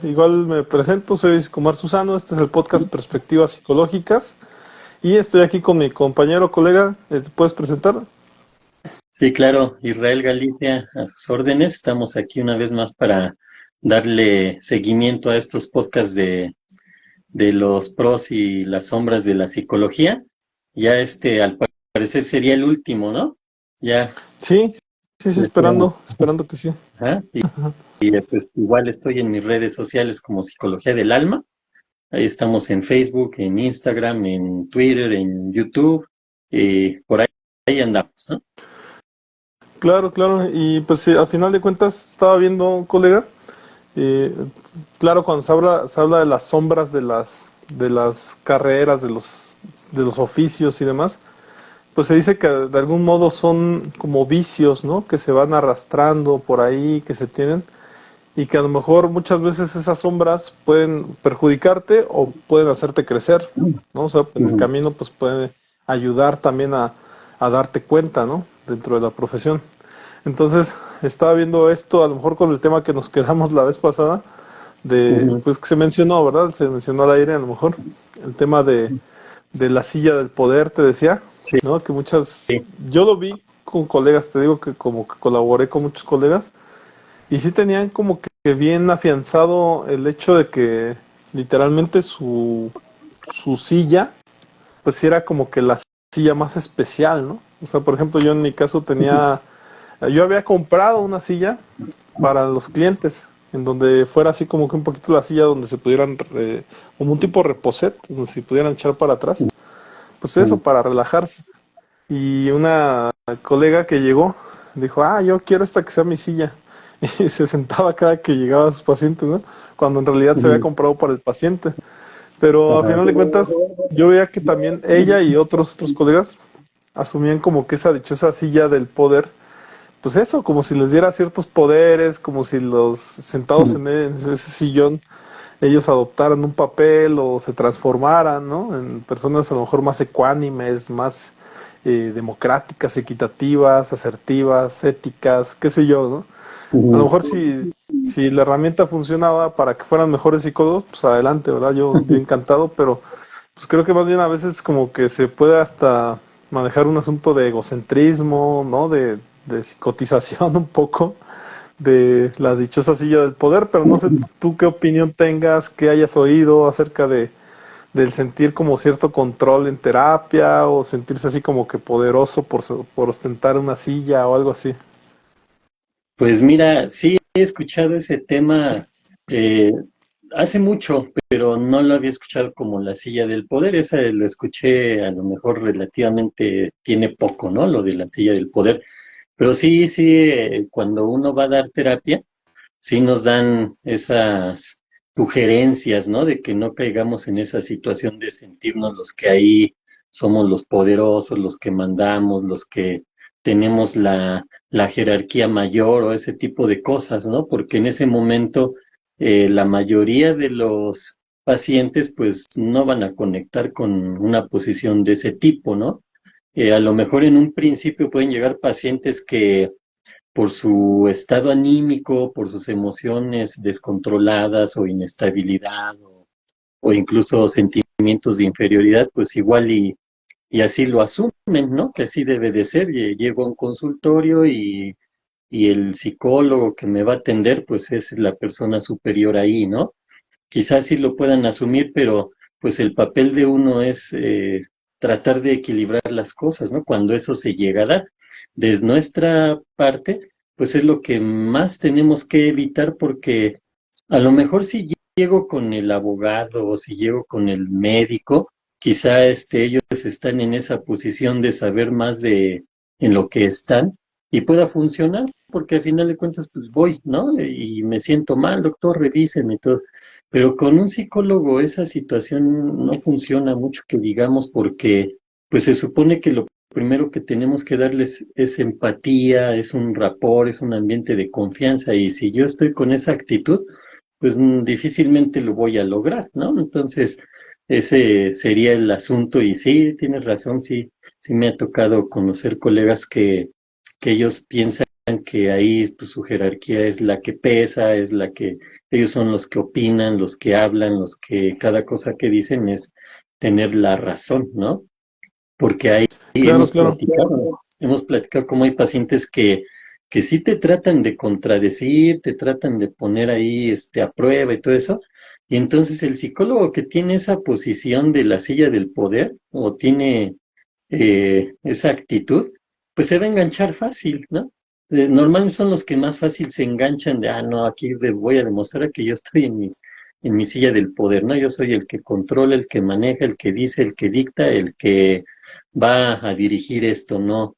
igual me presento, soy Comar Susano, este es el podcast Perspectivas Psicológicas y estoy aquí con mi compañero, colega, ¿te puedes presentar? Sí, claro, Israel Galicia, a sus órdenes. Estamos aquí una vez más para darle seguimiento a estos podcasts de los pros y las sombras de la psicología. Ya al parecer sería el último, ¿no? Ya, Sí, sí, sí, decíamos. esperando que sí. Ajá. Pues igual estoy en mis redes sociales como Psicología del Alma. Ahí estamos en Facebook, en Instagram, en Twitter, en YouTube. Por ahí andamos, ¿no? Claro, claro, y pues sí, al final de cuentas estaba viendo, colega, eh, claro, cuando se habla de las sombras de las carreras, de los oficios y demás, pues se dice que de algún modo son como vicios, ¿no? Que se van arrastrando por ahí, que se tienen, y que a lo mejor muchas veces esas sombras pueden perjudicarte o pueden hacerte crecer, ¿no? O sea, en el Ujú. camino pues puede ayudar también a darte cuenta, ¿no? Dentro de la profesión. Entonces, estaba viendo esto, a lo mejor con el tema que nos quedamos la vez pasada, de, Ujú. pues que se mencionó, ¿verdad? Se mencionó al aire a lo mejor, el tema de la silla del poder, te decía, Sí. ¿no? Que muchas, yo lo vi con colegas, te digo que como que colaboré con muchos colegas, y sí tenían como que bien afianzado el hecho de que literalmente su silla, pues sí era como que la silla más especial, ¿no? O sea, por ejemplo, yo en mi caso tenía, yo había comprado una silla para los clientes, en donde fuera así como que un poquito la silla donde se pudieran, como un tipo reposet, donde se pudieran echar para atrás, pues eso, Ujú. para relajarse. Y una colega que llegó dijo, ah, yo quiero esta que sea mi silla. Y se sentaba cada que llegaba a sus pacientes, ¿no? Cuando en realidad se había Ujú. comprado para el paciente. Pero a Ajá. final de cuentas, yo veía que también ella y otros colegas asumían como que esa dichosa silla del poder, pues eso, como si les diera ciertos poderes, como si los sentados Ujú. en ese sillón ellos adoptaran un papel o se transformaran, ¿no? En personas a lo mejor más ecuánimes, más democráticas, equitativas, asertivas, éticas, qué sé yo, ¿no? A lo Ujú. mejor si la herramienta funcionaba para que fueran mejores psicólogos, pues adelante, ¿verdad? Yo encantado, pero pues creo que más bien a veces como que se puede hasta manejar un asunto de egocentrismo, ¿no? De psicotización un poco de la dichosa silla del poder, pero no sé tú qué opinión tengas, qué hayas oído acerca del sentir como cierto control en terapia o sentirse así como que poderoso por ostentar una silla o algo así. Pues mira, sí he escuchado ese tema eh, hace mucho, pero no lo había escuchado como la silla del poder. Esa lo escuché a lo mejor relativamente, tiene poco, ¿no? Lo de la silla del poder. Pero sí, sí, cuando uno va a dar terapia, sí nos dan esas sugerencias, ¿no? De que no caigamos en esa situación de sentirnos los que ahí somos los poderosos, los que mandamos, los que tenemos la jerarquía mayor o ese tipo de cosas, ¿no? Porque en ese momento la mayoría de los pacientes pues no van a conectar con una posición de ese tipo, ¿no? A lo mejor en un principio pueden llegar pacientes que por su estado anímico, por sus emociones descontroladas o inestabilidad o incluso sentimientos de inferioridad, pues igual y así lo asumen, ¿no? Que así debe de ser. Llego a un consultorio y el psicólogo que me va a atender, pues es la persona superior ahí, ¿no? Quizás sí lo puedan asumir, pero pues el papel de uno es tratar de equilibrar las cosas, ¿no? Cuando eso se llega a dar. Desde nuestra parte, pues es lo que más tenemos que evitar porque a lo mejor si llego con el abogado o si llego con el médico, quizá ellos están en esa posición de saber más de en lo que están y pueda funcionar, porque al final de cuentas pues voy, ¿no? Y me siento mal, doctor, revíseme todo. Pero con un psicólogo esa situación no funciona mucho que digamos porque pues se supone que lo primero que tenemos que darles es empatía, es un rapport, es un ambiente de confianza y si yo estoy con esa actitud, pues difícilmente lo voy a lograr, ¿no? Entonces, ese sería el asunto y sí, tienes razón, sí, sí me ha tocado conocer colegas que ellos piensan que ahí pues, su jerarquía es la que pesa, es la que ellos son los que opinan, los que hablan, los que cada cosa que dicen es tener la razón, ¿no? Porque ahí Claro, claro. hemos platicado cómo hay pacientes que sí te tratan de contradecir, te tratan de poner ahí a prueba y todo eso. Y entonces el psicólogo que tiene esa posición de la silla del poder o tiene esa actitud, pues se va a enganchar fácil, ¿no? Normalmente son los que más fácil se enganchan de, no, aquí voy a demostrar que yo estoy en mi silla del poder, ¿no? Yo soy el que controla, el que maneja, el que dice, el que dicta, el que va a dirigir esto, no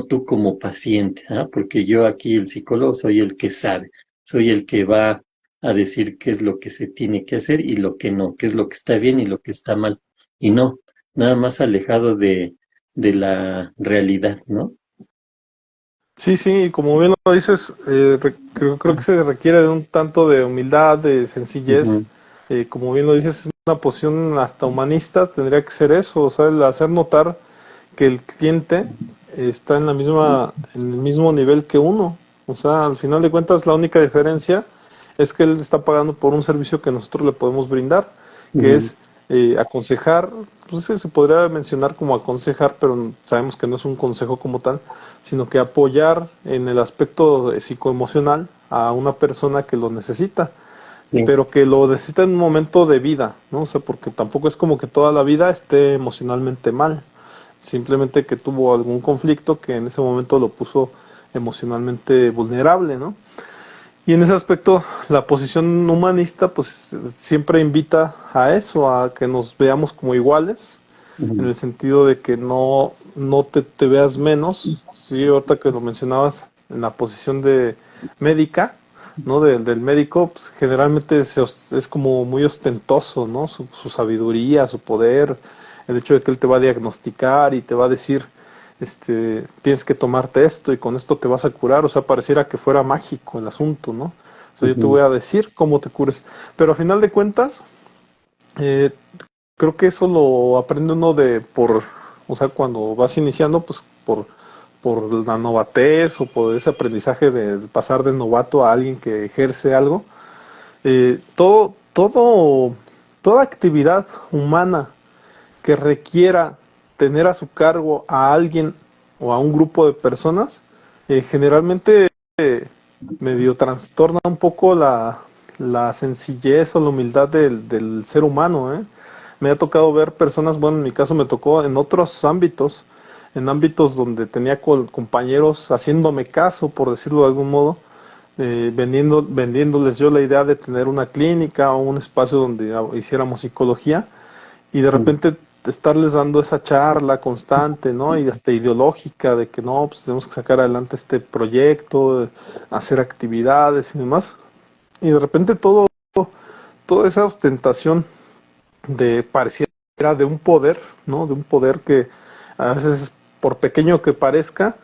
tú como paciente, ¿ah? Porque yo aquí, el psicólogo, soy el que sabe, soy el que va a decir qué es lo que se tiene que hacer y lo que no, qué es lo que está bien y lo que está mal. Y no, nada más alejado de la realidad, ¿no? Sí, sí, como bien lo dices, creo que se requiere de un tanto de humildad, de sencillez. Ujú, Como bien lo dices, es una posición hasta humanista, tendría que ser eso, o sea, el hacer notar que el cliente está en el mismo nivel que uno. O sea, al final de cuentas, la única diferencia es que él está pagando por un servicio que nosotros le podemos brindar, que ujú, es aconsejar, pues se podría mencionar como aconsejar, pero sabemos que no es un consejo como tal, sino que apoyar en el aspecto psicoemocional a una persona que lo necesita, sí, pero que lo necesita en un momento de vida, ¿no? O sea, porque tampoco es como que toda la vida esté emocionalmente mal, simplemente que tuvo algún conflicto que en ese momento lo puso emocionalmente vulnerable, ¿no? Y en ese aspecto, la posición humanista, pues siempre invita a eso, a que nos veamos como iguales, en ujú, el sentido de que no te veas menos. Sí, ahorita que lo mencionabas en la posición de médica, ¿no? Del médico, pues generalmente es como muy ostentoso, ¿no? Su sabiduría, su poder, el hecho de que él te va a diagnosticar y te va a decir, tienes que tomarte esto y con esto te vas a curar, o sea, pareciera que fuera mágico el asunto, ¿no? O sea, yo te ujú, voy a decir cómo te cures, pero a final de cuentas, eh, creo que eso lo aprende uno o sea, cuando vas iniciando, pues por la novatez o por ese aprendizaje de pasar de novato a alguien que ejerce algo. Toda actividad humana que requiera tener a su cargo a alguien o a un grupo de personas, generalmente medio trastorna un poco la sencillez o la humildad del ser humano, ¿eh? Me ha tocado ver personas, bueno, en mi caso me tocó en otros ámbitos, en ámbitos donde tenía compañeros haciéndome caso, por decirlo de algún modo, vendiéndoles yo la idea de tener una clínica o un espacio donde hiciéramos psicología y de ujú, repente estarles dando esa charla constante, ¿no? Y hasta ideológica de que no, pues tenemos que sacar adelante este proyecto, hacer actividades y demás. Y de repente toda esa ostentación de pareciera de un poder, ¿no? De un poder que a veces, por pequeño que parezca,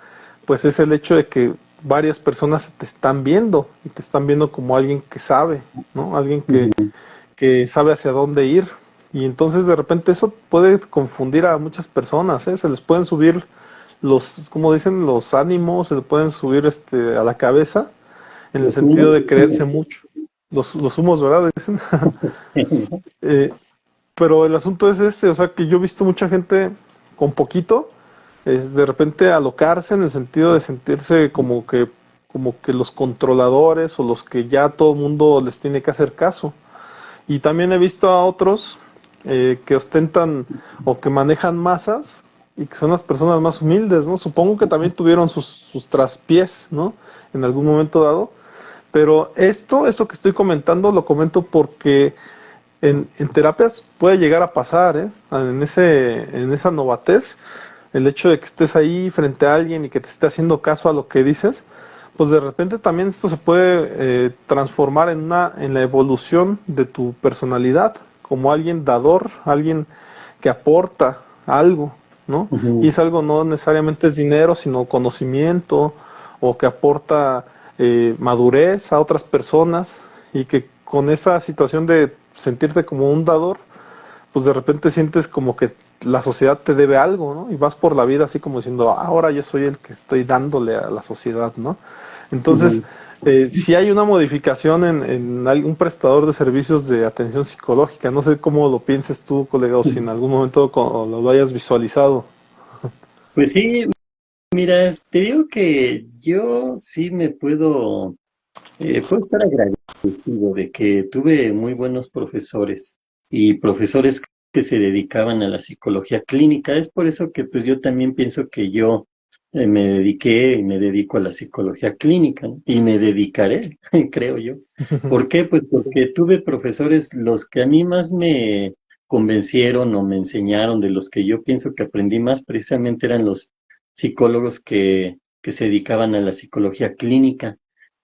pues es el hecho de que varias personas te están viendo y te están viendo como alguien que sabe, ¿no? Alguien ujú. que sabe hacia dónde ir. Y entonces de repente eso puede confundir a muchas personas, ¿eh? Se les pueden subir como dicen, los ánimos, se les pueden subir a la cabeza en el Los sentido humos, de creerse mucho. Los humos, ¿verdad? Dicen. sí, ¿no? Eh, pero el asunto es ese, o sea, que yo he visto mucha gente con poquito, es de repente alocarse en el sentido de sentirse como que los controladores o los que ya todo el mundo les tiene que hacer caso. Y también he visto a otros que ostentan o que manejan masas y que son las personas más humildes, ¿no? Supongo que también tuvieron sus traspiés, ¿no? En algún momento dado. Pero eso que estoy comentando, lo comento porque en terapias puede llegar a pasar, ¿eh? En esa novatez, el hecho de que estés ahí frente a alguien y que te esté haciendo caso a lo que dices, pues de repente también esto se puede transformar en la evolución de tu personalidad, como alguien dador, alguien que aporta algo, ¿no? Y Ujú. es algo no necesariamente es dinero, sino conocimiento, o que aporta madurez a otras personas, y que con esa situación de sentirte como un dador, pues de repente sientes como que la sociedad te debe algo, ¿no? Y vas por la vida así como diciendo, ahora yo soy el que estoy dándole a la sociedad, ¿no? Entonces, Ujú. si hay una modificación en algún prestador de servicios de atención psicológica, no sé cómo lo pienses tú, colega, o si en algún momento lo hayas visualizado. Pues sí, mira, te digo que yo sí puedo estar agradecido de que tuve muy buenos profesores y profesores que se dedicaban a la psicología clínica. Es por eso que pues yo también pienso que yo me dediqué y me dedico a la psicología clínica, ¿no? Y me dedicaré, creo yo. ¿Por qué? Pues porque tuve profesores los que a mí más me convencieron o me enseñaron, de los que yo pienso que aprendí más, precisamente eran los psicólogos que se dedicaban a la psicología clínica,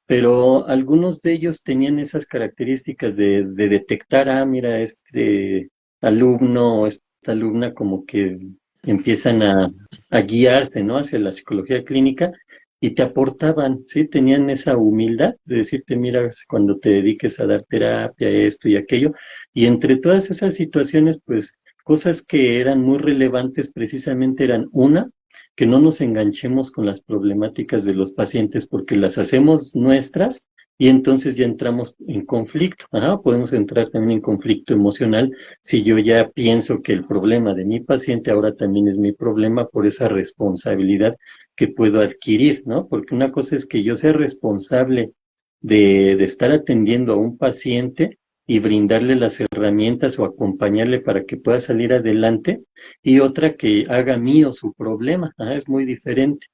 pero algunos de ellos tenían esas características de detectar, mira, este alumno o esta alumna como que empiezan a guiarse, ¿no? Hacia la psicología clínica y te aportaban, ¿sí? Tenían esa humildad de decirte, mira, cuando te dediques a dar terapia, esto y aquello, y entre todas esas situaciones, pues cosas que eran muy relevantes precisamente eran una, que no nos enganchemos con las problemáticas de los pacientes porque las hacemos nuestras y entonces ya entramos en conflicto. Ajá, podemos entrar también en conflicto emocional si yo ya pienso que el problema de mi paciente ahora también es mi problema por esa responsabilidad que puedo adquirir, ¿no? Porque una cosa es que yo sea responsable de estar atendiendo a un paciente y brindarle las herramientas o acompañarle para que pueda salir adelante, y otra que haga mío su problema. Es muy diferente.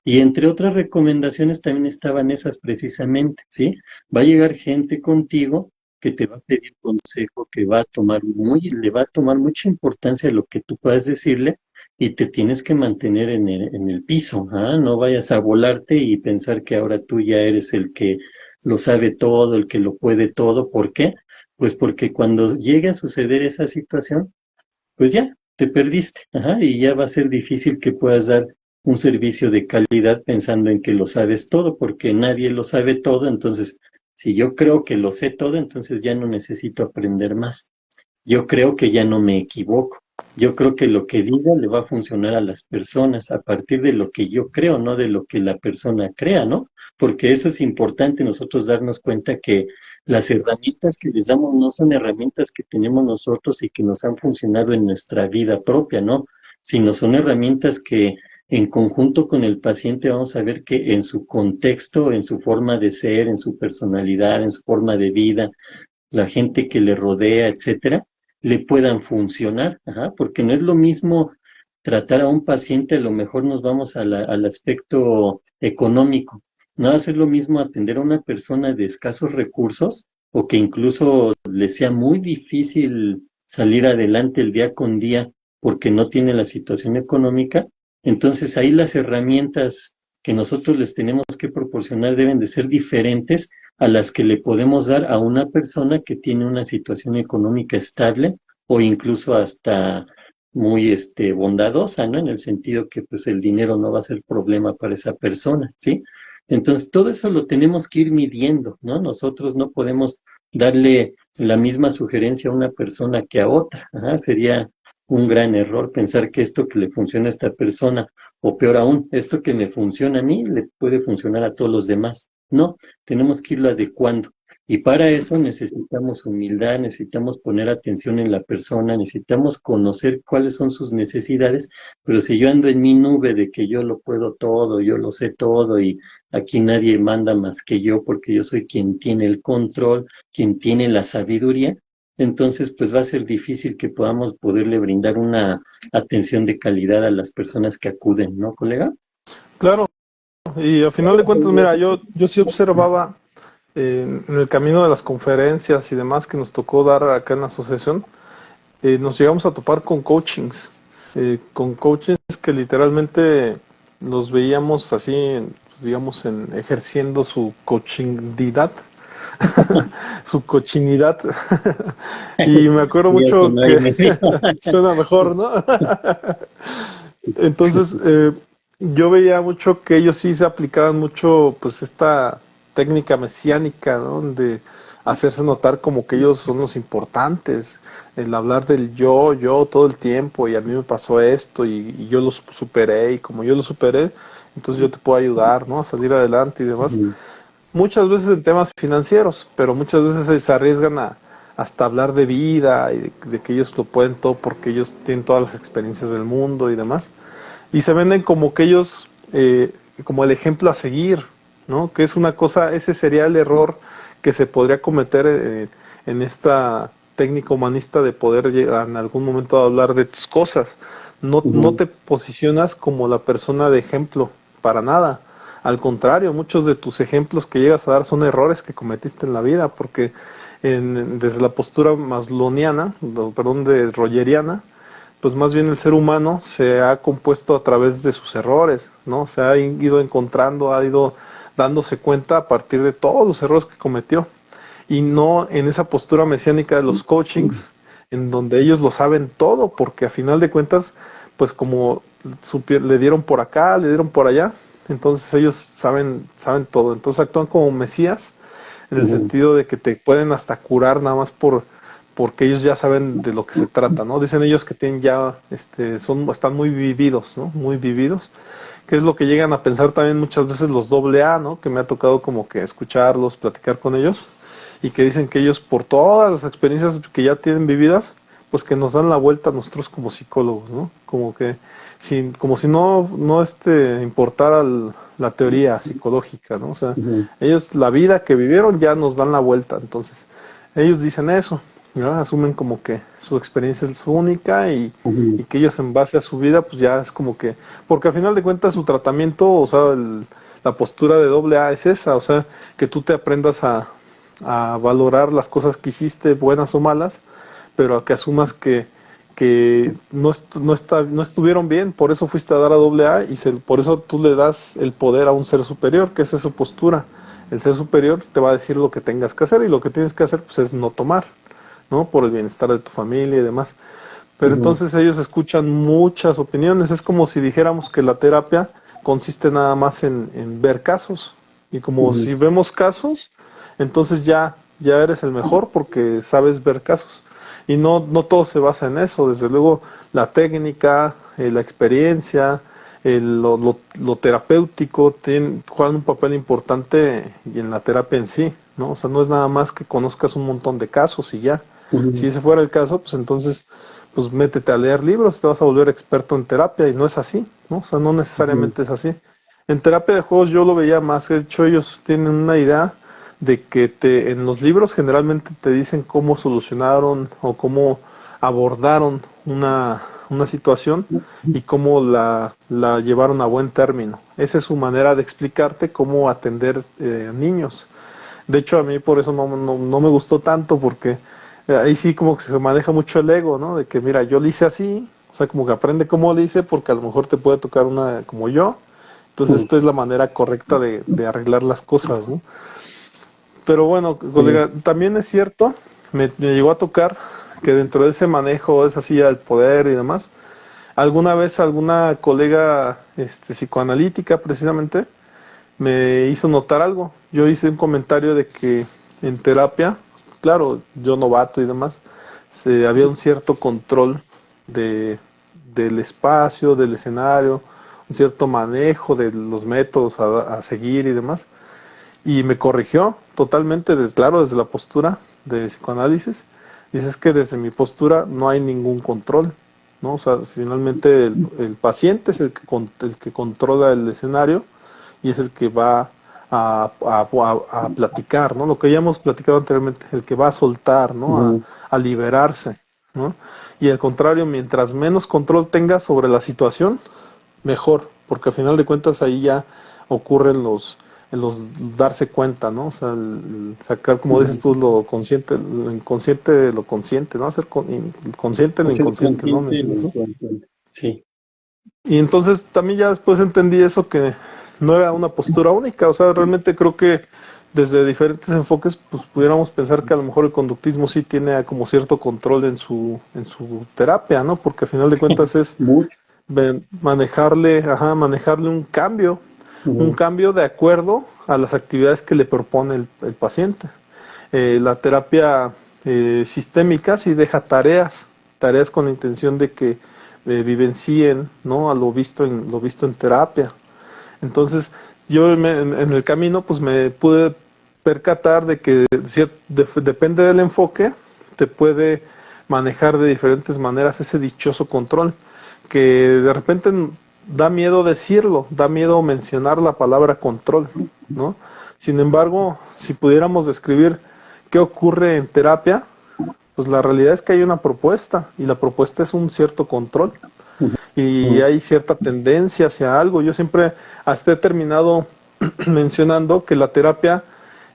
Y entre otras recomendaciones también estaban esas precisamente, ¿sí? Va a llegar gente contigo que te va a pedir consejo, que va a tomar le va a tomar mucha importancia lo que tú puedas decirle y te tienes que mantener en el piso, ¿ah? No vayas a volarte y pensar que ahora tú ya eres el que lo sabe todo, el que lo puede todo. ¿Por qué? Pues porque cuando llegue a suceder esa situación, pues ya, te perdiste, ajá, y ya va a ser difícil que puedas dar un servicio de calidad pensando en que lo sabes todo, porque nadie lo sabe todo. Entonces, si yo creo que lo sé todo, entonces ya no necesito aprender más. Yo creo que ya no me equivoco. Yo creo que lo que diga le va a funcionar a las personas a partir de lo que yo creo, no de lo que la persona crea, ¿no? Porque eso es importante, nosotros darnos cuenta que las herramientas que les damos no son herramientas que tenemos nosotros y que nos han funcionado en nuestra vida propia, ¿no? Sino son herramientas que en conjunto con el paciente vamos a ver que en su contexto, en su forma de ser, en su personalidad, en su forma de vida, la gente que le rodea, etcétera, le puedan funcionar, ajá, porque no es lo mismo tratar a un paciente, a lo mejor nos vamos al aspecto económico, no va a ser lo mismo atender a una persona de escasos recursos o que incluso le sea muy difícil salir adelante el día con día porque no tiene la situación económica. Entonces ahí las herramientas que nosotros les tenemos que proporcionar deben de ser diferentes a las que le podemos dar a una persona que tiene una situación económica estable o incluso hasta muy bondadosa, ¿no? En el sentido que pues el dinero no va a ser problema para esa persona, ¿sí? Entonces todo eso lo tenemos que ir midiendo, ¿no? Nosotros no podemos darle la misma sugerencia a una persona que a otra. Ajá, sería un gran error pensar que esto que le funciona a esta persona, o peor aún, esto que me funciona a mí, le puede funcionar a todos los demás. No, tenemos que irlo adecuando. Y para eso necesitamos humildad, necesitamos poner atención en la persona, necesitamos conocer cuáles son sus necesidades, pero si yo ando en mi nube de que yo lo puedo todo, yo lo sé todo y aquí nadie manda más que yo porque yo soy quien tiene el control, quien tiene la sabiduría, entonces pues va a ser difícil que podamos poderle brindar una atención de calidad a las personas que acuden, ¿no, colega? Claro, y al final de cuentas, mira, yo sí observaba en el camino de las conferencias y demás que nos tocó dar acá en la asociación, nos llegamos a topar con coachings que literalmente los veíamos así, pues, digamos, ejerciendo su cochindidad, su cochinidad. Y me acuerdo Ya mucho sonó ahí que medio. suena mejor, ¿no? Entonces, yo veía mucho que ellos sí se aplicaban mucho, pues, esta técnica mesiánica, ¿no? Donde hacerse notar como que ellos son los importantes, el hablar del yo todo el tiempo, y a mí me pasó esto, y yo lo superé, y como yo lo superé, entonces yo te puedo ayudar, ¿no? A salir adelante y demás. Ujú. Muchas veces en temas financieros, pero muchas veces se arriesgan a hasta hablar de vida y de que ellos lo pueden todo porque ellos tienen todas las experiencias del mundo y demás. Y se venden como que ellos, como el ejemplo a seguir, ¿no? Que es una cosa, ese sería el error que se podría cometer en esta técnica humanista de poder llegar en algún momento a hablar de tus cosas. No Ujú. te posicionas como la persona de ejemplo, para nada. Al contrario, muchos de tus ejemplos que llegas a dar son errores que cometiste en la vida, porque desde la postura masloniana, perdón, de rogeriana, pues más bien el ser humano se ha compuesto a través de sus errores, ¿no? Se ha ido encontrando, ha ido dándose cuenta a partir de todos los errores que cometió. Y no en esa postura mesiánica de los coachings, en donde ellos lo saben todo, porque a final de cuentas, pues como le dieron por acá, le dieron por allá, entonces ellos saben todo. Entonces actúan como mesías, en el Ujú. sentido de que te pueden hasta curar nada más porque ellos ya saben de lo que se trata, ¿no? Dicen ellos que tienen ya, están muy vividos, ¿no? Muy vividos, que es lo que llegan a pensar también muchas veces los doble A, ¿no? Que me ha tocado como que escucharlos, platicar con ellos, y que dicen que ellos por todas las experiencias que ya tienen vividas, pues que nos dan la vuelta a nosotros como psicólogos, ¿no? Como que como si no importara la teoría psicológica, ¿no? O sea, Ujú. ellos la vida que vivieron ya nos dan la vuelta, entonces ellos dicen eso, ¿no? Asumen como que su experiencia es única, Ujú. y que ellos en base a su vida pues ya es como que, porque al final de cuentas su tratamiento, o sea, la postura de doble A es esa, o sea, que tú te aprendas a valorar las cosas que hiciste, buenas o malas, pero a que asumas que no estuvieron bien, por eso fuiste a dar a doble A, y por eso tú le das el poder a un ser superior, que esa es su postura. El ser superior te va a decir lo que tengas que hacer, y lo que tienes que hacer pues es no tomar, ¿no? Por el bienestar de tu familia y demás. Pero Ujú. entonces ellos escuchan muchas opiniones. Es como si dijéramos que la terapia consiste nada más en ver casos. Y como Ujú. si vemos casos, entonces ya eres el mejor porque sabes ver casos. Y no todo se basa en eso. Desde luego, la técnica, la experiencia, lo terapéutico juegan un papel importante en la terapia en sí, ¿no? O sea, no es nada más que conozcas un montón de casos y ya. Si Ujú. ese fuera el caso, pues entonces, pues métete a leer libros, te vas a volver experto en terapia, y no es así, ¿no? O sea, no Ujú. necesariamente es así. En terapia de juegos yo lo veía más, de hecho ellos tienen una idea de que en los libros generalmente te dicen cómo solucionaron o cómo abordaron una situación, y cómo la llevaron a buen término. Esa es su manera de explicarte cómo atender niños. De hecho, a mí por eso no me gustó tanto, porque ahí sí como que se maneja mucho el ego, ¿no? De que, mira, yo lo hice así, o sea, como que aprende cómo lo hice, porque a lo mejor te puede tocar una como yo. Entonces, Ujú. esta es la manera correcta de arreglar las cosas, ¿no? Pero bueno, Sí. colega, también es cierto, me llegó a tocar que dentro de ese manejo, de esa silla del poder y demás, alguna vez alguna colega psicoanalítica precisamente me hizo notar algo. Yo hice un comentario de que en terapia, claro, yo novato y demás, había un cierto control de, del espacio, del escenario, un cierto manejo de los métodos a seguir y demás. Y me corrigió totalmente, claro, desde la postura de psicoanálisis. Dices que desde mi postura no hay ningún control, ¿no? O sea, finalmente el paciente es el que controla el escenario, y es el que va a platicar, ¿no? Lo que ya hemos platicado anteriormente, el que va a soltar, ¿no? Ujú. A liberarse, ¿no? Y al contrario, mientras menos control tenga sobre la situación, mejor, porque al final de cuentas ahí ya ocurren los darse cuenta, ¿no? O sea, el sacar, como dices Ujú. tú, lo consciente, lo inconsciente de lo consciente, ¿no? Hacer consciente en lo Hacer inconsciente, ¿no? consciente ¿Mencionas lo eso? inconsciente. Sí. Y entonces también ya después entendí eso, que no era una postura única. O sea, realmente creo que desde diferentes enfoques pues pudiéramos pensar que a lo mejor el conductismo sí tiene como cierto control en su terapia, ¿no? Porque al final de cuentas es Mucho. manejarle un Ujú. cambio de acuerdo a las actividades que le propone el paciente. La terapia sistémica sí deja tareas con la intención de que vivencien, ¿no? A lo visto en terapia. Entonces, en el camino, pues me pude percatar de que depende del enfoque, te puede manejar de diferentes maneras ese dichoso control, que de repente da miedo decirlo, da miedo mencionar la palabra control, ¿no? Sin embargo, si pudiéramos describir qué ocurre en terapia, pues la realidad es que hay una propuesta y la propuesta es un cierto control y hay cierta tendencia hacia algo. Yo siempre hasta he terminado mencionando que la terapia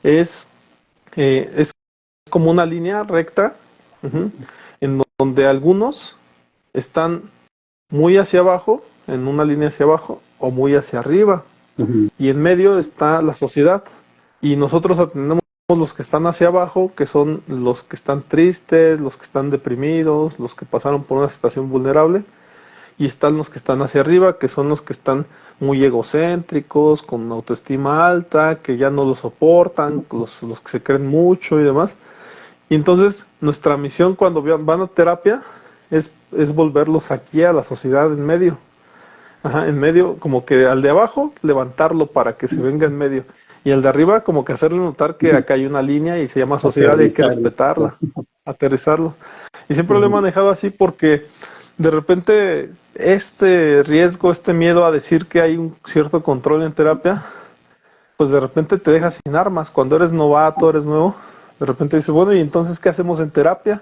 es como una línea recta, uh-huh, en donde algunos están muy hacia abajo, en una línea hacia abajo, o muy hacia arriba, y en medio está la sociedad, y nosotros atendemos los que están hacia abajo, que son los que están tristes, los que están deprimidos, los que pasaron por una situación vulnerable, y están los que están hacia arriba, que son los que están muy egocéntricos, con autoestima alta, que ya no lo soportan, los que se creen mucho y demás. Y entonces nuestra misión cuando van a terapia es volverlos aquí a la sociedad en medio. Ajá, en medio, como que al de abajo levantarlo para que se venga en medio. Y al de arriba como que hacerle notar que acá hay una línea y se llama sociedad y hay que respetarla, aterrizarlos. Y siempre lo he manejado así porque de repente este riesgo, este miedo a decir que hay un cierto control en terapia, pues de repente te deja sin armas. Cuando eres novato, eres nuevo, de repente dices, bueno, ¿y entonces qué hacemos en terapia?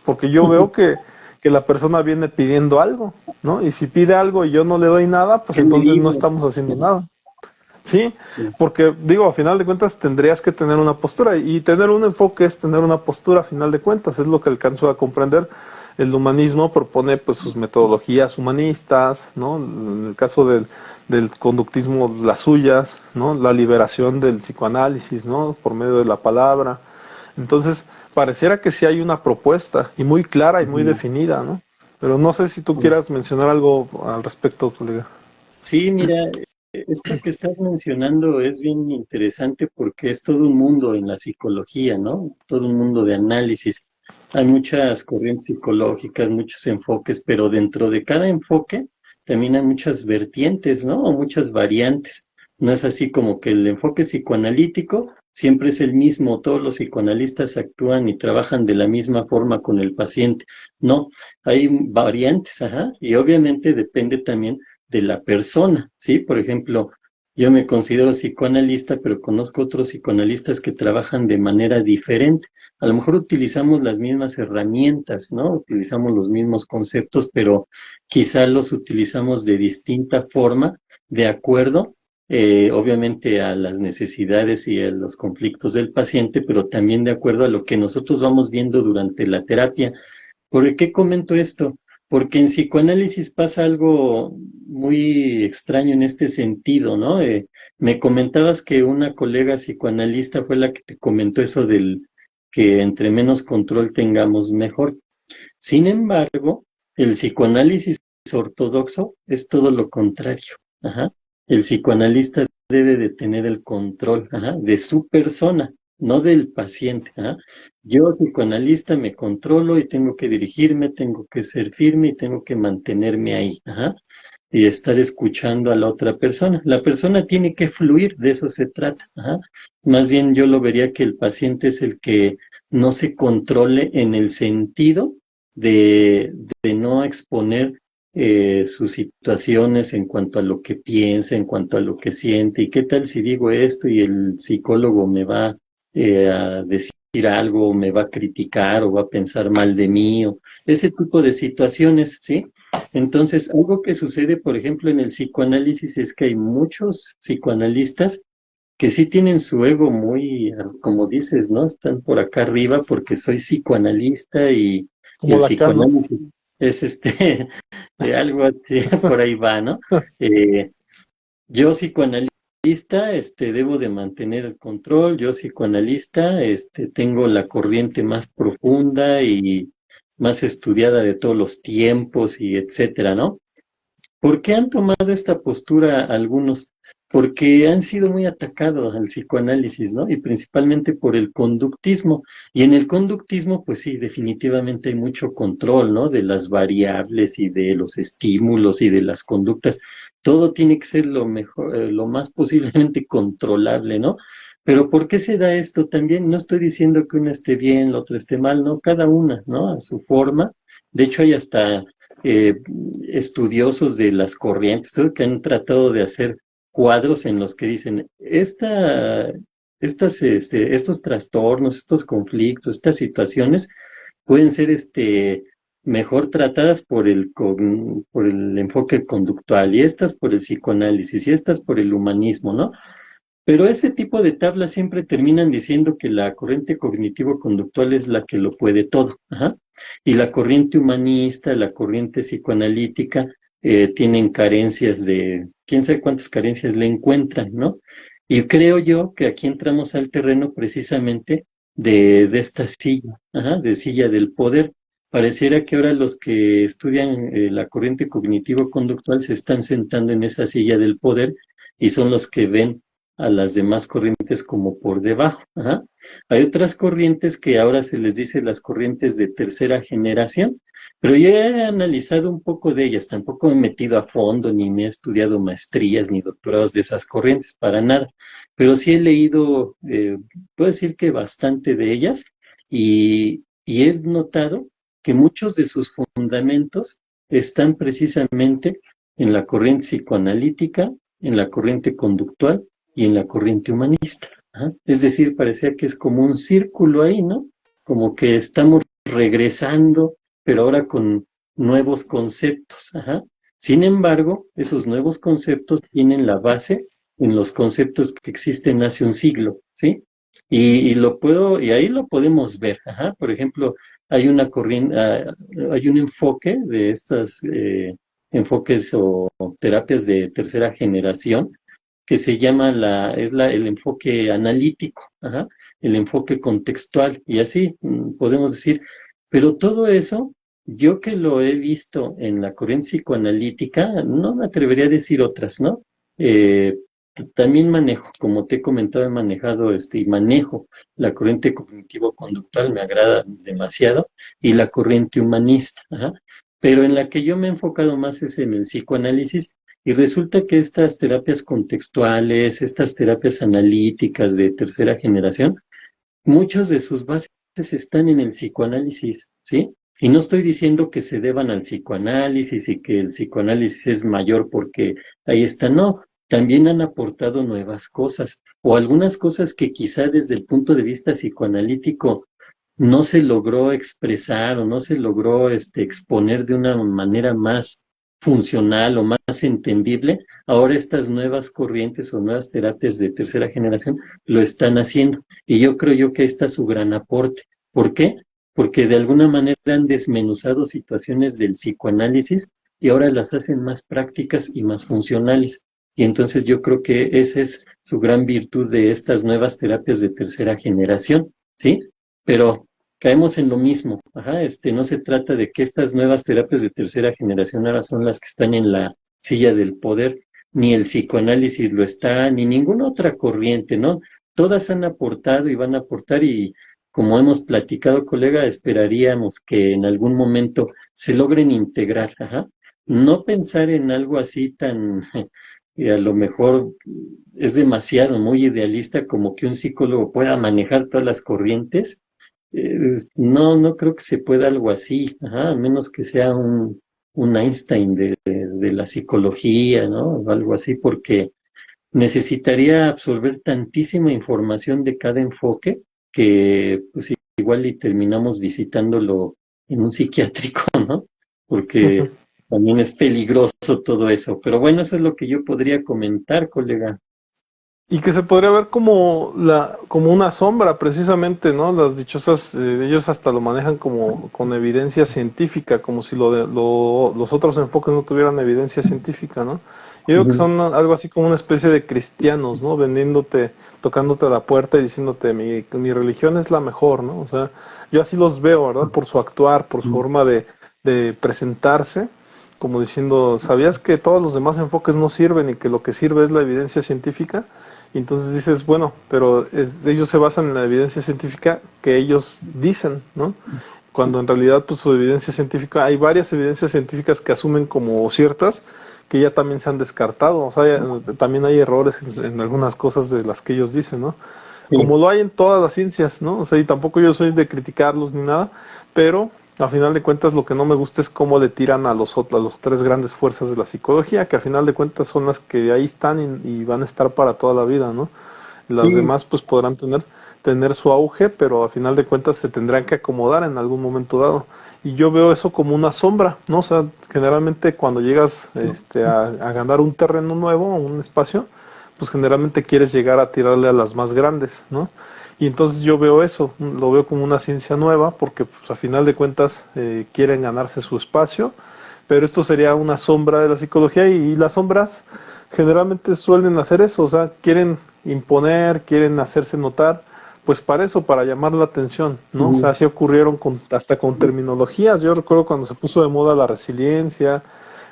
Porque yo veo que la persona viene pidiendo algo, ¿no? Y si pide algo y yo no le doy nada, pues entonces no estamos haciendo nada. Sí, porque digo, a final de cuentas tendrías que tener una postura y tener un enfoque es tener una postura a final de cuentas, es lo que alcanzo a comprender. El humanismo propone pues sus metodologías humanistas, ¿no? En el caso del conductismo, las suyas, ¿no? La liberación del psicoanálisis, ¿no? Por medio de la palabra. Entonces, pareciera que sí hay una propuesta y muy clara y muy definida, ¿no? Pero no sé si tú quieras mencionar algo al respecto, colega. Sí, mira, esto que estás mencionando es bien interesante porque es todo un mundo en la psicología, ¿no? Todo un mundo de análisis. Hay muchas corrientes psicológicas, muchos enfoques, pero dentro de cada enfoque también hay muchas vertientes, ¿no? O muchas variantes. No es así como que el enfoque psicoanalítico siempre es el mismo, todos los psicoanalistas actúan y trabajan de la misma forma con el paciente. No, hay variantes, ajá, y obviamente depende también de la persona, ¿sí? Por ejemplo, yo me considero psicoanalista, pero conozco otros psicoanalistas que trabajan de manera diferente. A lo mejor utilizamos las mismas herramientas, ¿no? Utilizamos los mismos conceptos, pero quizá los utilizamos de distinta forma, de acuerdo, obviamente, a las necesidades y a los conflictos del paciente, pero también de acuerdo a lo que nosotros vamos viendo durante la terapia. ¿Por qué comento esto? Porque en psicoanálisis pasa algo muy extraño en este sentido, ¿no? Me comentabas que una colega psicoanalista fue la que te comentó eso del que entre menos control tengamos, mejor. Sin embargo, el psicoanálisis ortodoxo es todo lo contrario. Ajá. El psicoanalista debe de tener el control, ajá, de su persona, no del paciente. Ajá. Yo, psicoanalista, me controlo y tengo que dirigirme, tengo que ser firme y tengo que mantenerme ahí. Ajá. Y estar escuchando a la otra persona. La persona tiene que fluir, de eso se trata. Ajá. Más bien yo lo vería que el paciente es el que no se controle en el sentido de, de no exponer sus situaciones en cuanto a lo que piensa, en cuanto a lo que siente. ¿Y qué tal si digo esto y el psicólogo me va a decir algo, o me va a criticar o va a pensar mal de mí? O ese tipo de situaciones, ¿sí? Entonces, algo que sucede, por ejemplo, en el psicoanálisis es que hay muchos psicoanalistas que sí tienen su ego muy, como dices, ¿no? Están por acá arriba porque soy psicoanalista y Como el Lacan, ¿no? psicoanálisis es algo así, por ahí va, ¿no? Eh, yo psicoanalista, debo de mantener el control, yo psicoanalista, tengo la corriente más profunda y más estudiada de todos los tiempos y etcétera, ¿no? ¿Por qué han tomado esta postura algunos? porque han sido muy atacados al psicoanálisis, ¿no? Y principalmente por el conductismo. Y en el conductismo, pues sí, definitivamente hay mucho control, ¿no? De las variables y de los estímulos y de las conductas. Todo tiene que ser lo mejor, lo más posiblemente controlable, ¿no? Pero ¿por qué se da esto también? No estoy diciendo que una esté bien, la otra esté mal, no, cada una, ¿no? A su forma. De hecho, hay hasta eh, estudiosos de las corrientes, ¿no? Que han tratado de hacer cuadros en los que dicen, estos trastornos, estos conflictos, estas situaciones pueden ser mejor tratadas por el enfoque conductual y estas por el psicoanálisis y estas por el humanismo, ¿no? Pero ese tipo de tablas siempre terminan diciendo que la corriente cognitivo-conductual es la que lo puede todo. Ajá. Y la corriente humanista, la corriente psicoanalítica, tienen carencias de, quién sabe cuántas carencias le encuentran, ¿no? Y creo yo que aquí entramos al terreno precisamente de esta silla, ajá, de silla del poder. Pareciera que ahora los que estudian la corriente cognitivo-conductual se están sentando en esa silla del poder y son los que ven a las demás corrientes como por debajo. Ajá. Hay otras corrientes que ahora se les dice las corrientes de tercera generación, pero yo he analizado un poco de ellas, tampoco me he metido a fondo, ni me he estudiado maestrías ni doctorados de esas corrientes, para nada, pero sí he leído, puedo decir que bastante de ellas, y he notado que muchos de sus fundamentos están precisamente en la corriente psicoanalítica, en la corriente conductual y en la corriente humanista. Ajá. Es decir, parecía que es como un círculo ahí, ¿no? Como que estamos regresando, pero ahora con nuevos conceptos. Ajá. Sin embargo, esos nuevos conceptos tienen la base en los conceptos que existen hace un siglo, ¿sí? Y ahí lo podemos ver. Ajá. Por ejemplo, hay una corriente, hay un enfoque de estas enfoques o terapias de tercera generación que se llama el enfoque analítico, ajá, el enfoque contextual, y así podemos decir, pero todo eso, yo que lo he visto en la corriente psicoanalítica, no me atrevería a decir otras, ¿no? Eh, También manejo, como te he comentado, he manejado y manejo la corriente cognitivo-conductual, me agrada demasiado, y la corriente humanista, ajá. Pero en la que yo me he enfocado más es en el psicoanálisis, y resulta que estas terapias contextuales, estas terapias analíticas de tercera generación, muchos de sus bases están en el psicoanálisis, ¿sí? Y no estoy diciendo que se deban al psicoanálisis y que el psicoanálisis es mayor porque ahí está, no. También han aportado nuevas cosas o algunas cosas que quizá desde el punto de vista psicoanalítico no se logró expresar o no se logró exponer de una manera más funcional o más entendible, ahora estas nuevas corrientes o nuevas terapias de tercera generación lo están haciendo. Y yo creo yo que ahí está su gran aporte. ¿Por qué? Porque de alguna manera han desmenuzado situaciones del psicoanálisis y ahora las hacen más prácticas y más funcionales. Y entonces yo creo que esa es su gran virtud de estas nuevas terapias de tercera generación, ¿sí? Pero caemos en lo mismo. Ajá, no se trata de que estas nuevas terapias de tercera generación ahora son las que están en la silla del poder, ni el psicoanálisis lo está, ni ninguna otra corriente, ¿no? Todas han aportado y van a aportar y como hemos platicado, colega, esperaríamos que en algún momento se logren integrar, ajá. No pensar en algo así tan, a lo mejor es demasiado, muy idealista, como que un psicólogo pueda manejar todas las corrientes. No, no creo que se pueda algo así, ajá, a menos que sea un Einstein de la psicología, ¿no? O algo así, porque necesitaría absorber tantísima información de cada enfoque que pues igual y terminamos visitándolo en un psiquiátrico, ¿no? Porque también es peligroso todo eso. Pero bueno, eso es lo que yo podría comentar, colega. Y que se podría ver como como una sombra precisamente, ¿no? Las dichosas, ellos hasta lo manejan como con evidencia científica, como si los otros enfoques no tuvieran evidencia científica, ¿no? Yo digo que Ujú, son algo así como una especie de cristianos, ¿no? Vendiéndote, tocándote a la puerta y diciéndote, mi religión es la mejor, ¿no? O sea, yo así los veo, ¿verdad? Por su actuar, por su forma de presentarse. como diciendo, ¿sabías que todos los demás enfoques no sirven y que lo que sirve es la evidencia científica? Y entonces dices, bueno, pero ellos se basan en la evidencia científica que ellos dicen, ¿no? Cuando en realidad pues su evidencia científica, hay varias evidencias científicas que asumen como ciertas que ya también se han descartado, o sea, también hay errores en algunas cosas de las que ellos dicen, ¿no? Sí. Como lo hay en todas las ciencias, ¿no? O sea, y tampoco yo soy de criticarlos ni nada, pero a final de cuentas lo que no me gusta es cómo le tiran a los tres grandes fuerzas de la psicología, que a final de cuentas son las que ahí están y van a estar para toda la vida, ¿no? Las Sí, demás pues podrán tener su auge, pero a final de cuentas se tendrán que acomodar en algún momento dado. Y yo veo eso como una sombra, ¿no? O sea, generalmente cuando llegas a ganar un terreno nuevo, un espacio, pues generalmente quieres llegar a tirarle a las más grandes, ¿no? Y entonces yo veo eso, lo veo como una ciencia nueva, porque pues, a final de cuentas quieren ganarse su espacio, pero esto sería una sombra de la psicología y las sombras generalmente suelen hacer eso, o sea, quieren imponer, quieren hacerse notar, pues para eso, para llamar la atención, ¿no? O sea, ujú, así ocurrieron hasta con terminologías. Yo recuerdo cuando se puso de moda la resiliencia,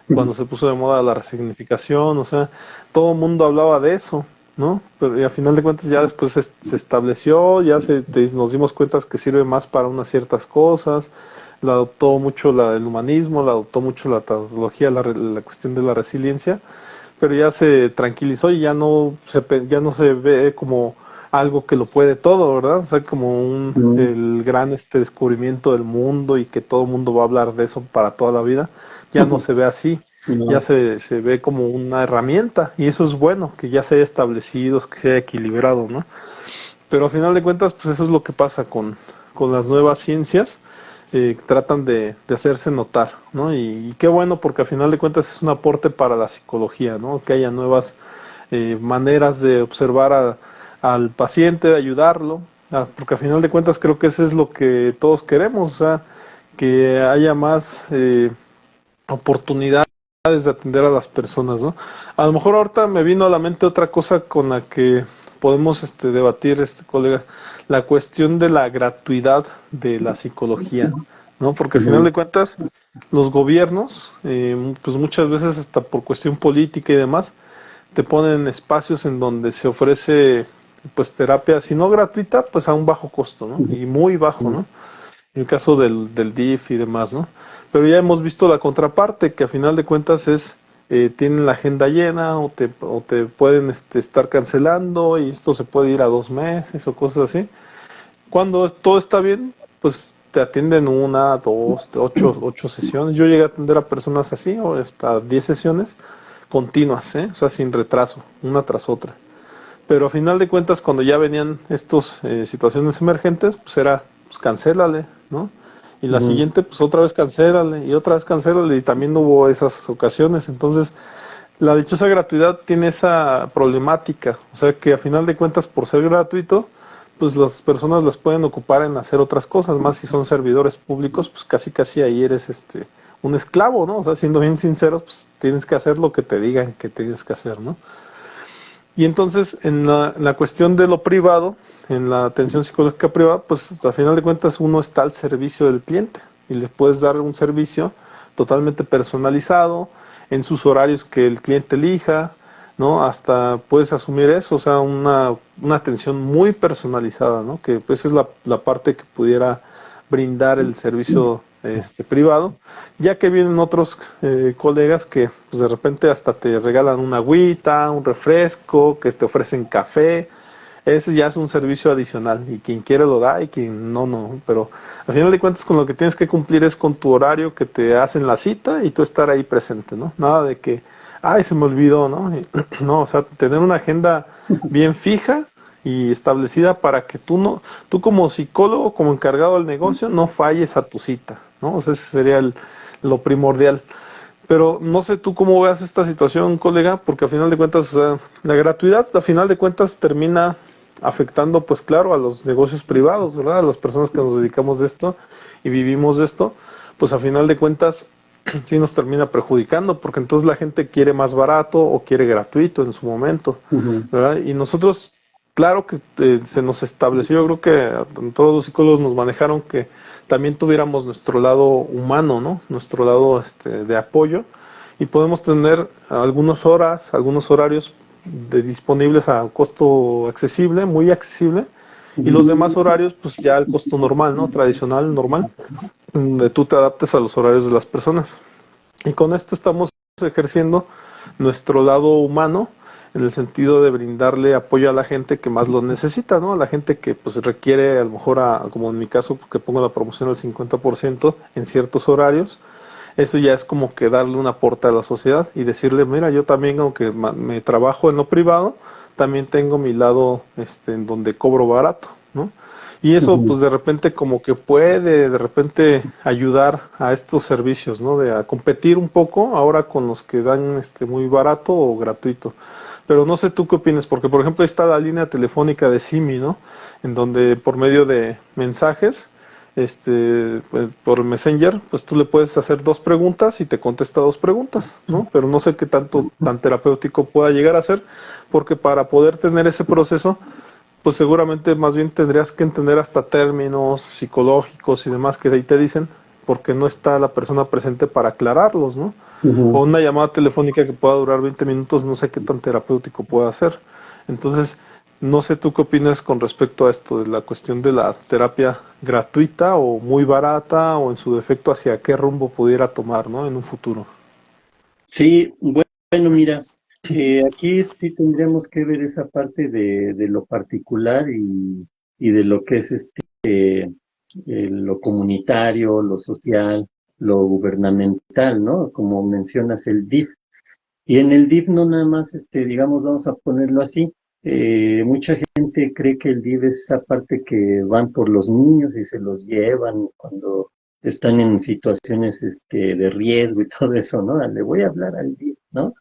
ujú. cuando se puso de moda la resignificación, o sea, todo el mundo hablaba de eso, ¿no? Pero y a final de cuentas ya después se estableció, nos dimos cuenta que sirve más para unas ciertas cosas, la adoptó mucho el humanismo, la adoptó mucho la teología, la cuestión de la resiliencia, pero ya se tranquilizó y ya no se ve como algo que lo puede todo, ¿verdad? O sea, como Ujú. el gran descubrimiento del mundo y que todo el mundo va a hablar de eso para toda la vida, ya no se ve así, ya No, se ve como una herramienta y eso es bueno, que ya se haya establecido, que se haya equilibrado, ¿no? Pero a final de cuentas, pues eso es lo que pasa con las nuevas ciencias, tratan de hacerse notar, ¿no? Y qué bueno porque a final de cuentas es un aporte para la psicología, ¿no? Que haya nuevas maneras de observar al paciente, de ayudarlo, porque a final de cuentas creo que eso es lo que todos queremos, o sea, que haya más oportunidades de atender a las personas, ¿no? A lo mejor ahorita me vino a la mente otra cosa con la que podemos debatir, colega, la cuestión de la gratuidad de la psicología, ¿no? Porque al final ujú. de cuentas, los gobiernos, pues muchas veces hasta por cuestión política y demás, te ponen espacios en donde se ofrece pues terapia, si no gratuita, pues a un bajo costo, ¿no? Y muy bajo, ¿no? En el caso del DIF y demás, ¿no? Pero ya hemos visto la contraparte, que a final de cuentas tienen la agenda llena o te pueden estar cancelando y esto se puede ir a 2 meses o cosas así. Cuando todo está bien, pues te atienden una, dos, ocho sesiones. Yo llegué a atender a personas así, o hasta 10 sesiones continuas, ¿eh? O sea, sin retraso, una tras otra. Pero a final de cuentas, cuando ya venían estas situaciones emergentes, pues era, pues cancélale, ¿no? Y la Ujú. siguiente, pues otra vez cancélale y otra vez cancélale y también hubo esas ocasiones. Entonces, la dichosa gratuidad tiene esa problemática, o sea que a final de cuentas, por ser gratuito, pues las personas las pueden ocupar en hacer otras cosas, más si son servidores públicos, pues casi casi ahí eres un esclavo, ¿no? O sea, siendo bien sinceros, pues tienes que hacer lo que te digan que tienes que hacer, ¿no? Y entonces, en la cuestión de lo privado, en la atención psicológica privada, pues al final de cuentas uno está al servicio del cliente y le puedes dar un servicio totalmente personalizado en sus horarios que el cliente elija, ¿no? Hasta puedes asumir eso, o sea, una atención muy personalizada, ¿no? Que pues es la parte que pudiera brindar el servicio privado, ya que vienen otros colegas que pues, de repente hasta te regalan una agüita, un refresco, que te ofrecen café. Ese ya es un servicio adicional y quien quiere lo da y quien no, no. Pero al final de cuentas con lo que tienes que cumplir es con tu horario que te hacen la cita y tú estar ahí presente, ¿no? Nada de que, ay, se me olvidó, ¿no? No, o sea, tener una agenda bien fija y establecida para que tú como psicólogo, como encargado del negocio, no falles a tu cita, ¿no? O sea, ese sería lo primordial. Pero no sé tú cómo veas esta situación, colega, porque a final de cuentas, o sea, la gratuidad a final de cuentas termina afectando, pues claro, a los negocios privados, ¿verdad? A las personas que nos dedicamos de esto y vivimos de esto, pues a final de cuentas sí nos termina perjudicando, porque entonces la gente quiere más barato o quiere gratuito en su momento, Ujú. ¿verdad? Y nosotros, claro que se nos estableció, yo creo que todos los psicólogos nos manejaron que también tuviéramos nuestro lado humano, ¿no? Nuestro lado de apoyo, y podemos tener algunas horas, algunos horarios disponibles a costo accesible, muy accesible, y los demás horarios pues ya al costo normal, ¿no? Tradicional, normal, donde tú te adaptes a los horarios de las personas. Y con esto estamos ejerciendo nuestro lado humano en el sentido de brindarle apoyo a la gente que más lo necesita, ¿no? A la gente que pues requiere a lo mejor, como en mi caso, que pongo la promoción al 50% en ciertos horarios. Eso ya es como que darle un aporte a la sociedad y decirle, mira, yo también, aunque me trabajo en lo privado, también tengo mi lado en donde cobro barato, ¿no? Y eso pues de repente como que puede de repente ayudar a estos servicios, ¿no? De a competir un poco ahora con los que dan muy barato o gratuito. Pero no sé tú qué opinas, porque por ejemplo ahí está la línea telefónica de Simi, ¿no? En donde por medio de mensajes, pues, por Messenger, pues tú le puedes hacer dos preguntas y te contesta dos preguntas, ¿no? Pero no sé qué tanto tan terapéutico pueda llegar a ser, porque para poder tener ese proceso, pues seguramente más bien tendrías que entender hasta términos psicológicos y demás que de ahí te dicen, porque no está la persona presente para aclararlos, ¿no? O una llamada telefónica que pueda durar 20 minutos, no sé qué tan terapéutico pueda ser. Entonces, no sé tú qué opinas con respecto a esto de la cuestión de la terapia gratuita o muy barata, o en su defecto hacia qué rumbo pudiera tomar, ¿no? En un futuro. Sí, bueno, mira, aquí sí tendríamos que ver esa parte de lo particular y de lo que es lo comunitario, lo social, lo gubernamental, ¿no? Como mencionas el DIF. Y en el DIF no nada más, digamos, vamos a ponerlo así. Mucha gente cree que el DIF es esa parte que van por los niños y se los llevan cuando están en situaciones de riesgo y todo eso, ¿no? Le voy a hablar al DIF, ¿no?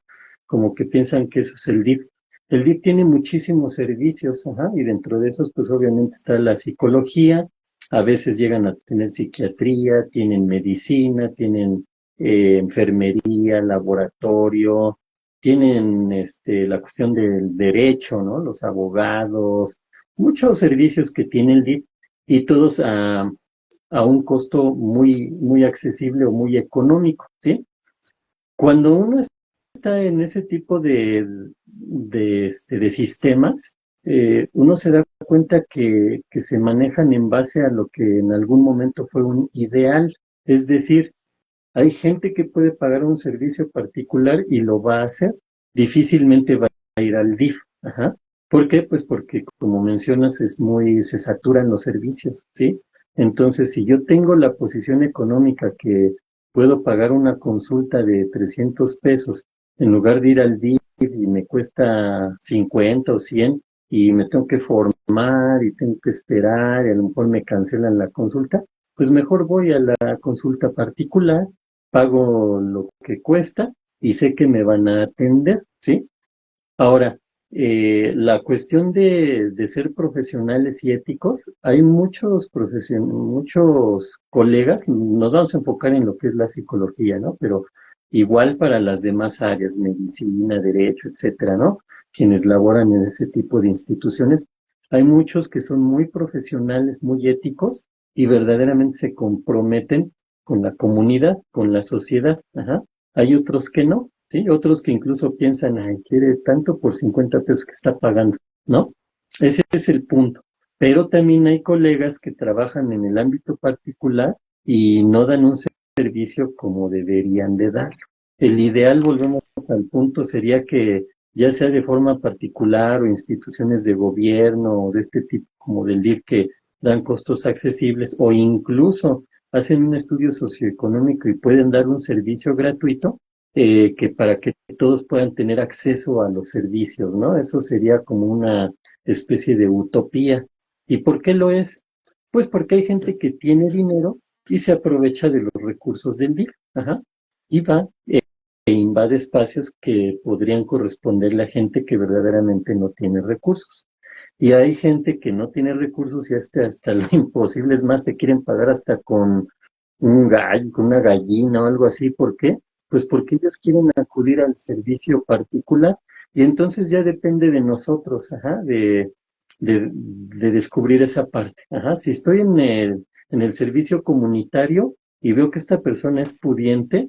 Como que piensan que eso es el DIF. El DIF tiene muchísimos servicios, ajá, y dentro de esos, pues obviamente está la psicología, a veces llegan a tener psiquiatría, tienen medicina, tienen enfermería, laboratorio, tienen la cuestión del derecho, ¿no? Los abogados, muchos servicios que tiene el DIF y todos a un costo muy, muy accesible o muy económico, ¿sí? Cuando uno está en ese tipo de sistemas, uno se da cuenta que se manejan en base a lo que en algún momento fue un ideal. Es decir, hay gente que puede pagar un servicio particular y lo va a hacer. Difícilmente va a ir al DIF. Ajá. ¿Por qué? Pues porque, como mencionas, se saturan los servicios, ¿sí? Entonces, si yo tengo la posición económica que puedo pagar una consulta de 300 pesos en lugar de ir al DIF y me cuesta 50 o 100 y me tengo que formar y tengo que esperar y a lo mejor me cancelan la consulta, pues mejor voy a la consulta particular, pago lo que cuesta y sé que me van a atender, ¿sí? Ahora, la cuestión de ser profesionales y éticos, hay muchos colegas, nos vamos a enfocar en lo que es la psicología, ¿no? Pero igual para las demás áreas, medicina, derecho, etcétera, ¿no? Quienes laboran en ese tipo de instituciones, hay muchos que son muy profesionales, muy éticos y verdaderamente se comprometen con la comunidad, con la sociedad, ajá. Hay otros que no, ¿sí? Otros que incluso piensan, ay, quiere tanto por 50 pesos que está pagando, ¿no? Ese es el punto. Pero también hay colegas que trabajan en el ámbito particular y no dan un servicio como deberían de dar. El ideal, volvemos al punto, sería que ya sea de forma particular o instituciones de gobierno o de este tipo como del DIF que dan costos accesibles o incluso hacen un estudio socioeconómico y pueden dar un servicio gratuito, que para que todos puedan tener acceso a los servicios, ¿no? Eso sería como una especie de utopía. ¿Y por qué lo es? Pues porque hay gente que tiene dinero y se aprovecha de los recursos del DIF, ajá, y va e invade espacios que podrían corresponderle a gente que verdaderamente no tiene recursos. Y hay gente que no tiene recursos y hasta lo imposible, es más, te quieren pagar hasta con un gallo, con una gallina o algo así. ¿Por qué? Pues porque ellos quieren acudir al servicio particular y entonces ya depende de nosotros, ajá, de descubrir esa parte. Ajá, si estoy en el servicio comunitario y veo que esta persona es pudiente,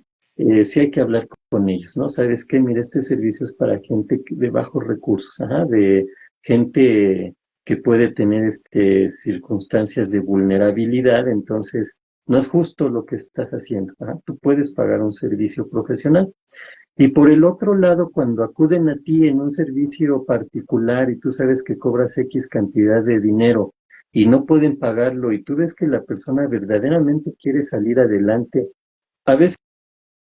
sí hay que hablar con ellos, ¿no? ¿Sabes qué? Mira, este servicio es para gente de bajos recursos, ajá, de gente que puede tener circunstancias de vulnerabilidad, entonces no es justo lo que estás haciendo, ajá. Tú puedes pagar un servicio profesional. Y por el otro lado, cuando acuden a ti en un servicio particular y tú sabes que cobras X cantidad de dinero y no pueden pagarlo y tú ves que la persona verdaderamente quiere salir adelante, a veces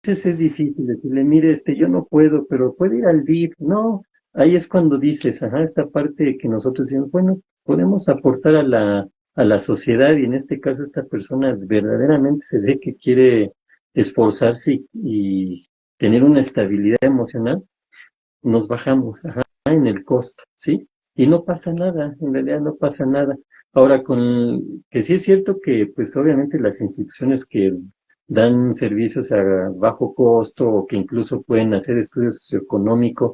es difícil decirle, mire, yo no puedo, pero puede ir al DIF. No, ahí es cuando dices, ajá, esta parte que nosotros decimos, bueno, podemos aportar a la sociedad y en este caso esta persona verdaderamente se ve que quiere esforzarse y tener una estabilidad emocional, nos bajamos, ajá, en el costo, ¿sí? Y no pasa nada, en realidad no pasa nada. Ahora, que sí es cierto que, pues obviamente las instituciones que dan servicios a bajo costo o que incluso pueden hacer estudios socioeconómicos,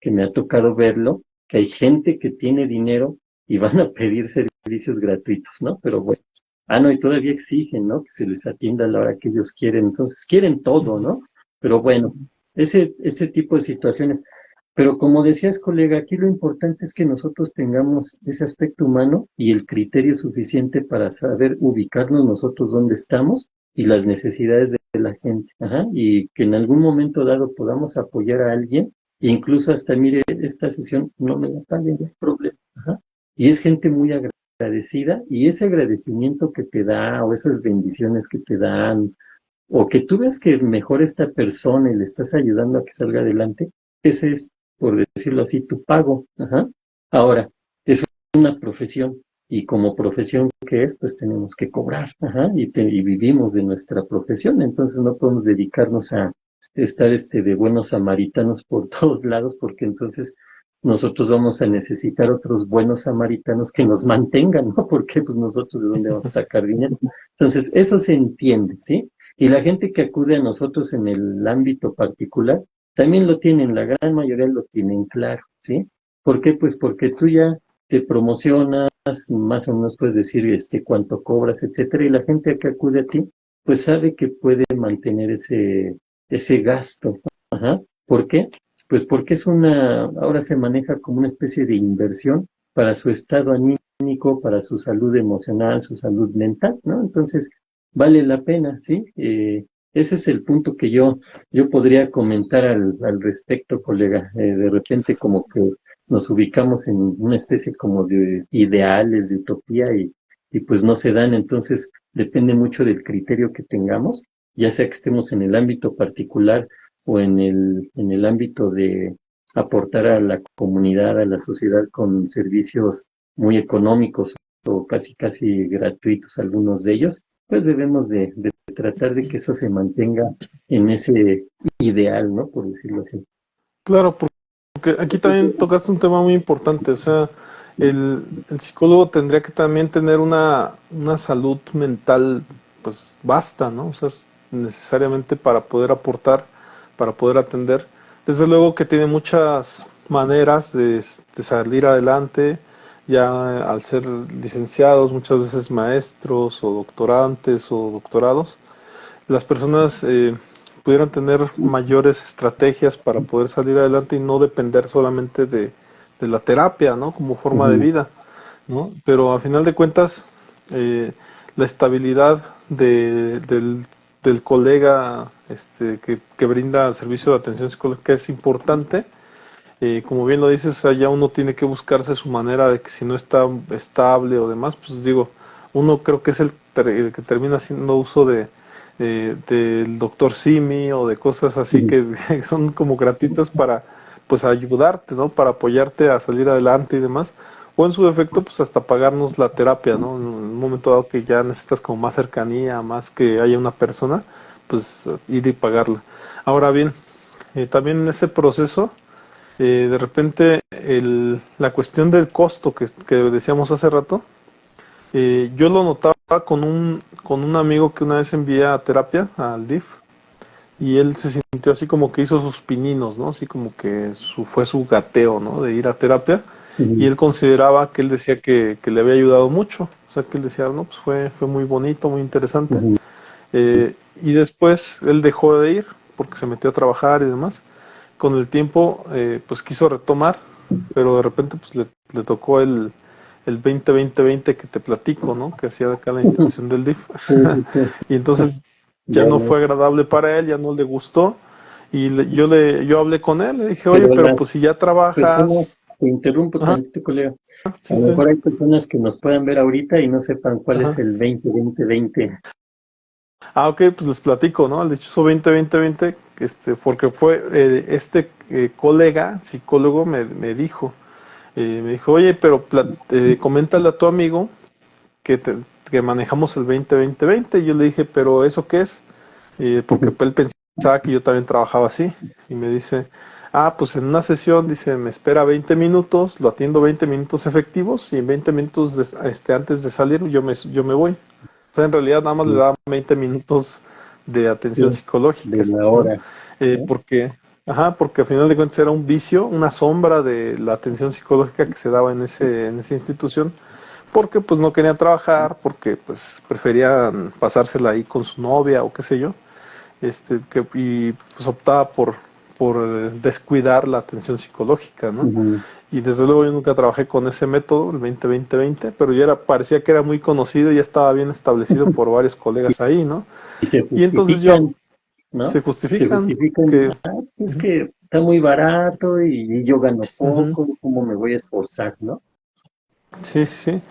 que me ha tocado verlo, que hay gente que tiene dinero y van a pedir servicios gratuitos, ¿no? Pero bueno, no, y todavía exigen, ¿no? Que se les atienda a la hora que ellos quieren, entonces quieren todo, ¿no? Pero bueno, ese tipo de situaciones. Pero como decías, colega, aquí lo importante es que nosotros tengamos ese aspecto humano y el criterio suficiente para saber ubicarnos nosotros dónde estamos y las necesidades de la gente. Ajá, y que en algún momento dado podamos apoyar a alguien, e incluso hasta, mire, esta sesión no me la paguen, no hay problema. Ajá. Y es gente muy agradecida y ese agradecimiento que te da o esas bendiciones que te dan o que tú ves que mejor esta persona y le estás ayudando a que salga adelante, ese es, por decirlo así, tu pago. Ajá. Ahora, es una profesión y como profesión que es, pues tenemos que cobrar. Ajá. Y vivimos de nuestra profesión, entonces no podemos dedicarnos a estar de buenos samaritanos por todos lados, porque entonces nosotros vamos a necesitar otros buenos samaritanos que nos mantengan, ¿no? Porque pues nosotros de dónde vamos a sacar dinero. Entonces, eso se entiende, ¿sí? Y la gente que acude a nosotros en el ámbito particular, también lo tienen, la gran mayoría lo tienen claro, ¿sí? ¿Por qué? Pues porque tú ya te promocionas, más o menos puedes decir cuánto cobras, etcétera, y la gente que acude a ti, pues sabe que puede mantener ese gasto. Ajá. ¿Por qué? Pues porque ahora se maneja como una especie de inversión para su estado anímico, para su salud emocional, su salud mental, ¿no? Entonces, vale la pena, ¿sí? Ese es el punto que yo podría comentar al respecto, colega. De repente como que nos ubicamos en una especie como de ideales, de utopía y pues no se dan, entonces depende mucho del criterio que tengamos, ya sea que estemos en el ámbito particular o en el ámbito de aportar a la comunidad, a la sociedad con servicios muy económicos o casi gratuitos, algunos de ellos, pues debemos de tratar de que eso se mantenga en ese ideal, ¿no? Por decirlo así. Claro, porque aquí también tocaste un tema muy importante, o sea, el psicólogo tendría que también tener una salud mental, pues basta, ¿no? O sea, necesariamente para poder aportar, para poder atender. Desde luego que tiene muchas maneras de salir adelante, ya al ser licenciados, muchas veces maestros o doctorantes o doctorados, las personas pudieran tener mayores estrategias para poder salir adelante y no depender solamente de la terapia, ¿no? Como forma de Ujú. vida, ¿no? Pero a final de cuentas, eh, la estabilidad del colega que brinda servicio de atención psicológica es importante. Como bien lo dices, o sea, ya uno tiene que buscarse su manera de que si no está estable o demás, pues digo, uno creo que es el que termina haciendo uso del doctor Simi o de cosas así Ujú. que son como gratuitas para pues ayudarte, ¿no? Para apoyarte a salir adelante y demás. O en su defecto, pues hasta pagarnos la terapia, ¿no? En un momento dado que ya necesitas como más cercanía, más que haya una persona, pues ir y pagarla. Ahora bien, también en ese proceso, de repente la cuestión del costo que decíamos hace rato, yo lo notaba con un amigo que una vez envié a terapia, al DIF, y él se sintió así como que hizo sus pininos, ¿no? Así como que fue su gateo, ¿no? De ir a terapia. y Ujú, él consideraba que él decía que le había ayudado mucho, o sea que él decía, no, pues fue muy bonito, muy interesante. ujú. Y después él dejó de ir porque se metió a trabajar y demás. Con el tiempo, pues quiso retomar, pero de repente pues le tocó el 20-20-20 que te platico, ¿no? Que hacía acá la institución del DIF. Sí, sí, sí. Y entonces ya Ya no no. fue agradable para él, ya no le gustó. Y yo hablé con él, le dije, oye, Pero pero las pues si ya trabajas, personas, te interrumpo ajá, tantito, colega. A sí, lo sí, mejor hay personas que nos puedan ver ahorita y no sepan cuál es ajá. el 20-20-20. Ah, ok, pues les platico, ¿no? El dichoso 20-20-20, porque fue colega, psicólogo, me dijo, oye, pero coméntale a tu amigo que, que manejamos el 20-20-20. Y yo le dije, pero ¿eso qué es? Porque Ujú, él pensaba que yo también trabajaba así. Y me dice, pues en una sesión, dice, me espera 20 minutos, lo atiendo 20 minutos efectivos y en 20 minutos antes de salir yo me voy. O sea, en realidad nada más le sí, daba 20 minutos de atención sí, de psicológica, la ¿no? hora, ¿no? Porque, porque al final de cuentas era un vicio, una sombra de la atención psicológica que se daba en esa institución, porque pues no querían trabajar, porque pues preferían pasársela ahí con su novia o qué sé yo, y pues optaba por descuidar la atención psicológica, ¿no? Ujú. Y desde luego yo nunca trabajé con ese método, el 20-20-20, pero parecía que era muy conocido y ya estaba bien establecido por varios colegas ahí, ¿no? Y se Y entonces yo, justifican, se ¿no? Se justifican justifican, que, pues es que está muy barato y yo gano ujú, poco, ¿cómo me voy a esforzar, no? sí, sí.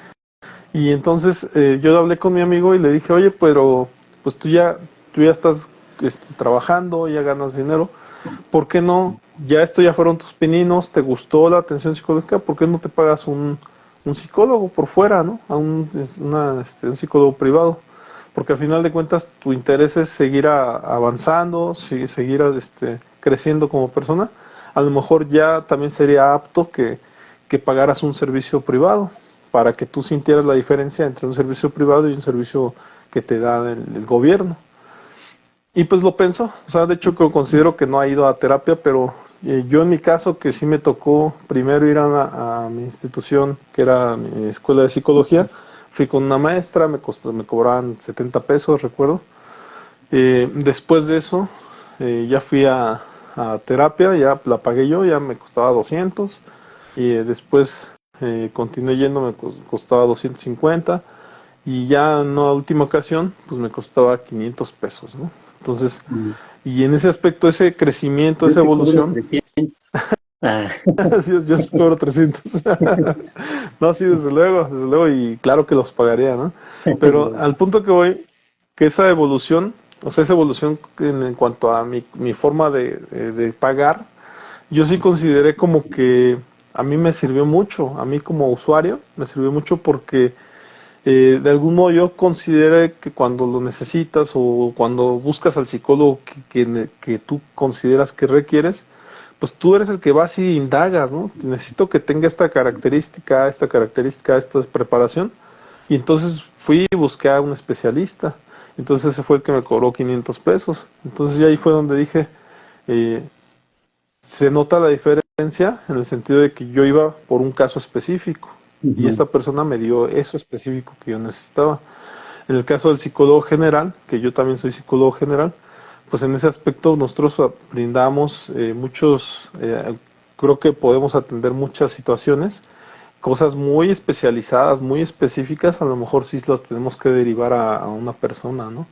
Y entonces yo hablé con mi amigo y le dije, oye, pero pues tú ya estás trabajando, ya ganas dinero, ¿por qué no? Ya ya fueron tus pininos, ¿te gustó la atención psicológica? ¿Por qué no te pagas un psicólogo por fuera, ¿no? Un psicólogo privado. Porque al final de cuentas tu interés es seguir avanzando, seguir creciendo como persona. A lo mejor ya también sería apto que pagaras un servicio privado para que tú sintieras la diferencia entre un servicio privado y un servicio que te da el gobierno. Y pues lo pensó, o sea, de hecho considero que no ha ido a terapia, pero yo en mi caso que sí me tocó primero ir a mi institución, que era mi escuela de psicología, fui con una maestra, me cobraban 70 pesos, recuerdo. Después de eso, ya fui a terapia, ya la pagué yo, ya me costaba 200. Y después continué yendo, costaba 250. Y ya en una última ocasión, pues me costaba 500 pesos, ¿no? Entonces, Mm. y en ese aspecto, ese crecimiento, Yo esa te cobro evolución, 300. Ah, así es, yo les cobro 300. No, sí, desde luego, y claro que los pagaría, ¿no? Pero al punto que voy, que esa evolución, o sea, esa evolución en cuanto a mi forma de pagar, yo sí consideré como que a mí me sirvió mucho, a mí como usuario, me sirvió mucho porque de algún modo yo considero que cuando lo necesitas o cuando buscas al psicólogo que tú consideras que requieres, pues tú eres el que vas y indagas, ¿no? Necesito que tenga esta preparación. Y entonces fui y busqué a un especialista. Entonces ese fue el que me cobró 500 pesos. Entonces ya ahí fue donde dije, eh, se nota la diferencia en el sentido de que yo iba por un caso específico y ujú, esta persona me dio eso específico que yo necesitaba. En el caso del psicólogo general, que yo también soy psicólogo general, pues en ese aspecto nosotros brindamos creo que podemos atender muchas situaciones, cosas muy especializadas, muy específicas, a lo mejor sí las tenemos que derivar a una persona, ¿no?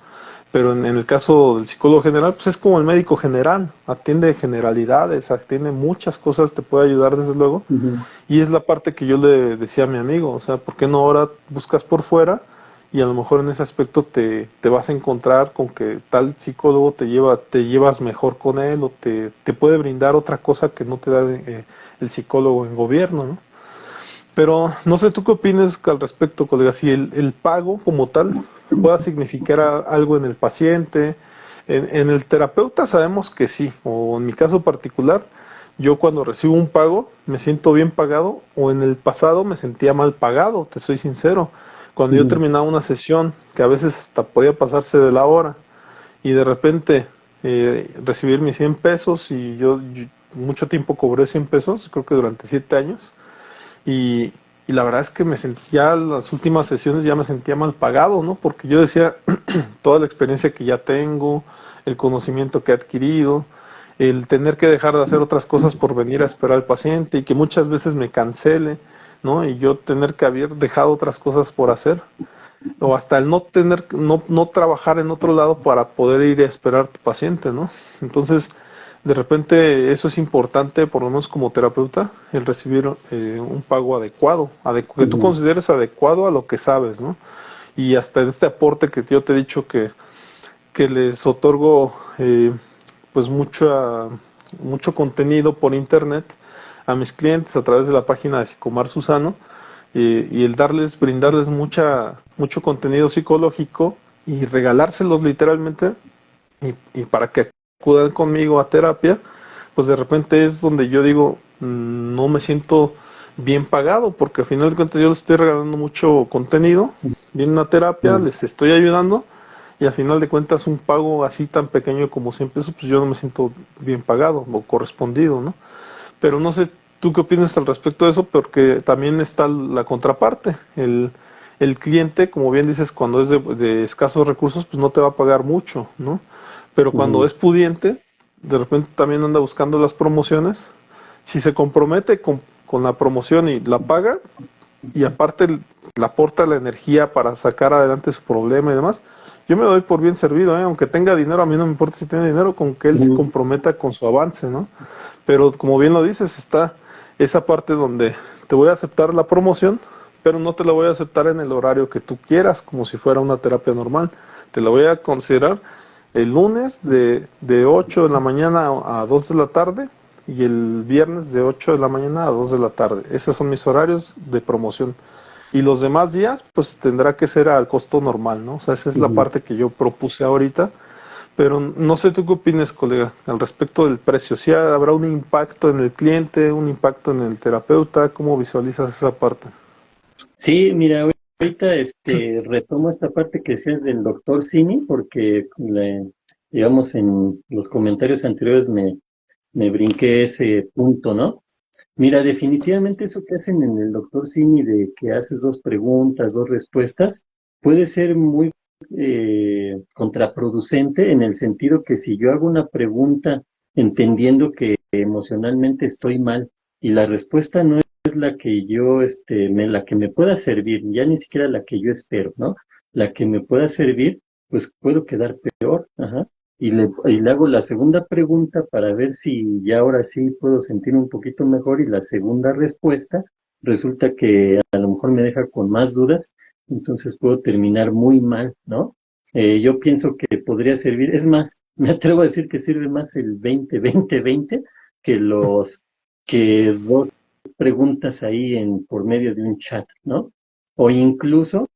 Pero en el caso del psicólogo general, pues es como el médico general, atiende generalidades, atiende muchas cosas, te puede ayudar desde luego, ujú. y es la parte que yo le decía a mi amigo, o sea, ¿por qué no ahora buscas por fuera y a lo mejor en ese aspecto te vas a encontrar con que tal psicólogo te llevas mejor con él o te puede brindar otra cosa que no te da el psicólogo en gobierno, ¿no? Pero no sé, ¿tú qué opinas al respecto, colega? Si el pago como tal pueda significar algo en el paciente. En el terapeuta sabemos que sí, o en mi caso particular, yo cuando recibo un pago me siento bien pagado, o en el pasado me sentía mal pagado, te soy sincero. Cuando yo Ujú. terminaba una sesión, que a veces hasta podía pasarse de la hora, y de repente recibir mis 100 pesos, y yo mucho tiempo cobré 100 pesos, creo que durante 7 años, Y, y la verdad es que me sentí, ya las últimas sesiones ya me sentía mal pagado, ¿no? Porque yo decía, toda la experiencia que ya tengo, el conocimiento que he adquirido, el tener que dejar de hacer otras cosas por venir a esperar al paciente y que muchas veces me cancele, ¿no? Y yo tener que haber dejado otras cosas por hacer, o hasta el no trabajar en otro lado para poder ir a esperar a tu paciente, ¿no? Entonces, de repente eso es importante, por lo menos como terapeuta, el recibir un pago adecuado, que tú Ujú. consideres adecuado a lo que sabes, ¿no? Y hasta en este aporte que yo te he dicho que les otorgo pues mucho contenido por internet a mis clientes a través de la página de Psicomar Susano, y el brindarles mucho contenido psicológico y regalárselos literalmente, y para que acudan conmigo a terapia, pues de repente es donde yo digo, no me siento bien pagado, porque al final de cuentas yo les estoy regalando mucho contenido, vienen a terapia, Ujú. les estoy ayudando, y al final de cuentas un pago así tan pequeño como 100 pesos, pues yo no me siento bien pagado o correspondido, ¿no? Pero no sé tú qué opinas al respecto de eso, porque también está la contraparte. El cliente, como bien dices, cuando es de escasos recursos, pues no te va a pagar mucho, ¿no? Pero cuando Ujú. es pudiente, de repente también anda buscando las promociones. Si se compromete con la promoción y la paga, y aparte le aporta la energía para sacar adelante su problema y demás, yo me doy por bien servido, ¿eh? Aunque tenga dinero, a mí no me importa si tiene dinero, con que él se Ujú. comprometa con su avance, ¿no? Pero como bien lo dices, está esa parte donde te voy a aceptar la promoción, pero no te la voy a aceptar en el horario que tú quieras, como si fuera una terapia normal. Te la voy a considerar el lunes de 8 de la mañana a 2 de la tarde, y el viernes de 8 de la mañana a 2 de la tarde. Esos son mis horarios de promoción. Y los demás días, pues tendrá que ser al costo normal, ¿no? O sea, esa es la Ujú. parte que yo propuse ahorita, pero no sé tú qué opinas, colega, al respecto del precio. ¿Sí habrá un impacto en el cliente, un impacto en el terapeuta? ¿Cómo visualizas esa parte? Sí, mira, ahorita retomo esta parte que decías del doctor Simi, porque digamos en los comentarios anteriores me brinqué ese punto, ¿no? Mira, definitivamente eso que hacen en el doctor Simi de que haces dos preguntas, dos respuestas, puede ser muy contraproducente en el sentido que si yo hago una pregunta entendiendo que emocionalmente estoy mal y la respuesta no es la que yo, la que me pueda servir, ya ni siquiera la que yo espero, ¿no? La que me pueda servir, pues puedo quedar peor, ajá. Y le hago la segunda pregunta para ver si ya ahora sí puedo sentir un poquito mejor y la segunda respuesta resulta que a lo mejor me deja con más dudas, entonces puedo terminar muy mal, ¿no? Yo pienso que podría servir, es más, me atrevo a decir que sirve más el 20-20-20 que que dos preguntas ahí por medio de un chat, ¿no? O incluso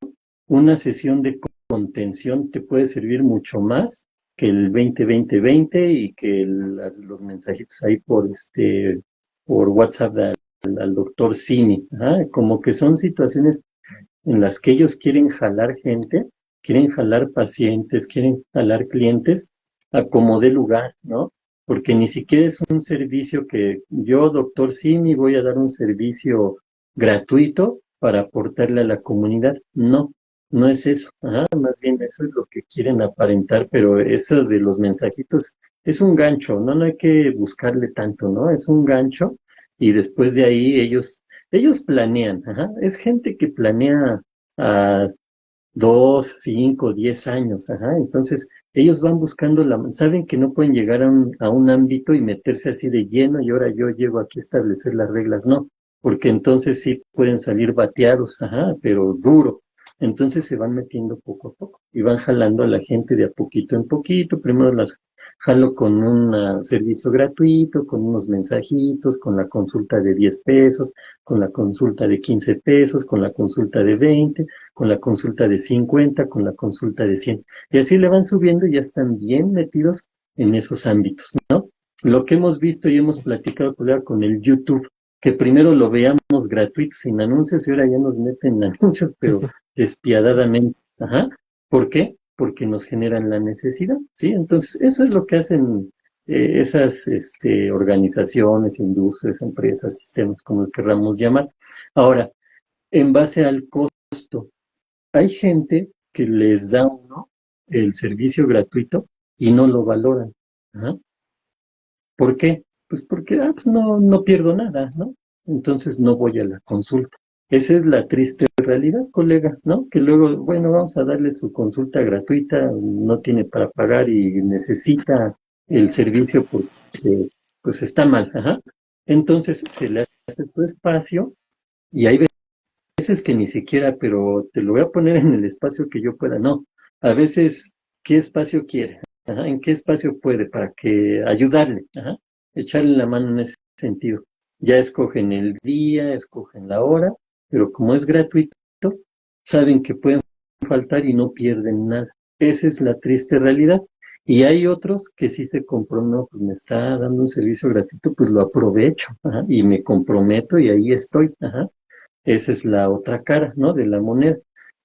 una sesión de contención te puede servir mucho más que el 20-20-20 y que los mensajitos ahí por WhatsApp al doctor Simi. Ajá. Como que son situaciones en las que ellos quieren jalar gente, quieren jalar pacientes, quieren jalar clientes a como dé lugar, ¿no? Porque ni siquiera es un servicio que yo, doctor Simi, voy a dar un servicio gratuito para aportarle a la comunidad. No, no es eso. Ajá, más bien eso es lo que quieren aparentar, pero eso de los mensajitos es un gancho, ¿no? No hay que buscarle tanto, ¿no? Es un gancho y después de ahí ellos planean, ajá. Es gente que planea a 2, 5, 10 años, ajá. Entonces, ellos van buscando saben que no pueden llegar a un ámbito y meterse así de lleno y ahora yo llego aquí a establecer las reglas, no, porque entonces sí pueden salir bateados, ajá, pero duro. Entonces se van metiendo poco a poco y van jalando a la gente de a poquito en poquito. Primero las jalo con un servicio gratuito, con unos mensajitos, con la consulta de 10 pesos, con la consulta de 15 pesos, con la consulta de 20, con la consulta de 50, con la consulta de 100. Y así le van subiendo y ya están bien metidos en esos ámbitos, ¿no? Lo que hemos visto y hemos platicado con el YouTube, que primero lo veamos gratuito sin anuncios y ahora ya nos meten anuncios, pero despiadadamente. Ajá. ¿Por qué? Porque nos generan la necesidad, ¿sí? Entonces, eso es lo que hacen esas organizaciones, industrias, empresas, sistemas, como lo querramos llamar. Ahora, en base al costo, hay gente que les da uno el servicio gratuito y no lo valoran. Ajá. ¿Por qué? Pues porque pues no pierdo nada, ¿no? Entonces no voy a la consulta. Esa es la triste realidad, colega, ¿no? Que luego, bueno, vamos a darle su consulta gratuita, no tiene para pagar y necesita el servicio porque pues está mal, ajá. Entonces se le hace tu espacio y hay veces que ni siquiera, pero te lo voy a poner en el espacio que yo pueda, no. A veces, ¿qué espacio quiere? Ajá, ¿en qué espacio puede para que ayudarle? Ajá, echarle la mano en ese sentido. Ya escogen el día, escogen la hora, pero como es gratuito, saben que pueden faltar y no pierden nada. Esa es la triste realidad. Y hay otros que sí se comprometen, no, pues me está dando un servicio gratuito, pues lo aprovecho, ajá, y me comprometo y ahí estoy, ajá. Esa es la otra cara, ¿no? De la moneda.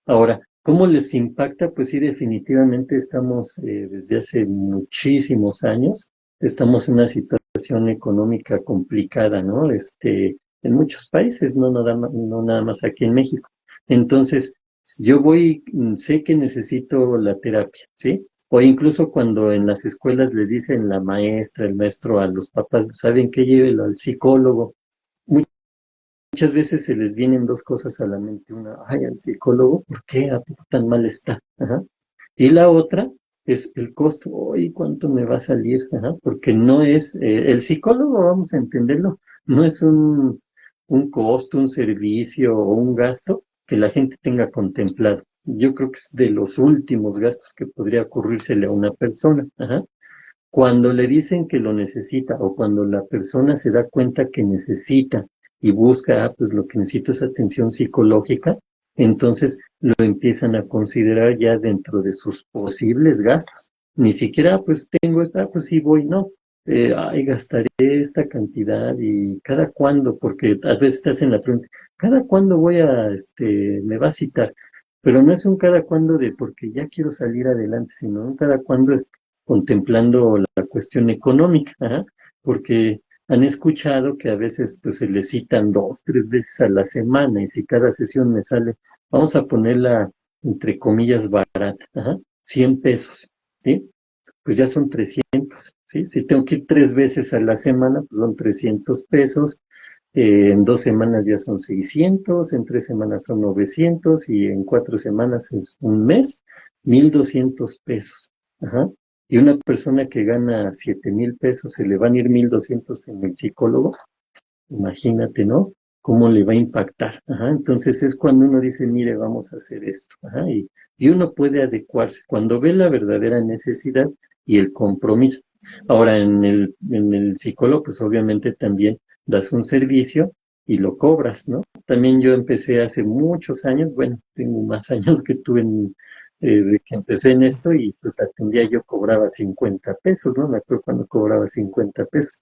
Ahora, ¿cómo les impacta? Pues sí, definitivamente estamos desde hace muchísimos años, estamos en una situación económica complicada, ¿no? En muchos países, no nada más aquí en México. Entonces, yo voy, sé que necesito la terapia, ¿sí? O incluso cuando en las escuelas les dicen la maestra, el maestro a los papás, ¿saben qué? Llévelo al psicólogo. Muchas veces se les vienen dos cosas a la mente. Una, ay, al psicólogo, ¿por qué? ¿A poco tan mal está? Ajá. Y la otra es el costo. Ay, ¿cuánto me va a salir? Ajá. Porque no es, el psicólogo, vamos a entenderlo, no es un costo, un servicio o un gasto que la gente tenga contemplado. Yo creo que es de los últimos gastos que podría ocurrírsele a una persona. Ajá. Cuando le dicen que lo necesita o cuando la persona se da cuenta que necesita y busca, pues lo que necesito es atención psicológica, entonces lo empiezan a considerar ya dentro de sus posibles gastos. Ni siquiera, pues tengo esta, pues sí voy, no. Ay, gastaré esta cantidad y cada cuándo, porque a veces estás en la pregunta, ¿cada cuándo voy me va a citar? Pero no es un cada cuándo de porque ya quiero salir adelante, sino un cada cuándo es contemplando la cuestión económica, ajá, porque han escuchado que a veces pues se le citan 2, 3 veces a la semana y si cada sesión me sale, vamos a ponerla entre comillas barata, ajá, 100 pesos, ¿sí? Pues ya son 300, ¿sí? Si tengo que ir 3 veces a la semana, pues son 300 pesos, en 2 semanas ya son 600, en 3 semanas son 900 y en 4 semanas es un mes, 1,200 pesos. Ajá. Y una persona que gana 7,000 pesos, se le van a ir 1,200 en el psicólogo, imagínate, ¿no? ¿Cómo le va a impactar? Ajá. Entonces es cuando uno dice, mire, vamos a hacer esto. Ajá. Y uno puede adecuarse cuando ve la verdadera necesidad y el compromiso. Ahora, en el psicólogo, pues obviamente también das un servicio y lo cobras, ¿no? También yo empecé hace muchos años, bueno, tengo más años que tú de que empecé en esto y pues atendía yo cobraba 50 pesos, ¿no? Me acuerdo cuando cobraba 50 pesos,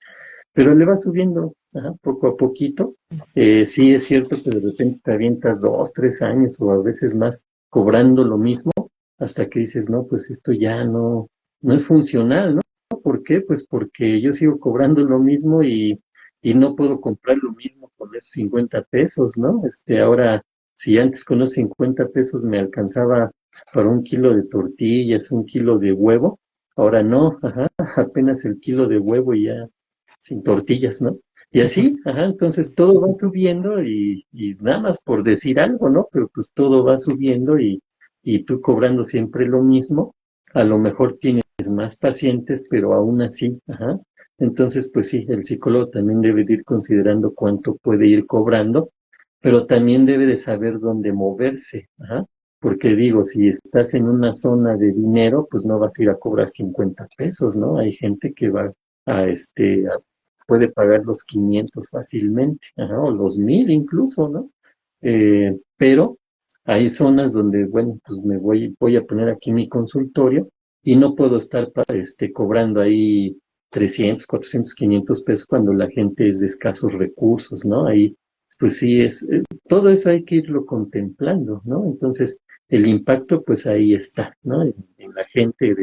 pero le va subiendo, ajá, poco a poquito. Sí es cierto que de repente te avientas 2, 3 años o a veces más cobrando lo mismo hasta que dices, no, pues esto ya no es funcional, ¿no? ¿Por qué? Pues porque yo sigo cobrando lo mismo y no puedo comprar lo mismo con esos 50 pesos, ¿no? Ahora, si antes con los 50 pesos me alcanzaba para 1 kilo de tortillas, 1 kilo de huevo, ahora no, ajá, apenas el kilo de huevo y ya sin tortillas, ¿no? Y así, ajá, entonces todo va subiendo y nada más por decir algo, ¿no? Pero pues todo va subiendo y tú cobrando siempre lo mismo, a lo mejor tienes más pacientes, pero aún así, ajá. Entonces, pues sí, el psicólogo también debe de ir considerando cuánto puede ir cobrando, pero también debe de saber dónde moverse, ajá. Porque digo, si estás en una zona de dinero, pues no vas a ir a cobrar 50 pesos, ¿no? Hay gente que va puede pagar los 500 fácilmente, ajá, o los 1,000 incluso, ¿no? Pero hay zonas donde, bueno, pues voy a poner aquí mi consultorio y no puedo estar cobrando ahí 300, 400, 500 pesos cuando la gente es de escasos recursos, ¿no? Ahí, pues sí, todo eso hay que irlo contemplando, ¿no? Entonces, el impacto, pues ahí está, ¿no? En la gente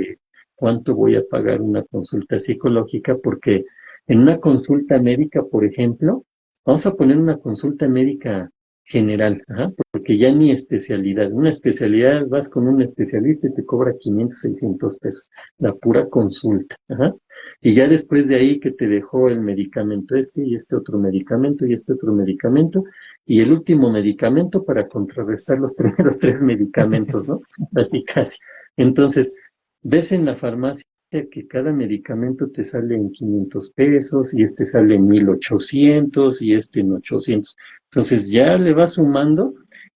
cuánto voy a pagar una consulta psicológica, porque en una consulta médica, por ejemplo, vamos a poner una consulta médica general, ajá, porque ya ni especialidad. Una especialidad vas con un especialista y te cobra 500, 600 pesos, la pura consulta, ajá. Y ya después de ahí que te dejó el medicamento este y este otro medicamento y este otro medicamento y el último medicamento para contrarrestar los primeros tres medicamentos, ¿no? Así casi. Entonces, ves en la farmacia que cada medicamento te sale en 500 pesos y este sale en 1800 y este en 800. Entonces ya le vas sumando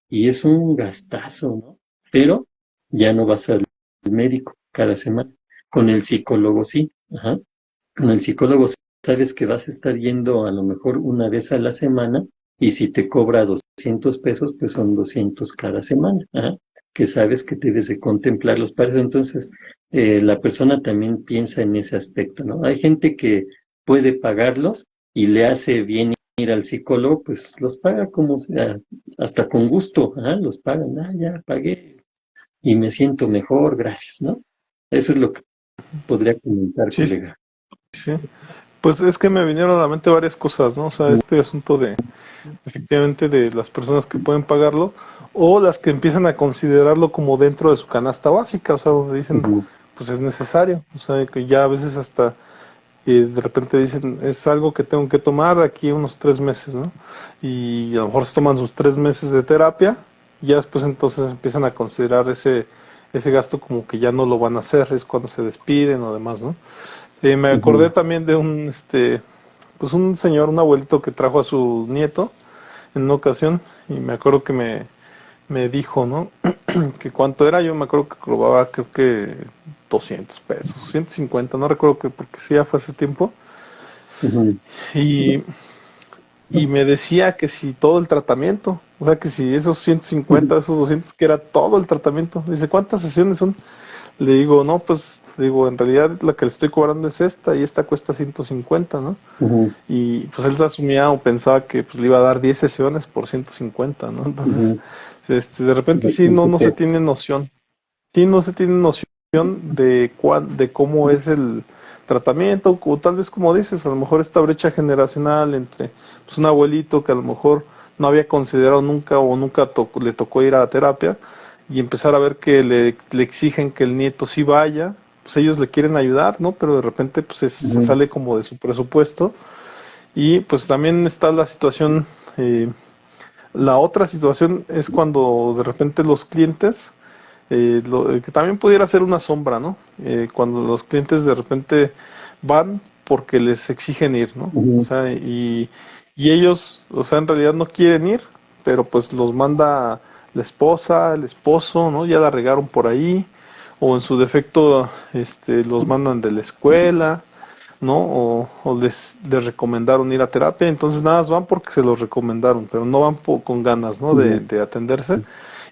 y es un gastazo, ¿no? Pero ya no vas al médico cada semana. Con el psicólogo sí, ajá. Con el psicólogo sabes que vas a estar yendo a lo mejor una vez a la semana y si te cobra 200 pesos, pues son 200 cada semana, ajá, que sabes que debes de contemplarlos para eso. Entonces, la persona también piensa en ese aspecto, ¿no? Hay gente que puede pagarlos y le hace bien ir al psicólogo, pues los paga como sea, hasta con gusto, ajá, los pagan, ya pagué y me siento mejor, gracias, ¿no? Eso es lo que podría comentar, Sí, colega. sí. Pues es que me vinieron a la mente varias cosas, ¿no? O sea, este asunto de, efectivamente, de las personas que pueden pagarlo o las que empiezan a considerarlo como dentro de su canasta básica, o sea, donde dicen, Ujú, pues es necesario, o sea, que ya a veces hasta de repente dicen, es algo que tengo que tomar de aquí a unos 3 meses, ¿no? Y a lo mejor se toman sus 3 meses de terapia y ya después entonces empiezan a considerar ese gasto como que ya no lo van a hacer, es cuando se despiden o demás, ¿no? Me acordé ujú. también de pues un señor, un abuelito que trajo a su nieto en una ocasión y me acuerdo que me dijo, ¿no? Que cuánto era, yo me acuerdo que cobraba creo que 200 pesos, 150, no recuerdo que porque sí ya fue hace tiempo Ujú, y, y me decía que si todo el tratamiento, o sea que si esos 150, esos 200 que era todo el tratamiento, dice, ¿cuántas sesiones son? Le digo, no, pues, digo, en realidad la que le estoy cobrando es esta y esta cuesta 150, ¿no? ujú, Y pues él asumía o pensaba que pues le iba a dar 10 sesiones por 150, ¿no? Entonces, ujú. de repente sí, no se tiene noción. Sí, no se tiene noción de cómo es el tratamiento, o tal vez como dices, a lo mejor esta brecha generacional entre pues, un abuelito que a lo mejor no había considerado nunca o nunca le tocó ir a la terapia y empezar a ver que le exigen que el nieto sí vaya, pues ellos le quieren ayudar, ¿no? Pero de repente pues se Ujú, sale como de su presupuesto y pues también está la situación, la otra situación es cuando de repente los clientes que también pudiera ser una sombra, ¿no? Cuando los clientes de repente van porque les exigen ir, ¿no? O ujú, sea, y ellos, o sea, en realidad no quieren ir, pero pues los manda la esposa, el esposo, ¿no? Ya la regaron por ahí, o en su defecto, los mandan de la escuela, ¿no? O les recomendaron ir a terapia, entonces nada más van porque se los recomendaron, pero no van con ganas, ¿no? ujú. De atenderse.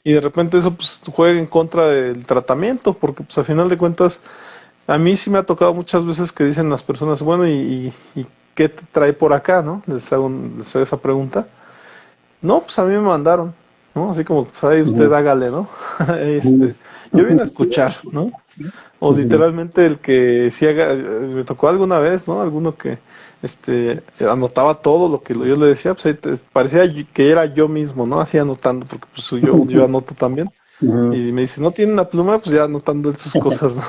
Y de repente eso pues juega en contra del tratamiento, porque pues a final de cuentas, a mí sí me ha tocado muchas veces que dicen las personas, bueno, ¿y qué te trae por acá, no? Les hago esa pregunta. No, pues a mí me mandaron, ¿no? Así como, pues ahí usted Ujú, hágale, ¿no? ujú, Yo vine a escuchar, ¿no? O ujú, literalmente el que sí haga, me tocó alguna vez, ¿no? Alguno que anotaba todo lo que yo le decía, pues parecía que era yo mismo, ¿no? Así anotando, porque pues yo anoto también. ujú. Y me dice, ¿no tiene una pluma? Pues ya anotando él sus cosas, ¿no?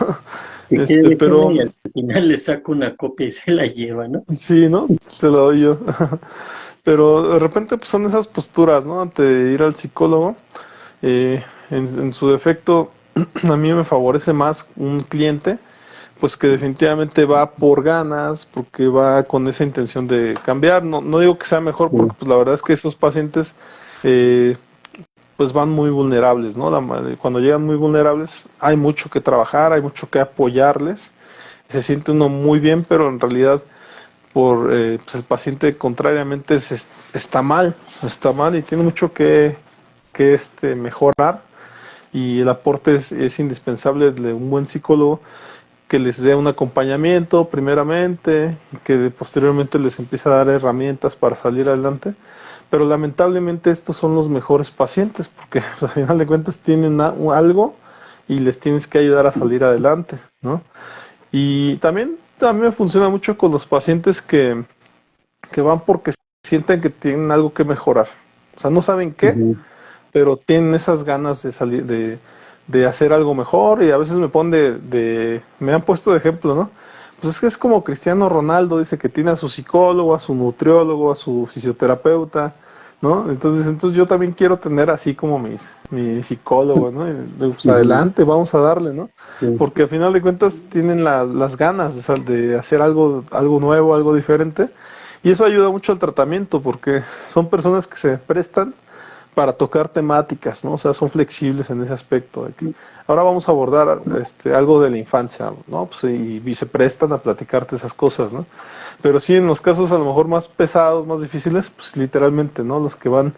Si quiere, déjeme Pero y al final le saco una copia y se la lleva, ¿no? sí, ¿no? Se lo doy yo. Pero de repente pues son esas posturas, ¿no? Ante ir al psicólogo. En su defecto, a mí me favorece más un cliente pues que definitivamente va por ganas, porque va con esa intención de cambiar. No, no digo que sea mejor, Sí. porque pues la verdad es que esos pacientes eh, pues van muy vulnerables, ¿no? Cuando llegan muy vulnerables hay mucho que trabajar, hay mucho que apoyarles. Se siente uno muy bien, pero en realidad pues el paciente contrariamente está mal y tiene mucho que mejorar y el aporte es indispensable de un buen psicólogo que les dé un acompañamiento primeramente, que posteriormente les empiece a dar herramientas para salir adelante. Pero lamentablemente estos son los mejores pacientes porque al final de cuentas tienen algo y les tienes que ayudar a salir adelante, ¿no? Y también me funciona mucho con los pacientes que van porque sienten que tienen algo que mejorar. O sea, no saben qué, Ujú. pero tienen esas ganas de salir, de hacer algo mejor y a veces me ponen me han puesto de ejemplo, ¿no? Pues es que es como Cristiano Ronaldo, dice que tiene a su psicólogo, a su nutriólogo, a su fisioterapeuta, ¿no? Entonces yo también quiero tener así como mi psicólogo, ¿no? Pues Ujú. adelante, vamos a darle, ¿no? Sí. Porque al final de cuentas tienen las ganas de hacer algo nuevo, algo diferente. Y eso ayuda mucho al tratamiento porque son personas que se prestan para tocar temáticas, ¿no? O sea, son flexibles en ese aspecto de que ahora vamos a abordar algo de la infancia, ¿no? Pues, y se prestan a platicarte esas cosas, ¿no? Pero sí, en los casos a lo mejor más pesados, más difíciles, pues literalmente, ¿no? Los que van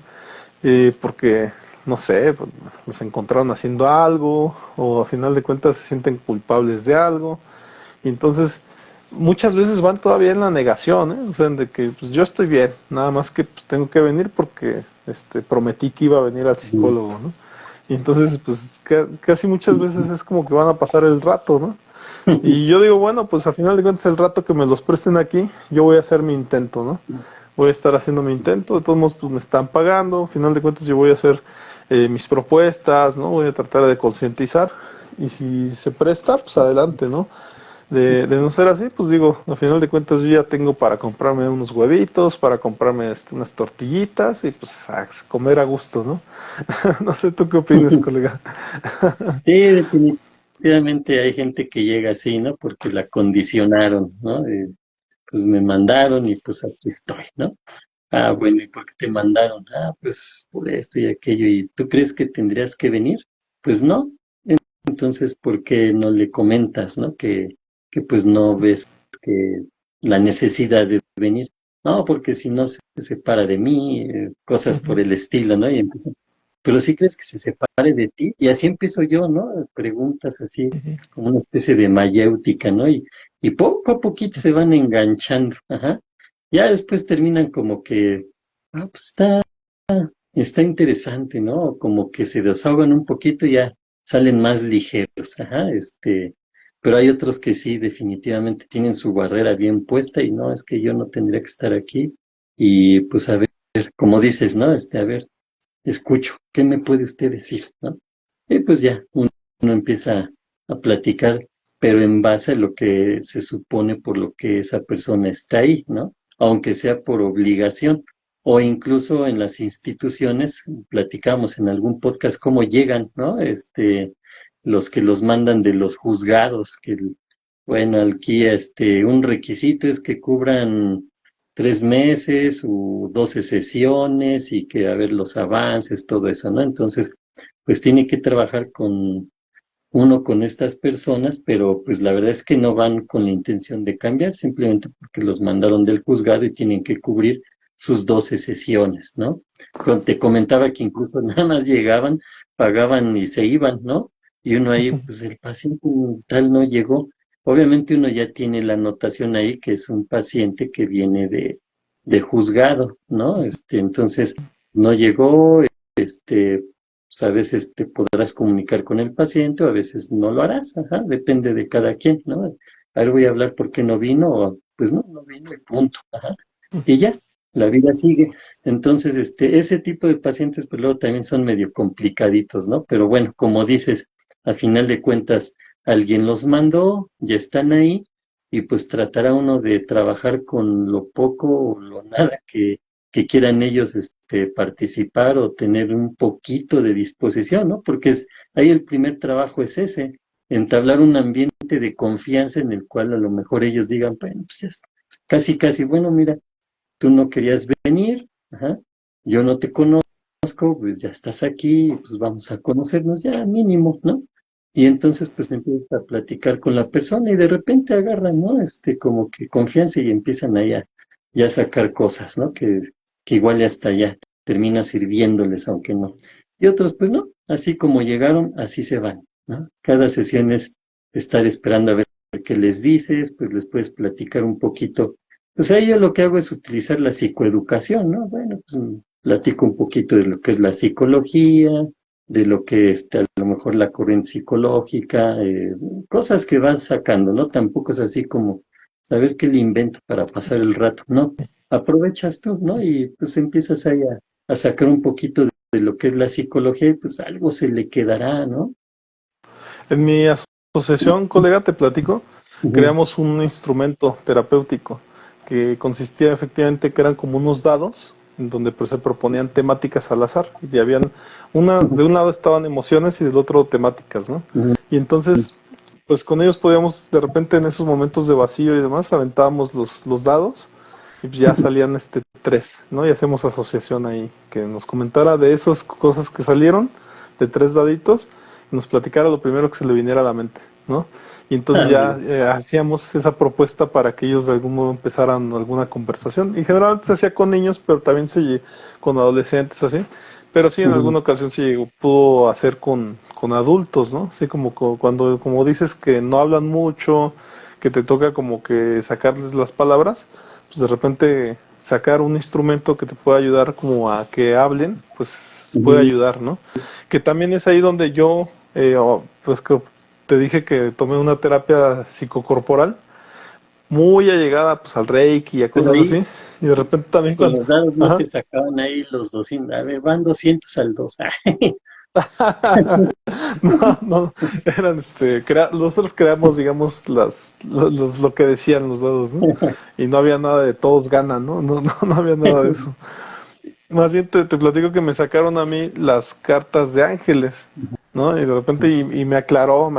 porque, no sé, pues, los encontraron haciendo algo o a final de cuentas se sienten culpables de algo. Y entonces muchas veces van todavía en la negación, ¿eh? O sea, de que pues, yo estoy bien, nada más que pues, tengo que venir porque prometí que iba a venir al Ujú. psicólogo, ¿no? Y entonces, pues casi muchas veces es como que van a pasar el rato, ¿no? Y yo digo, bueno, pues a final de cuentas el rato que me los presten aquí, yo voy a hacer mi intento, ¿no? Voy a estar haciendo mi intento, de todos modos pues me están pagando, a final de cuentas yo voy a hacer mis propuestas, ¿no? Voy a tratar de concientizar y si se presta, pues adelante, ¿no? De no ser así, pues digo, al final de cuentas yo ya tengo para comprarme unos huevitos, para comprarme unas tortillitas y pues a comer a gusto, ¿no? No sé tú qué opinas, colega. Sí, definitivamente hay gente que llega así, ¿no? Porque la condicionaron, ¿no? Pues me mandaron y pues aquí estoy, ¿no? Ah, bueno, ¿y por qué te mandaron? Ah, pues por esto y aquello. ¿Y tú crees que tendrías que venir? Pues no. Entonces, ¿por qué no le comentas, ¿no? Que pues no ves que la necesidad de venir. No, porque si no se separa de mí, cosas por el estilo, ¿no? Y empiezan. Pero si crees que se separe de ti, y así empiezo yo, ¿no? Preguntas así, como una especie de mayéutica, ¿no? Y poco a poquito se van enganchando, ajá. Ya después terminan como que, pues está interesante, ¿no? Como que se desahogan un poquito y ya salen más ligeros, ajá, pero hay otros que sí, definitivamente tienen su barrera bien puesta y no, es que yo no tendría que estar aquí y pues a ver, como dices, ¿no? A ver, escucho, ¿qué me puede usted decir, no? Y pues ya, uno empieza a platicar, pero en base a lo que se supone por lo que esa persona está ahí, ¿no? Aunque sea por obligación. O incluso en las instituciones, platicamos en algún podcast cómo llegan, ¿no? Los que los mandan de los juzgados, bueno, aquí un requisito es que cubran 3 meses u 12 sesiones y que a ver los avances, todo eso, ¿no? Entonces, pues tiene que trabajar con estas personas, pero pues la verdad es que no van con la intención de cambiar, simplemente porque los mandaron del juzgado y tienen que cubrir sus 12 sesiones, ¿no? Te comentaba que incluso nada más llegaban, pagaban y se iban, ¿no? Y uno ahí, pues el paciente tal no llegó. Obviamente uno ya tiene la anotación ahí que es un paciente que viene de juzgado, ¿no? Entonces no llegó, pues a veces te podrás comunicar con el paciente o a veces no lo harás, ajá, depende de cada quien, ¿no? A ver, voy a hablar por qué no vino, o pues no vino y punto, ajá. Y ya, la vida sigue. Entonces, ese tipo de pacientes, pues luego también son medio complicaditos, ¿no? Pero bueno, como dices, a final de cuentas, alguien los mandó, ya están ahí, y pues tratará uno de trabajar con lo poco o lo nada que quieran ellos participar o tener un poquito de disposición, ¿no? Porque ahí el primer trabajo es ese, entablar un ambiente de confianza en el cual a lo mejor ellos digan, bueno, pues ya está, casi, casi, bueno, mira, tú no querías venir, ajá, yo no te conozco, pues ya estás aquí, pues vamos a conocernos ya mínimo, ¿no? Y entonces pues empiezas a platicar con la persona y de repente agarran, ¿no? Como que confianza y empiezan ahí a ya sacar cosas, ¿no? Que igual ya hasta ya termina sirviéndoles, aunque no. Y otros pues no, así como llegaron, así se van, ¿no? Cada sesión es estar esperando a ver qué les dices, pues les puedes platicar un poquito. Pues ahí yo lo que hago es utilizar la psicoeducación, ¿no? Bueno, pues platico un poquito de lo que es la psicología, de lo que a lo mejor la corriente psicológica, cosas que vas sacando, ¿no? Tampoco es así como saber qué le invento para pasar el rato, ¿no? Aprovechas tú, ¿no? Y pues empiezas ahí a sacar un poquito de lo que es la psicología y pues algo se le quedará, ¿no? En mi asociación, colega, te platico, Ujú, creamos un instrumento terapéutico que consistía efectivamente que eran como unos dados en donde pues se proponían temáticas al azar y habían de ujú, un lado estaban emociones y del otro temáticas, ¿no? ujú, Y entonces pues con ellos podíamos de repente en esos momentos de vacío y demás aventábamos los dados y pues ya salían tres, ¿no? Y hacemos asociación ahí, que nos comentara de esas cosas que salieron, de tres daditos, y nos platicara lo primero que se le viniera a la mente, ¿no? Y entonces ya ándale, hacíamos esa propuesta para que ellos de algún modo empezaran alguna conversación. Y generalmente se hacía con niños, pero también con adolescentes, así. Pero sí, en ujú, alguna ocasión sí pudo hacer con adultos, ¿no? Así cuando, como dices, que no hablan mucho, que te toca como que sacarles las palabras, pues de repente sacar un instrumento que te pueda ayudar como a que hablen, pues puede ujú. ayudar, ¿no? Que también es ahí donde yo, pues que te dije que tomé una terapia psicocorporal muy allegada pues al Reiki y a Pero cosas ahí así, y de repente también con cuando, los dados no ajá, te sacaban ahí los 200, a ver, van 200 al 2. no, no, eran nosotros creamos, digamos, lo que decían los dados, ¿no? Y no había nada de todos ganan, ¿no? No, no, no había nada de eso. Más bien te platico que me sacaron a mí las cartas de ángeles, ¿no? Y de repente, y me aclaró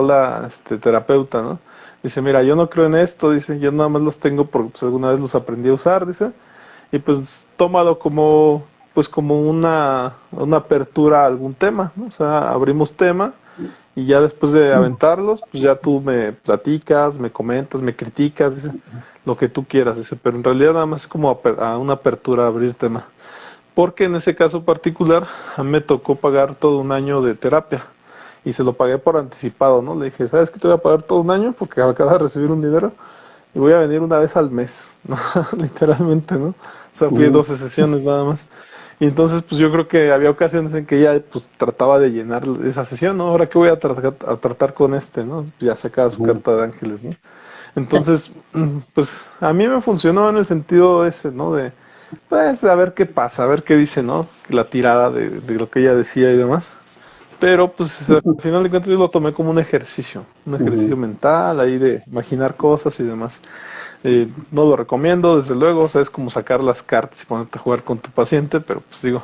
la terapeuta, ¿no? Dice, mira, yo no creo en esto, dice, yo nada más los tengo porque pues, alguna vez los aprendí a usar, dice, y pues tómalo pues como una apertura a algún tema, ¿no? O sea, abrimos tema y ya después de aventarlos, pues ya tú me platicas, me comentas, me criticas, dice, lo que tú quieras, dice, pero en realidad nada más es como a una apertura, a abrir tema. Porque en ese caso particular, a mí me tocó pagar todo un año de terapia y se lo pagué por anticipado, ¿no? Le dije, ¿sabes qué? Te voy a pagar todo un año porque acabo de recibir un dinero y voy a venir una vez al mes, ¿no? Literalmente, ¿no? O sea, fui Ujú, 12 sesiones nada más. Y entonces, pues yo creo que había ocasiones en que ella pues trataba de llenar esa sesión, ¿no? Ahora qué voy a tratar con ¿no? Pues, ya sacaba su ujú. carta de ángeles, ¿no? Entonces, pues a mí me funcionó en el sentido ese, ¿no? De, pues a ver qué pasa, a ver qué dice, ¿no? La tirada de lo que ella decía y demás. Pero pues al final de cuentas yo lo tomé como un ejercicio Ujú. mental ahí de imaginar cosas y demás. No lo recomiendo, desde luego, o sea, es como sacar las cartas y ponerte a jugar con tu paciente, pero pues digo,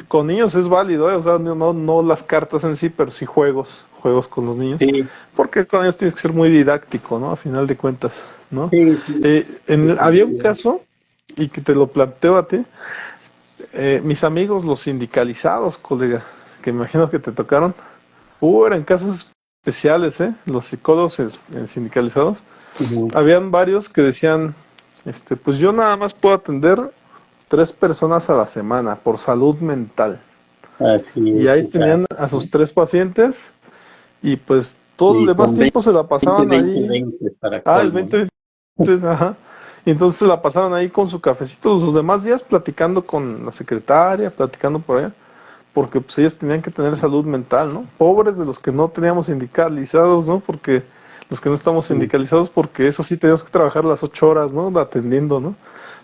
con niños es válido, ¿eh? O sea, no las cartas en sí, pero sí juegos con los niños, Sí, porque con ellos tienes que ser muy didáctico, ¿no? A final de cuentas, ¿no? sí, sí, Había un definitivamente. caso, y que te lo planteo a ti, mis amigos, los sindicalizados, colega, que me imagino que te tocaron, eran casos especiales, ¿eh? Los psicólogos sindicalizados, Ujú. habían varios que decían, pues yo nada más puedo atender 3 personas a la semana por salud mental. Así Y es, ahí tenían exacto, a sus ¿no? 3 pacientes y pues todo el Y demás con tiempo se la 20, pasaban 20, ahí. 20 para El colmo, ¿no? 20, ajá. Y entonces se la pasaban ahí con su cafecito los demás días platicando con la secretaria, platicando por allá, porque pues ellos tenían que tener salud mental, ¿no? Pobres de los que no teníamos sindicalizados, ¿no? Porque los que no estamos Ujú. sindicalizados, porque eso sí teníamos que trabajar las 8 horas, ¿no? Atendiendo, ¿no?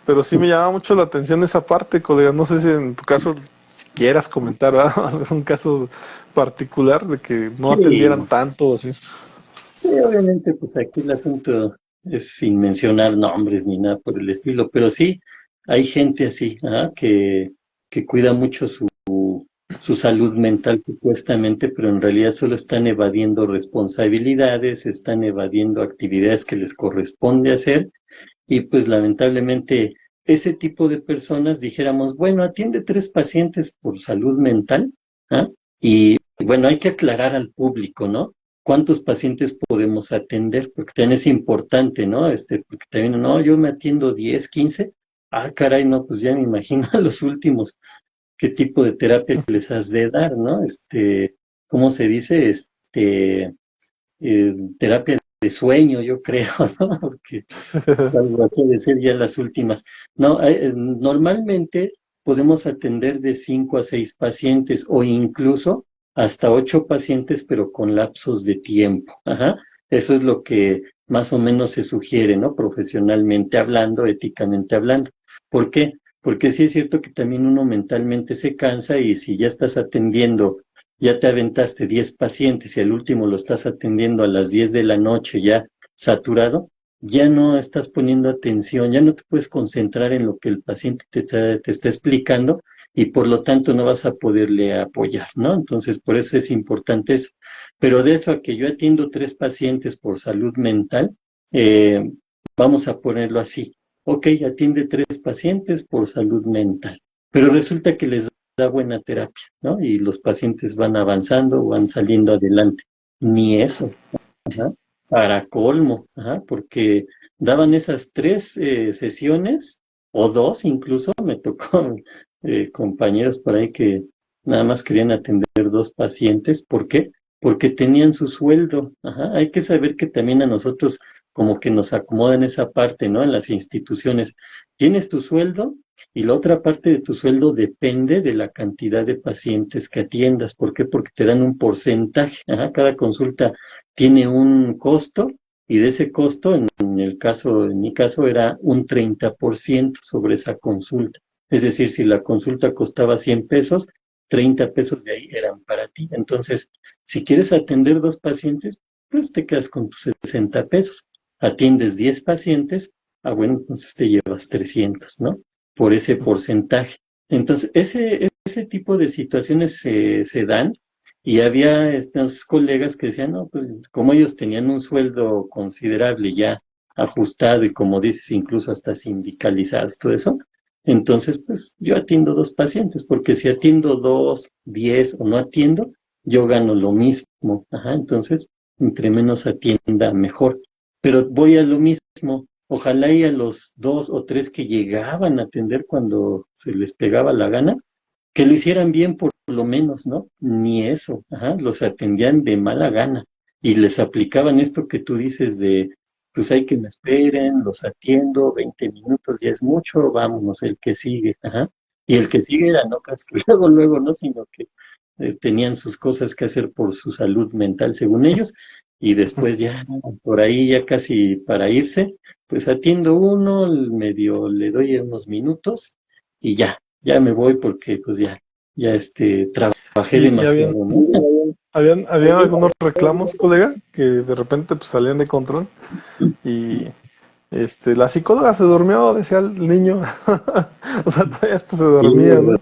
Pero sí me llamaba mucho la atención esa parte, colega. No sé si en tu caso si quieras comentar, ¿verdad? Algún caso particular de que no Sí, atendieran tanto o así. sí, obviamente, pues aquí el asunto es sin mencionar nombres ni nada por el estilo, pero sí, hay gente así, ¿ah? Que cuida mucho su salud mental supuestamente, pero en realidad solo están evadiendo responsabilidades, están evadiendo actividades que les corresponde hacer. Y pues lamentablemente ese tipo de personas dijéramos, bueno, atiende 3 pacientes por salud mental, ¿ah? Y bueno, hay que aclarar al público, ¿no? ¿Cuántos pacientes podemos atender? Porque también es importante, ¿no? Porque también, no, yo me atiendo 10, 15. Ah, caray, no, pues ya me imagino a los últimos qué tipo de terapia les has de dar, ¿no? ¿Cómo se dice? Terapia de sueño, yo creo, ¿no? Porque salvo así de ser ya las últimas. No, normalmente podemos atender de 5 a 6 pacientes o incluso hasta 8 pacientes, pero con lapsos de tiempo. Ajá. Eso es lo que más o menos se sugiere, ¿no? Profesionalmente hablando, éticamente hablando. ¿Por qué? Porque sí es cierto que también uno mentalmente se cansa y si ya estás atendiendo, ya te aventaste 10 pacientes y al último lo estás atendiendo a las 10 de la noche ya saturado, ya no estás poniendo atención, ya no te puedes concentrar en lo que el paciente te está explicando y por lo tanto no vas a poderle apoyar, ¿no? Entonces, por eso es importante eso. Pero de eso a que yo atiendo 3 pacientes por salud mental, eh, vamos a ponerlo así. Ok, atiende 3 pacientes por salud mental, pero resulta que les da buena terapia, ¿no? Y los pacientes van avanzando, van saliendo adelante. Ni eso, ajá, para colmo, ajá, porque daban esas 3 sesiones o 2 incluso, me tocó compañeros por ahí que nada más querían atender 2 pacientes. ¿Por qué? Porque tenían su sueldo. Ajá. Hay que saber que también a nosotros como que nos acomodan esa parte, ¿no? En las instituciones. Tienes tu sueldo y la otra parte de tu sueldo depende de la cantidad de pacientes que atiendas. ¿Por qué? Porque te dan un porcentaje. Ajá. Cada consulta tiene un costo y de ese costo, en mi caso era un 30% sobre esa consulta. Es decir, si la consulta costaba 100 pesos, 30 pesos de ahí eran para ti. Entonces, si quieres atender 2 pacientes, pues te quedas con tus 60 pesos. Atiendes 10 pacientes, bueno, entonces te llevas 300, ¿no? Por ese porcentaje. Entonces, ese tipo de situaciones se dan y había estos colegas que decían, no, pues como ellos tenían un sueldo considerable ya ajustado y como dices, incluso hasta sindicalizados, todo eso, entonces pues yo atiendo 2 pacientes, porque si atiendo 2, 10 o no atiendo, yo gano lo mismo. Ajá, entonces, entre menos atienda, mejor. Pero voy a lo mismo. Ojalá y a los 2 o 3 que llegaban a atender cuando se les pegaba la gana, que lo hicieran bien por lo menos, ¿no? Ni eso, ajá, los atendían de mala gana y les aplicaban esto que tú dices de, pues hay que me esperen, los atiendo, 20 minutos ya es mucho, vámonos, el que sigue, ajá. Y el que sigue era no creas que luego, no, sino que tenían sus cosas que hacer por su salud mental, según ellos, y después ya por ahí, ya casi para irse, pues atiendo uno, medio le doy unos minutos y ya me voy porque pues ya trabajé Y habían, demasiado, ¿no? habían algunos reclamos, colega, que de repente pues, salían de control y la psicóloga se durmió, decía el niño. O sea, todavía esto se Y dormía, ¿no?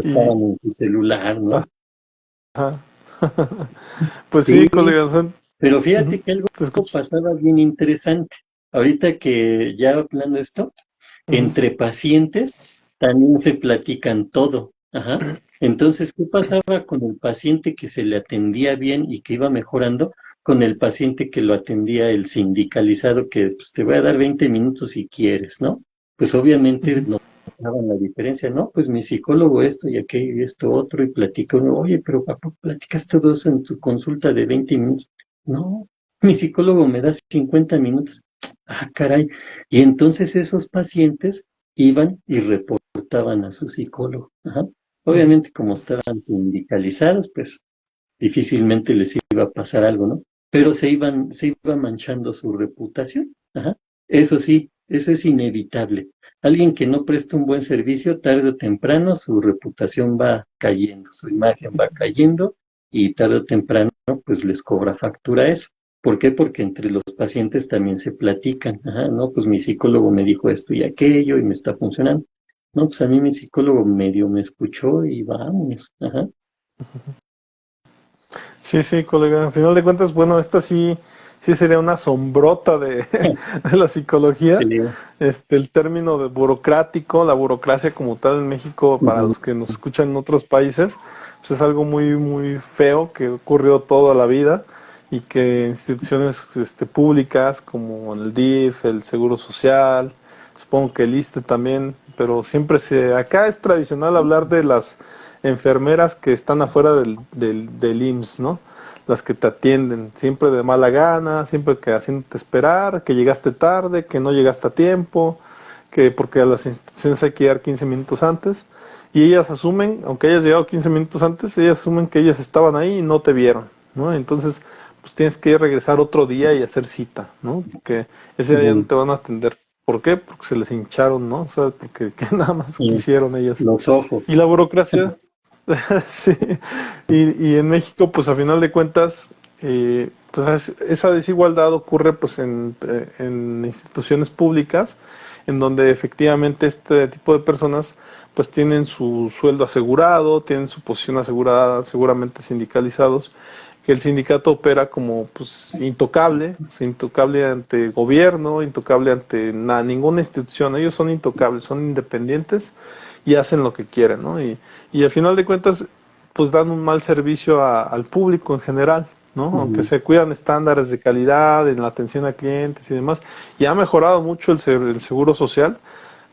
Y, estaban en su celular, ¿no? ajá. Pues sí, Sí, colega, o sea, pero fíjate ujú, que algo te escucho. pasaba bien interesante. Ahorita que ya hablando de esto, Ujú, entre pacientes también se platican todo. Ajá. Entonces, ¿qué pasaba con el paciente que se le atendía bien y que iba mejorando? Con el paciente que lo atendía el sindicalizado, que pues, te voy a dar 20 minutos si quieres, ¿no? Pues obviamente ujú. no notaban la diferencia, ¿no? Pues mi psicólogo esto y aquello y esto otro, y platica uno, oye, pero papá, platicas todo eso en tu consulta de 20 minutos. No, mi psicólogo me da 50 minutos. Ah, caray. Y entonces esos pacientes iban y reportaban a su psicólogo. Ajá. Obviamente, como estaban sindicalizados, pues difícilmente les iba a pasar algo, ¿no? Pero se iba manchando su reputación. Ajá. Eso sí, eso es inevitable. Alguien que no presta un buen servicio, tarde o temprano su reputación va cayendo, su imagen va cayendo y tarde o temprano pues les cobra factura eso. ¿Por qué? Porque entre los pacientes también se platican. Ajá, no, pues mi psicólogo me dijo esto y aquello y me está funcionando. No, pues a mí mi psicólogo medio me escuchó y vámonos. Ajá. Sí, sí, colega. Al final de cuentas, bueno, esta sí, sí sería una sombrota de, de la Sí. psicología. El término de burocrático, la burocracia como tal en México, para Ujú. los que nos escuchan en otros países, pues es algo muy, muy feo que ocurrió toda la vida y que instituciones públicas como el DIF, el Seguro Social, supongo que el ISSSTE también, pero siempre acá es tradicional hablar de las enfermeras que están afuera del IMSS, ¿no? Las que te atienden, siempre de mala gana, siempre que haciéndote esperar, que llegaste tarde, que no llegaste a tiempo, que porque a las instituciones hay que llegar 15 minutos antes. y ellas asumen, aunque hayas llegado 15 minutos antes, ellas asumen que ellas estaban ahí y no te vieron, ¿no? Entonces, pues tienes que regresar otro día y hacer cita, ¿no? Porque ese día no Ujú. te van a atender. ¿Por qué? Porque se les hincharon, ¿no? O sea, porque que nada más Sí, quisieron ellas. los Y ojos. la burocracia, sí. Y en México, pues a final de cuentas, pues esa desigualdad ocurre pues en instituciones públicas, en donde efectivamente este tipo de personas pues tienen su sueldo asegurado, tienen su posición asegurada, seguramente sindicalizados, que el sindicato opera como pues intocable, pues, intocable ante gobierno, intocable ante ninguna institución, ellos son intocables, son independientes y hacen lo que quieren, ¿no? Y al final de cuentas, pues dan un mal servicio al público en general, ¿no? Aunque Ujú. se cuidan estándares de calidad en la atención a clientes y demás, y ha mejorado mucho el seguro social,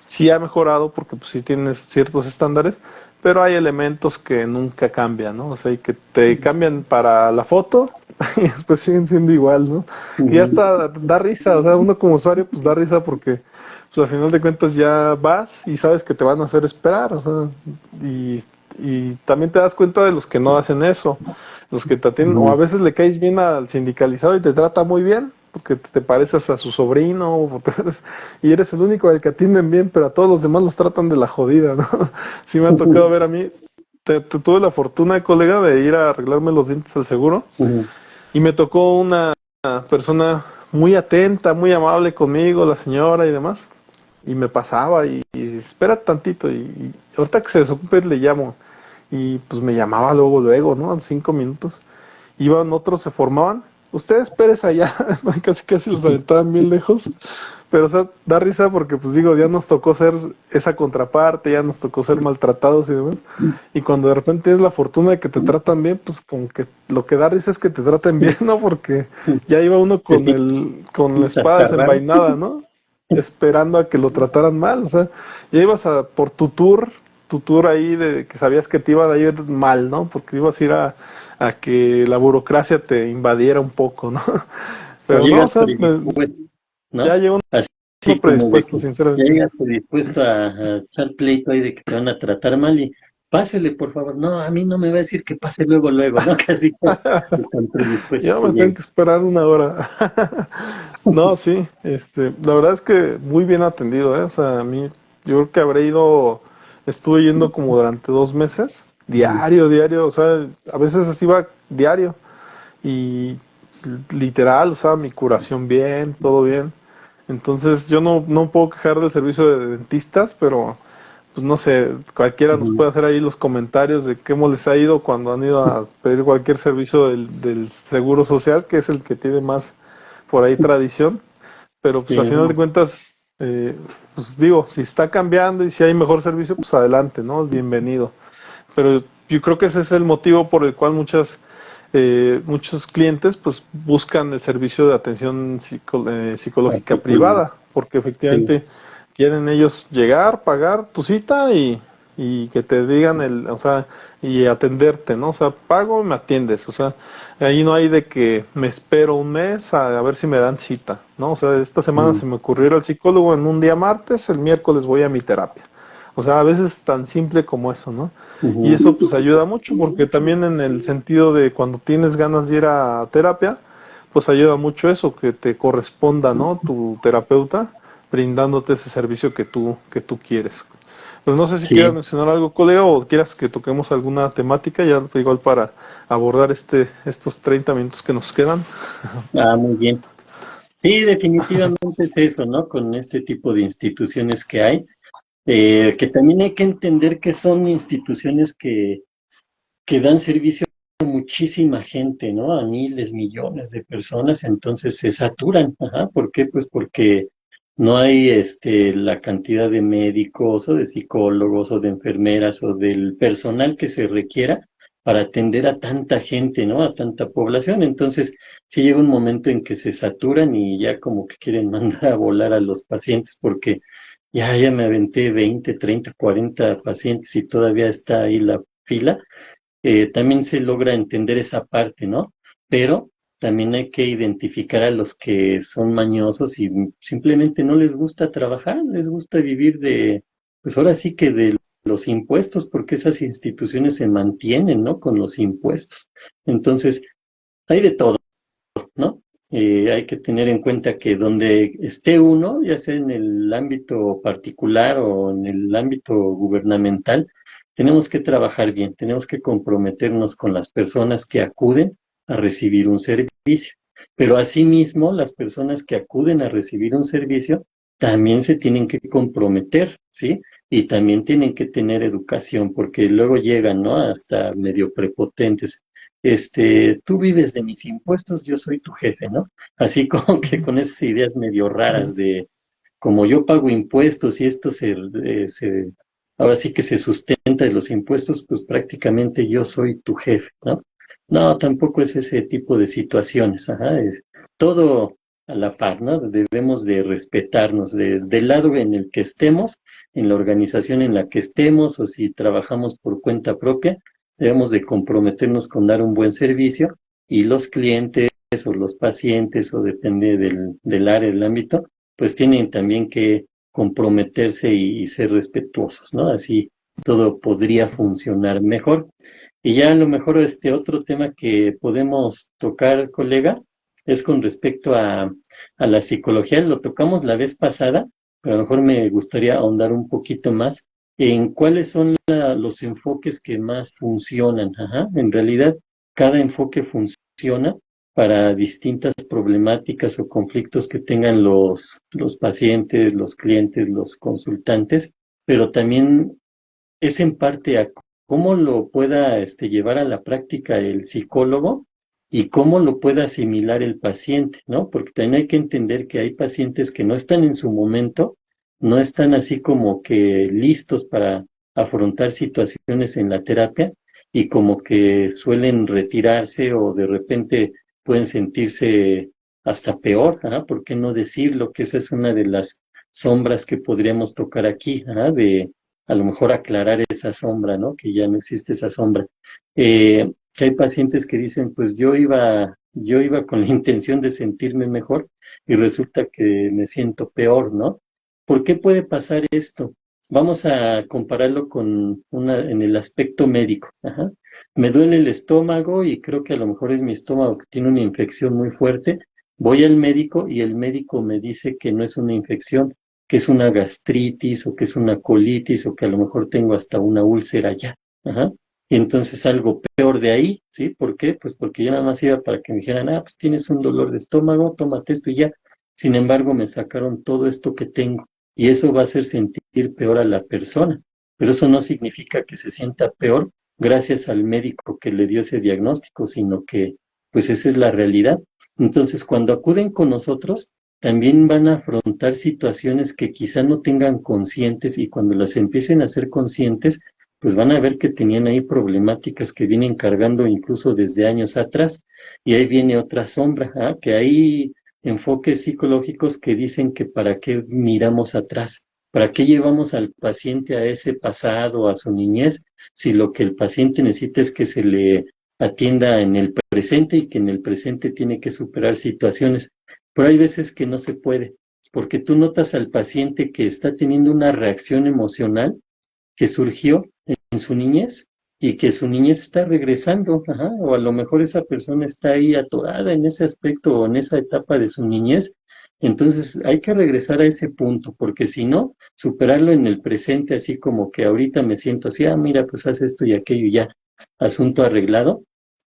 sí ha mejorado porque pues sí tienes ciertos estándares, pero hay elementos que nunca cambian, ¿no? O sea, y que te cambian para la foto y después siguen siendo igual, ¿no? Que ya Ujú. está, da risa, o sea, uno como usuario pues da risa porque pues al final de cuentas ya vas y sabes que te van a hacer esperar, o sea, y, y también te das cuenta de los que no hacen eso, los que te atienden, o a Ujú. veces le caes bien al sindicalizado y te trata muy bien, porque te pareces a su sobrino, y eres el único al que atienden bien, pero a todos los demás los tratan de la jodida, ¿no? Sí me ha tocado ver a mí, tuve la fortuna, colega, de ir a arreglarme los dientes al seguro, Ujú. y me tocó una persona muy atenta, muy amable conmigo, la señora y demás, y me pasaba y espera tantito, y ahorita que se desocupe le llamo, y pues me llamaba luego, ¿no? A 5 minutos. Iban otros, se formaban. Ustedes espérense allá, casi los aventaban bien lejos. Pero, o sea, da risa porque, pues digo, ya nos tocó ser esa contraparte, ya nos tocó ser maltratados y demás. Y cuando de repente tienes la fortuna de que te tratan bien, pues como que lo que da risa es que te traten bien, ¿no? Porque ya iba uno Te con la sientes espada hasta raro. desenvainada, ¿no? Esperando a que lo trataran mal. O sea, ya ibas por tu tour ahí de que sabías que te iba a ir mal, ¿no? Porque ibas a ir a que la burocracia te invadiera un poco, ¿no? O Pero no, o llegas sea, predispuesto, ya ¿no? llegó Así uno como de predispuesto, que ya sinceramente. llegas predispuesto a echar pleito ahí de que te van a tratar mal y pásele, por favor. No, a mí no me va a decir que pase luego, ¿no? Casi están predispuestos Ya que me tengo lleguen. que esperar una hora. No, sí, la verdad es que muy bien atendido, ¿eh? O sea, a mí, yo creo que estuve yendo como durante 2 meses, Ujú. diario, o sea, a veces así va diario, y literal, o sea, mi curación bien, todo bien. Entonces, yo no puedo quejar del servicio de dentistas, pero pues no sé, cualquiera nos Ujú. puede hacer ahí los comentarios de cómo les ha ido cuando han ido a pedir cualquier servicio del Seguro Social, que es el que tiene más por ahí tradición, pero pues Sí, a final de cuentas, pues digo, si está cambiando y si hay mejor servicio, pues adelante, ¿no? Bienvenido. Pero yo creo que ese es el motivo por el cual muchos clientes pues buscan el servicio de atención psicológica particular. privada, porque Sí. efectivamente quieren ellos llegar, pagar tu cita y que te digan o sea, y atenderte, ¿no? O sea, pago y me atiendes, o sea, ahí no hay de que me espero un mes a ver si me dan cita, ¿no? O sea, esta semana Mm. se me ocurrió ir al psicólogo en un día martes, el miércoles voy a mi terapia. O sea, a veces tan simple como eso, ¿no? Y Ujú. eso pues ayuda mucho porque también en el sentido de cuando tienes ganas de ir a terapia, pues ayuda mucho eso, que te corresponda, ¿no? Tu terapeuta brindándote ese servicio que tú quieres. Pero no sé si quieras Sí. mencionar algo, colega, o quieras que toquemos alguna temática, ya igual para abordar estos 30 minutos que nos quedan. Ah, muy bien. Sí, definitivamente es eso, ¿no? Con este tipo de instituciones que hay, que también hay que entender que son instituciones que dan servicio a muchísima gente, ¿no? A miles, millones de personas, entonces se saturan. Ajá. ¿Por qué? Pues porque no hay la cantidad de médicos o de psicólogos o de enfermeras o del personal que se requiera para atender a tanta gente, ¿no? A tanta población. Entonces, sí llega un momento en que se saturan y ya como que quieren mandar a volar a los pacientes porque ya me aventé 20, 30, 40 pacientes y todavía está ahí la fila. También se logra entender esa parte, ¿no? Pero también hay que identificar a los que son mañosos y simplemente no les gusta trabajar, les gusta vivir pues ahora sí que los impuestos, porque esas instituciones se mantienen, ¿no? Con los impuestos. Entonces, hay de todo, ¿no? Hay que tener en cuenta que donde esté uno, ya sea en el ámbito particular o en el ámbito gubernamental, tenemos que trabajar bien, tenemos que comprometernos con las personas que acuden a recibir un servicio. Pero asimismo, las personas que acuden a recibir un servicio también se tienen que comprometer, ¿sí? Y también tienen que tener educación, porque luego llegan, ¿no? Hasta medio prepotentes. Tú vives de mis impuestos, yo soy tu jefe, ¿no? Así como que con esas ideas medio raras de, como yo pago impuestos y esto ahora sí que se sustenta de los impuestos, pues prácticamente yo soy tu jefe, ¿no? No, tampoco es ese tipo de situaciones, ajá, es todo a la par, ¿no? Debemos de respetarnos desde el lado en el que estemos, en la organización en la que estemos, o si trabajamos por cuenta propia, debemos de comprometernos con dar un buen servicio y los clientes o los pacientes, o depende del área, del ámbito, pues tienen también que comprometerse y ser respetuosos, ¿no? Así todo podría funcionar mejor. Y ya a lo mejor otro tema que podemos tocar, colega, es con respecto a la psicología. Lo tocamos la vez pasada, pero a lo mejor me gustaría ahondar un poquito más en cuáles son los enfoques que más funcionan. Ajá. En realidad, cada enfoque funciona para distintas problemáticas o conflictos que tengan los pacientes, los clientes, los consultantes, pero también es en parte a cómo lo pueda llevar a la práctica el psicólogo y cómo lo pueda asimilar el paciente, ¿no? Porque también hay que entender que hay pacientes que no están en su momento, no están así como que listos para afrontar situaciones en la terapia y como que suelen retirarse o de repente pueden sentirse hasta peor, ¿ah? ¿Por qué no decirlo? Que esa es una de las sombras que podríamos tocar aquí, ¿ah? De a lo mejor aclarar esa sombra, ¿no? Que ya no existe esa sombra. Que hay pacientes que dicen, pues yo iba con la intención de sentirme mejor y resulta que me siento peor, ¿no? ¿Por qué puede pasar esto? Vamos a compararlo en el aspecto médico. Ajá. Me duele el estómago y creo que a lo mejor es mi estómago que tiene una infección muy fuerte. Voy al médico y el médico me dice que no es una infección, que es una gastritis o que es una colitis o que a lo mejor tengo hasta una úlcera ya. Ajá. Y entonces algo peor de ahí, ¿sí? ¿Por qué? Pues porque yo nada más iba para que me dijeran, ah, pues tienes un dolor de estómago, tómate esto y ya. Sin embargo, me sacaron todo esto que tengo y eso va a hacer sentir peor a la persona. Pero eso no significa que se sienta peor gracias al médico que le dio ese diagnóstico, sino que pues esa es la realidad. Entonces, cuando acuden con nosotros, también van a afrontar situaciones que quizá no tengan conscientes y cuando las empiecen a hacer conscientes, pues van a ver que tenían ahí problemáticas que vienen cargando incluso desde años atrás. Y ahí viene otra sombra, ¿ah? Que hay enfoques psicológicos que dicen que para qué miramos atrás, para qué llevamos al paciente a ese pasado, a su niñez, si lo que el paciente necesita es que se le atienda en el presente y que en el presente tiene que superar situaciones. Pero hay veces que no se puede, porque tú notas al paciente que está teniendo una reacción emocional que surgió en su niñez y que su niñez está regresando, ajá, o a lo mejor esa persona está ahí atorada en ese aspecto o en esa etapa de su niñez. Entonces hay que regresar a ese punto, porque si no, superarlo en el presente, así como que ahorita me siento así, ah, mira, pues haz esto y aquello y ya, asunto arreglado,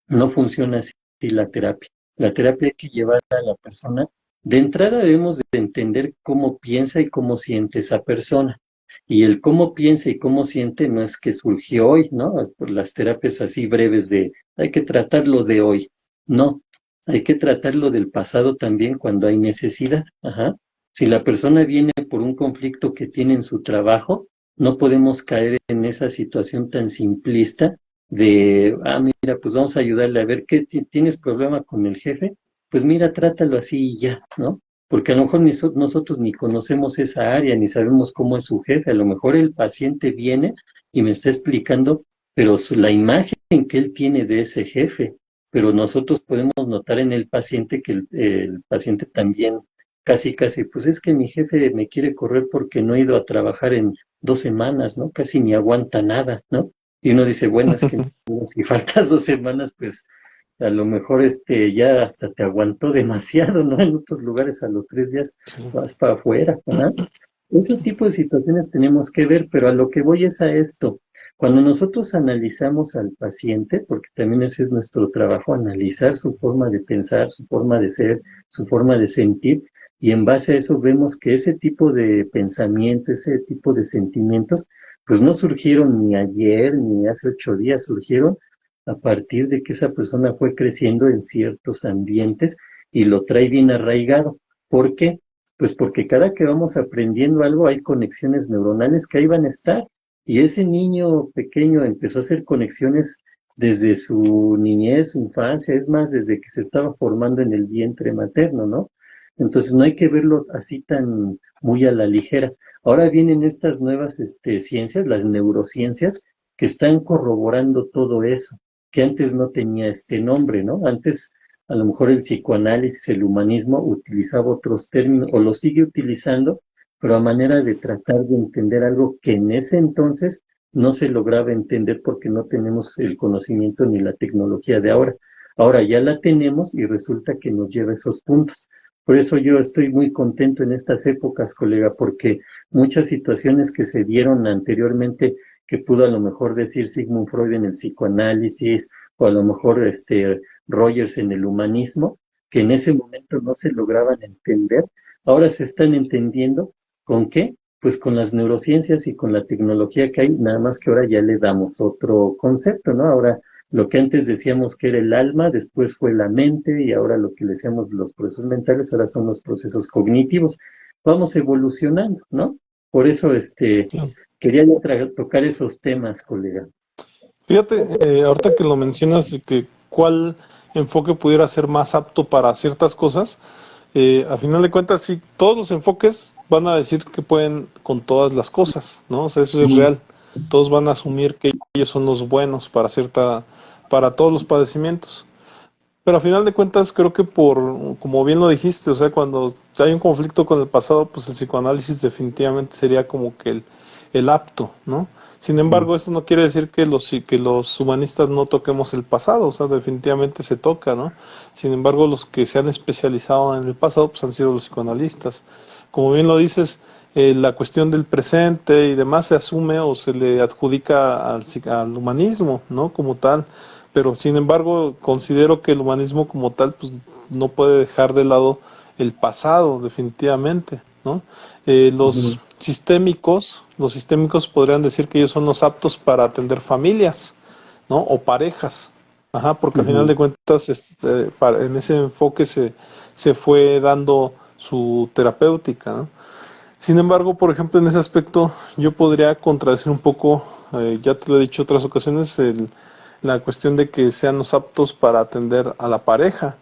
no funciona así la terapia. La terapia hay que llevar a la persona. De entrada debemos de entender cómo piensa y cómo siente esa persona. Y el cómo piensa y cómo siente no es que surgió hoy, ¿no? Es por las terapias así breves de hay que tratarlo de hoy. No, hay que tratarlo del pasado también cuando hay necesidad. Ajá. Si la persona viene por un conflicto que tiene en su trabajo, no podemos caer en esa situación tan simplista de, ah, mira, pues vamos a ayudarle a ver qué tienes problema con el jefe. Pues mira, trátalo así y ya, ¿no? Porque a lo mejor nosotros ni conocemos esa área, ni sabemos cómo es su jefe. A lo mejor el paciente viene y me está explicando, pero la imagen que él tiene de ese jefe, pero nosotros podemos notar en el paciente que el paciente también casi, pues es que mi jefe me quiere correr porque no he ido a trabajar en 2 semanas, ¿no? Casi ni aguanta nada, ¿no? Y uno dice, bueno, es que si faltas 2 semanas, pues a lo mejor ya hasta te aguantó demasiado, ¿no? En otros lugares a los 3 días Sí. vas para afuera, ¿verdad? Ese tipo de situaciones tenemos que ver, pero a lo que voy es a esto. Cuando nosotros analizamos al paciente, porque también ese es nuestro trabajo, analizar su forma de pensar, su forma de ser, su forma de sentir, y en base a eso vemos que ese tipo de pensamiento, ese tipo de sentimientos, pues no surgieron ni ayer ni hace 8 días, surgieron a partir de que esa persona fue creciendo en ciertos ambientes y lo trae bien arraigado. ¿Por qué? Pues porque cada que vamos aprendiendo algo hay conexiones neuronales que ahí van a estar. Y ese niño pequeño empezó a hacer conexiones desde su niñez, su infancia, es más, desde que se estaba formando en el vientre materno, ¿no? Entonces no hay que verlo así tan muy a la ligera. Ahora vienen estas nuevas ciencias, las neurociencias, que están corroborando todo eso, que antes no tenía este nombre, ¿no? Antes a lo mejor el psicoanálisis, el humanismo utilizaba otros términos o lo sigue utilizando, pero a manera de tratar de entender algo que en ese entonces no se lograba entender porque no tenemos el conocimiento ni la tecnología de ahora. Ahora ya la tenemos y resulta que nos lleva a esos puntos. Por eso yo estoy muy contento en estas épocas, colega, porque muchas situaciones que se dieron anteriormente, que pudo a lo mejor decir Sigmund Freud en el psicoanálisis, o a lo mejor Rogers en el humanismo, que en ese momento no se lograban entender, ahora se están entendiendo. ¿Con qué? Pues con las neurociencias y con la tecnología que hay, nada más que ahora ya le damos otro concepto, ¿no? Ahora lo que antes decíamos que era el alma, después fue la mente y ahora lo que le decíamos los procesos mentales, ahora son los procesos cognitivos. Vamos evolucionando, ¿no? Por eso Sí. quería yo tocar esos temas, colega. Fíjate, ahorita que lo mencionas, de que cuál enfoque pudiera ser más apto para ciertas cosas, a final de cuentas, sí, todos los enfoques van a decir que pueden con todas las cosas, ¿no? O sea, eso es Ujú, real. Todos van a asumir que ellos son los buenos para todos los padecimientos. Pero a final de cuentas, creo que como bien lo dijiste, o sea, cuando hay un conflicto con el pasado, pues el psicoanálisis definitivamente sería como que el apto, ¿no? Sin ujú, embargo, eso no quiere decir que los humanistas no toquemos el pasado, o sea, definitivamente se toca, ¿no? Sin embargo, los que se han especializado en el pasado, pues han sido los psicoanalistas. Como bien lo dices, la cuestión del presente y demás se asume o se le adjudica al humanismo, ¿no? Como tal, pero sin embargo considero que el humanismo como tal pues no puede dejar de lado el pasado definitivamente, ¿no? ujú, Los sistémicos podrían decir que ellos son los aptos para atender familias, ¿no? O parejas, ajá, porque al final ujú, de cuentas en ese enfoque se fue dando su terapéutica, ¿no? Sin embargo, por ejemplo, en ese aspecto yo podría contradecir un poco, ya te lo he dicho en otras ocasiones, la cuestión de que sean los aptos para atender a la pareja,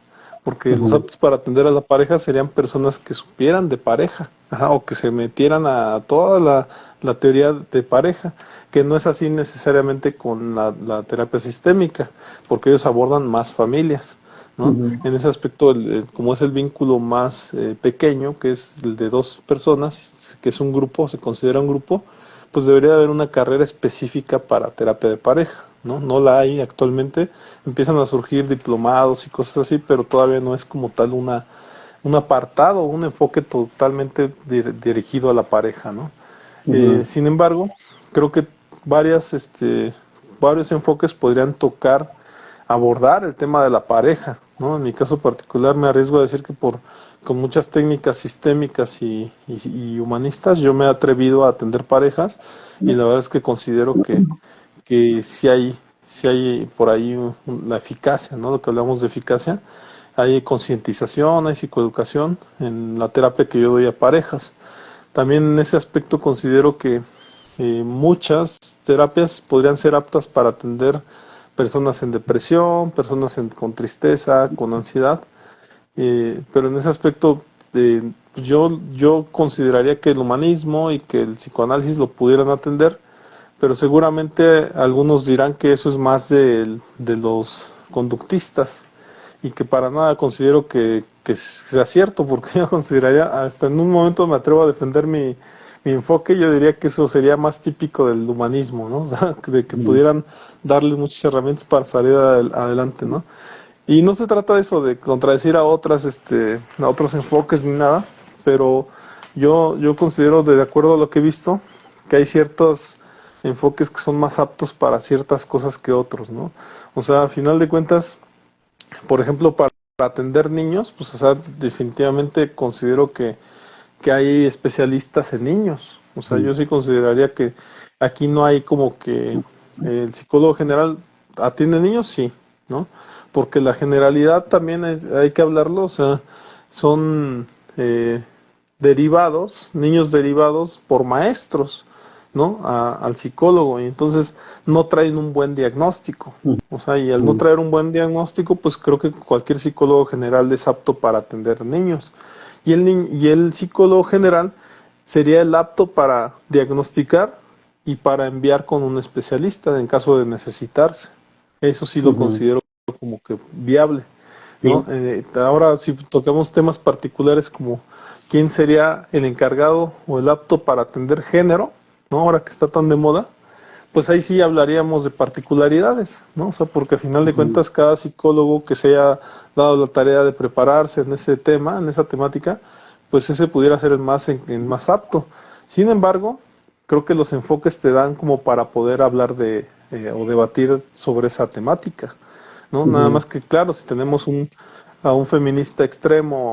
porque los ujú, aptos para atender a la pareja serían personas que supieran de pareja, ajá, o que se metieran a toda la teoría de pareja, que no es así necesariamente con la terapia sistémica, porque ellos abordan más familias. ¿No? ujú. En ese aspecto, como es el vínculo más pequeño, que es el de dos personas, que es un grupo, se considera un grupo, pues debería haber una carrera específica para terapia de pareja, ¿no? No la hay actualmente, empiezan a surgir diplomados y cosas así, pero todavía no es como tal un apartado, un enfoque totalmente dirigido a la pareja, ¿no? Ujú, Sin embargo, creo que varios enfoques podrían tocar, abordar el tema de la pareja, ¿no? En mi caso particular me arriesgo a decir que con muchas técnicas sistémicas y humanistas yo me he atrevido a atender parejas y la verdad es que considero que sí hay por ahí la eficacia, ¿no? Lo que hablamos de eficacia, hay concientización, hay psicoeducación en la terapia que yo doy a parejas. También en ese aspecto considero que muchas terapias podrían ser aptas para atender personas en depresión, con tristeza, con ansiedad, pero en ese aspecto yo consideraría que el humanismo y que el psicoanálisis lo pudieran atender, pero seguramente algunos dirán que eso es más de los conductistas y que para nada considero que sea cierto, porque yo consideraría, hasta en un momento me atrevo a defender mi enfoque, yo diría que eso sería más típico del humanismo, ¿no? O sea, de que Ujú. pudieran darles muchas herramientas para salir adelante, ¿no? Y no se trata de eso, de contradecir a otras, a otros enfoques ni nada, pero yo considero, de acuerdo a lo que he visto, que hay ciertos enfoques que son más aptos para ciertas cosas que otros, ¿no? O sea, a final de cuentas, por ejemplo, para atender niños, pues, o sea, definitivamente considero que hay especialistas en niños. O sea, yo sí consideraría que aquí no hay como que el psicólogo general atiende niños, sí, ¿no? Porque la generalidad también hay que hablarlo, o sea, son eh, derivados, niños derivados por maestros, ¿no? Al psicólogo, y entonces no traen un buen diagnóstico. O sea, y al no Ujú. traer un buen diagnóstico, pues creo que cualquier psicólogo general es apto para atender niños. Y el psicólogo general sería el apto para diagnosticar y para enviar con un especialista en caso de necesitarse. Eso sí lo Ujú. considero como que viable, ¿no? Sí. Ahora, si tocamos temas particulares como quién sería el encargado o el apto para atender género, ¿no? Ahora que está tan de moda, pues ahí sí hablaríamos de particularidades, ¿no? O sea, porque al final de Ujú. cuentas cada psicólogo que se haya dado la tarea de prepararse en ese tema, en esa temática, pues ese pudiera ser el más apto. Sin embargo, creo que los enfoques te dan como para poder hablar o debatir sobre esa temática, ¿no? Nada Ujú. más que, claro, si tenemos a un feminista extremo,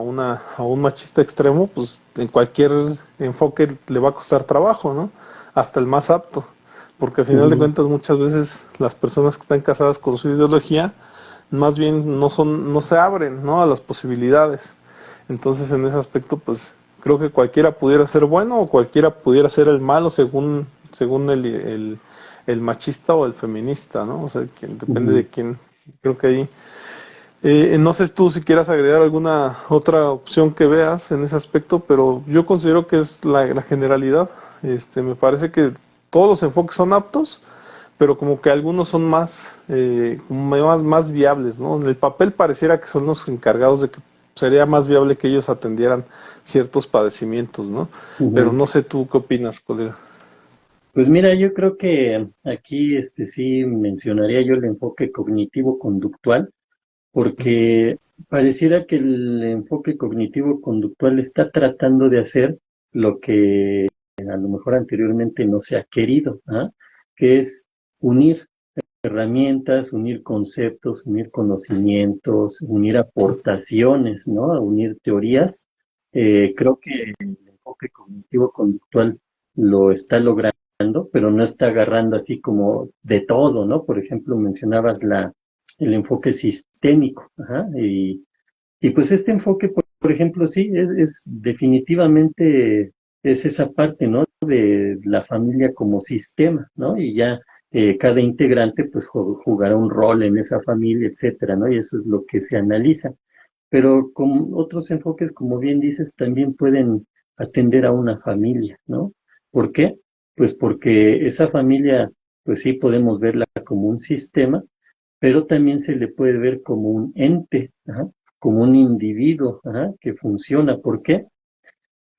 a un machista extremo, pues en cualquier enfoque le va a costar trabajo, ¿no? Hasta el más apto. Porque al final de Ujú. cuentas muchas veces las personas que están casadas con su ideología más bien no se abren, ¿no? A las posibilidades. Entonces en ese aspecto pues creo que cualquiera pudiera ser bueno o cualquiera pudiera ser el malo según el machista o el feminista, ¿no? O sea, que depende Ujú. de quién. Creo que ahí no sé tú si quieras agregar alguna otra opción que veas en ese aspecto, pero yo considero que es la generalidad. Me parece que todos los enfoques son aptos, pero como que algunos son más viables, ¿no? En el papel pareciera que son los encargados de que sería más viable que ellos atendieran ciertos padecimientos, ¿no? Pero Ujú. no sé tú qué opinas, colega. Pues mira, yo creo que aquí sí mencionaría yo el enfoque cognitivo-conductual, porque pareciera que el enfoque cognitivo-conductual está tratando de hacer lo que a lo mejor anteriormente no se ha querido, ¿ah? Que es unir herramientas, unir conceptos, unir conocimientos, unir aportaciones, ¿no? Unir teorías. Creo que el enfoque cognitivo-conductual lo está logrando, pero no está agarrando así como de todo, ¿no? Por ejemplo, mencionabas el enfoque sistémico, ajá, y pues este enfoque, por ejemplo, sí, es definitivamente es esa parte, ¿no? De la familia como sistema, ¿no? Y ya cada integrante pues jugará un rol en esa familia, etcétera, ¿no? Y eso es lo que se analiza. Pero con otros enfoques, como bien dices, también pueden atender a una familia, ¿no? ¿Por qué? Pues porque esa familia, pues sí podemos verla como un sistema, pero también se le puede ver como un ente, ajá, como un individuo, ajá, que funciona. ¿Por qué?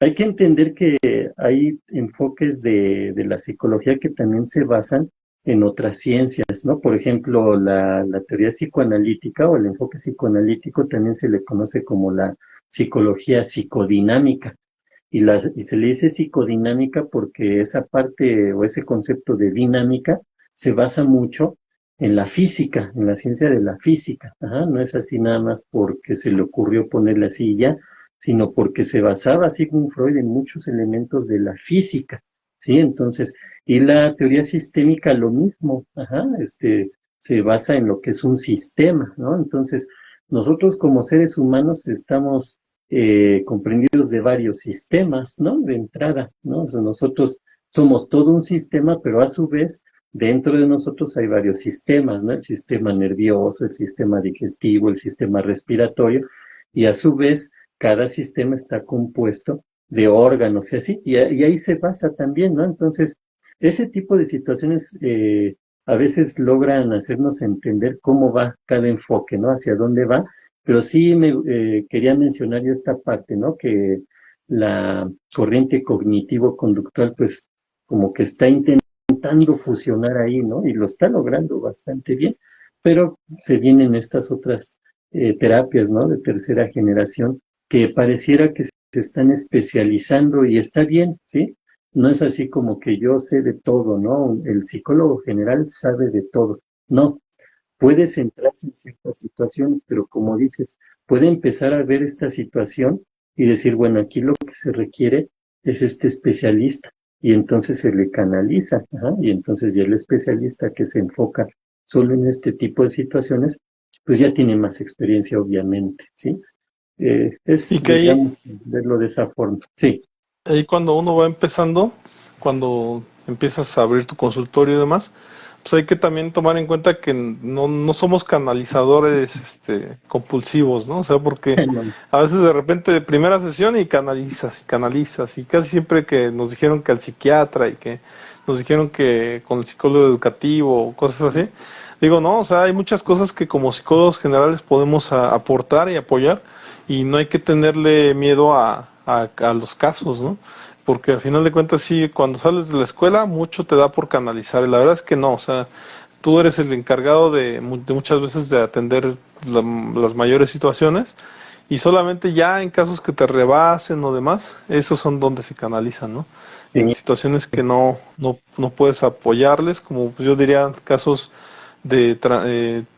Hay que entender que hay enfoques de la psicología que también se basan en otras ciencias, ¿no? Por ejemplo, la teoría psicoanalítica o el enfoque psicoanalítico también se le conoce como la psicología psicodinámica. Y se le dice psicodinámica porque esa parte o ese concepto de dinámica se basa mucho en la física, en la ciencia de la física. Ajá, no es así nada más porque se le ocurrió ponerle así y ya, sino porque se basaba Sigmund Freud en muchos elementos de la física, ¿sí? Entonces, y la teoría sistémica lo mismo, ajá, se basa en lo que es un sistema, ¿no? Entonces, nosotros como seres humanos estamos comprendidos de varios sistemas, ¿no? De entrada, ¿no? O sea, nosotros somos todo un sistema, pero a su vez, dentro de nosotros hay varios sistemas, ¿no? El sistema nervioso, el sistema digestivo, el sistema respiratorio, y a su vez, cada sistema está compuesto de órganos y así, y ahí se basa también, ¿no? Entonces, ese tipo de situaciones a veces logran hacernos entender cómo va cada enfoque, ¿no? Hacia dónde va Pero sí me quería mencionar yo esta parte, ¿no? Que la corriente cognitivo-conductual, pues como que está intentando fusionar ahí, ¿no? Y lo está logrando bastante bien, pero se vienen estas otras terapias, ¿no? De tercera generación que pareciera que se están especializando y está bien, ¿sí? No es así como que yo sé de todo, ¿no? El psicólogo general sabe de todo. No, puede centrarse en ciertas situaciones, pero como dices, puede empezar a ver esta situación y decir, bueno, aquí lo que se requiere es este especialista y entonces se le canaliza, ajá, y entonces ya el especialista que se enfoca solo en este tipo de situaciones, pues ya tiene más experiencia, obviamente, ¿sí? Y Es, que ahí, digamos, verlo de esa forma. Sí. ahí cuando uno va empezando, cuando empiezas a abrir tu consultorio y demás, pues hay que también tomar en cuenta que no somos canalizadores compulsivos, ¿no? O sea, porque No, a veces de repente de primera sesión y canalizas, y casi siempre que nos dijeron que al psiquiatra y que nos dijeron que con el psicólogo educativo o cosas así, digo, no, o sea, hay muchas cosas que como psicólogos generales podemos aportar y apoyar y no hay que tenerle miedo a los casos, ¿no? Porque al final de cuentas sí, cuando sales de la escuela mucho te da por canalizar y la verdad es que no, o sea, tú eres el encargado de muchas veces de atender las mayores situaciones y solamente ya en casos que te rebasen o demás, esos son donde se canalizan, ¿no? En sí. situaciones que no puedes apoyarles, como pues, yo diría casos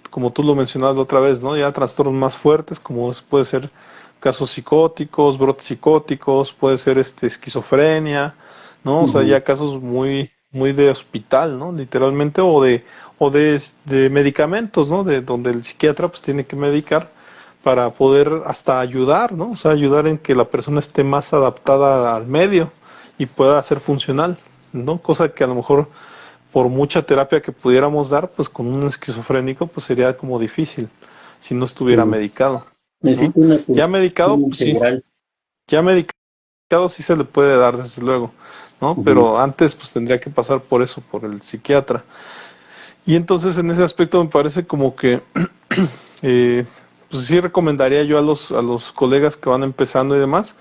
como tú lo mencionabas la otra vez, ¿no? Ya trastornos más fuertes, como puede ser casos psicóticos, brotes psicóticos, puede ser esquizofrenia, ¿no? O sea, Ujú. ya casos muy de hospital, ¿no? Literalmente, de medicamentos, ¿no? De donde el psiquiatra pues tiene que medicar para poder hasta ayudar, ¿no? O sea, ayudar en que la persona esté más adaptada al medio y pueda ser funcional, ¿no? Cosa que a lo mejor por mucha terapia que pudiéramos dar, pues con un esquizofrénico, pues sería como difícil si no Sí. estuviera medicado, ¿no? Necesito una Ya atención medicado, pues sí, integral. ya medicado sí se le puede dar, desde luego, ¿no? Ujú. Pero antes, pues tendría que pasar por eso, por el psiquiatra. Y entonces en ese aspecto me parece como que, eh, pues sí recomendaría yo a los colegas que van empezando y demás,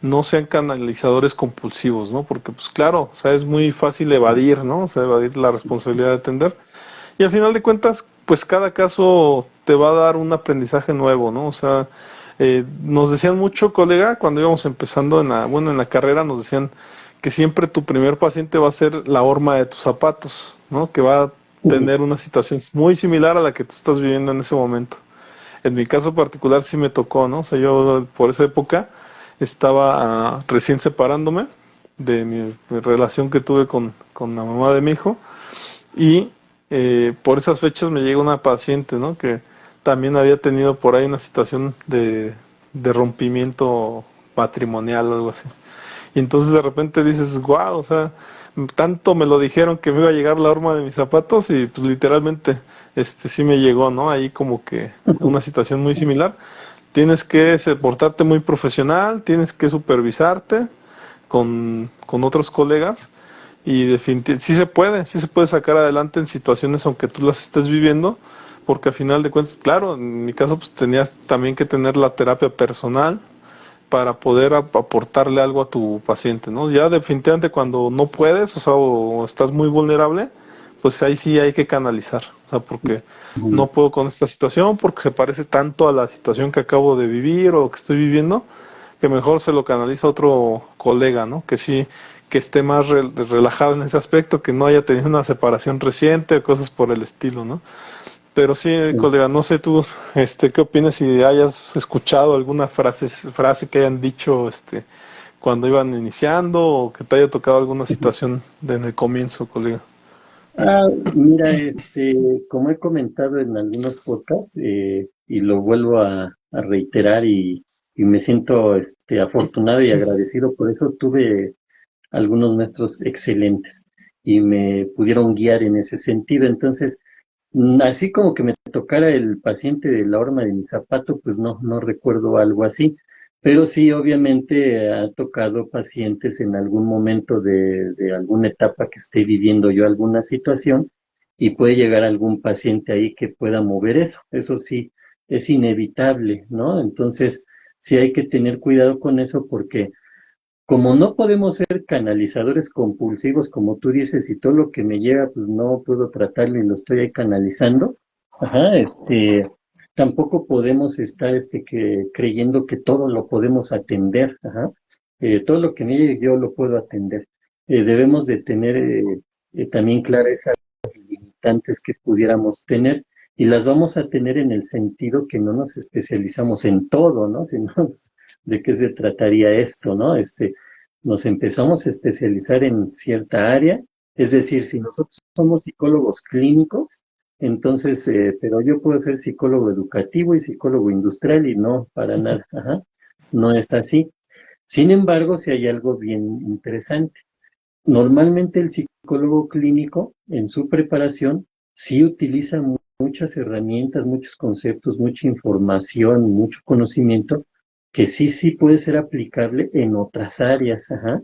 no sean canalizadores compulsivos, ¿no? Porque pues claro, o sea, es muy fácil evadir, ¿no? O sea, evadir la responsabilidad de atender. Y al final de cuentas, pues cada caso te va a dar un aprendizaje nuevo, ¿no? O sea, nos decían mucho, colega, cuando íbamos empezando en la carrera, nos decían que siempre tu primer paciente va a ser la horma de tus zapatos, ¿no? Que va a Ujú. tener una situación muy similar a la que tú estás viviendo en ese momento. En mi caso particular sí me tocó, ¿no? O sea, yo por esa época estaba recién separándome de mi relación que tuve con la mamá de mi hijo y por esas fechas me llega una paciente, ¿no? Que también había tenido por ahí una situación de rompimiento matrimonial o algo así. Y entonces de repente dices, wow, o sea, tanto me lo dijeron que me iba a llegar la horma de mis zapatos y pues literalmente sí me llegó, ¿no? Ahí como que una situación muy similar. Tienes que portarte muy profesional, tienes que supervisarte con otros colegas y definitivamente sí se puede sacar adelante en situaciones aunque tú las estés viviendo, porque al final de cuentas, claro, en mi caso pues tenías también que tener la terapia personal para poder aportarle algo a tu paciente, ¿no? Ya definitivamente cuando no puedes, o sea, o estás muy vulnerable, pues ahí sí hay que canalizar, o sea, porque Ujú. no puedo con esta situación, porque se parece tanto a la situación que acabo de vivir o que estoy viviendo, que mejor se lo canaliza a otro colega, ¿no? Que sí, que esté más relajado en ese aspecto, que no haya tenido una separación reciente o cosas por el estilo, ¿no? Pero sí, Sí. colega, no sé tú, ¿qué opinas si hayas escuchado alguna frase que hayan dicho, cuando iban iniciando o que te haya tocado alguna situación en el comienzo, colega? Mira, como he comentado en algunos podcasts, y lo vuelvo a reiterar y me siento afortunado y agradecido por eso, tuve algunos maestros excelentes y me pudieron guiar en ese sentido. Entonces, así como que me tocara el paciente de la horma de mi zapato, pues no, no recuerdo algo así. Pero sí, obviamente ha tocado pacientes en algún momento de alguna etapa que esté viviendo yo alguna situación y puede llegar algún paciente ahí que pueda mover eso. Eso sí, es inevitable, ¿no? Entonces, sí hay que tener cuidado con eso porque como no podemos ser canalizadores compulsivos, como tú dices, y todo lo que me llega, pues no puedo tratarlo y lo estoy ahí canalizando, ajá, tampoco podemos estar creyendo que todo lo podemos atender, ajá. Todo lo que me llegue yo lo puedo atender. Debemos de tener también claras esas limitantes que pudiéramos tener y las vamos a tener en el sentido que no nos especializamos en todo, ¿no? Sino de qué se trataría esto, ¿no? Nos empezamos a especializar en cierta área, es decir, si nosotros somos psicólogos clínicos, entonces, pero yo puedo ser psicólogo educativo y psicólogo industrial y no, para nada, ajá, no es así. Sin embargo, si hay algo bien interesante. Normalmente el psicólogo clínico en su preparación sí utiliza muchas herramientas, muchos conceptos, mucha información, mucho conocimiento que sí puede ser aplicable en otras áreas, ajá.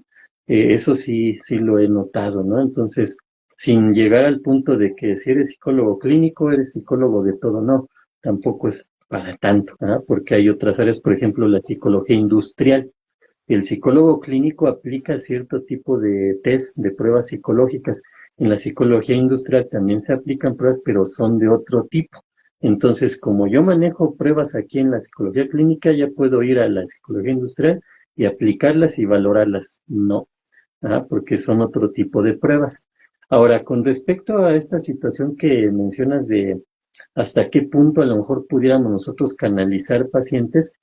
Eso sí lo he notado, ¿no? Entonces, sin llegar al punto de que si eres psicólogo clínico, eres psicólogo de todo, no, tampoco es para tanto, ¿ah? Porque hay otras áreas, por ejemplo, la psicología industrial. El psicólogo clínico aplica cierto tipo de test, de pruebas psicológicas. En la psicología industrial también se aplican pruebas, pero son de otro tipo. Entonces, como yo manejo pruebas aquí en la psicología clínica, ya puedo ir a la psicología industrial y aplicarlas y valorarlas. No, porque son otro tipo de pruebas. Ahora, con respecto a esta situación que mencionas de hasta qué punto a lo mejor pudiéramos nosotros canalizar pacientes,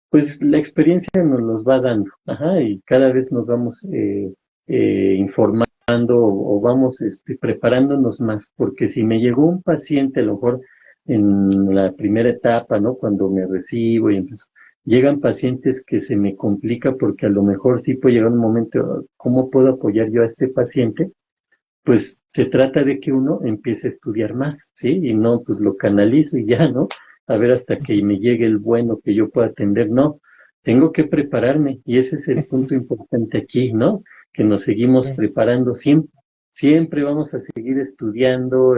pues la experiencia nos los va dando, ajá, y cada vez nos vamos informando o vamos preparándonos más, porque si me llegó un paciente, a lo mejor en la primera etapa, ¿no? Cuando me recibo y empiezo, llegan pacientes que se me complica porque a lo mejor sí puede llegar un momento, ¿cómo puedo apoyar yo a este paciente? Pues se trata de que uno empiece a estudiar más, ¿sí? Y no, pues lo canalizo y ya, ¿no? A ver hasta que me llegue el bueno que yo pueda atender, no. Tengo que prepararme y ese es el punto importante aquí, ¿no? Que nos seguimos preparando siempre. Siempre vamos a seguir estudiando,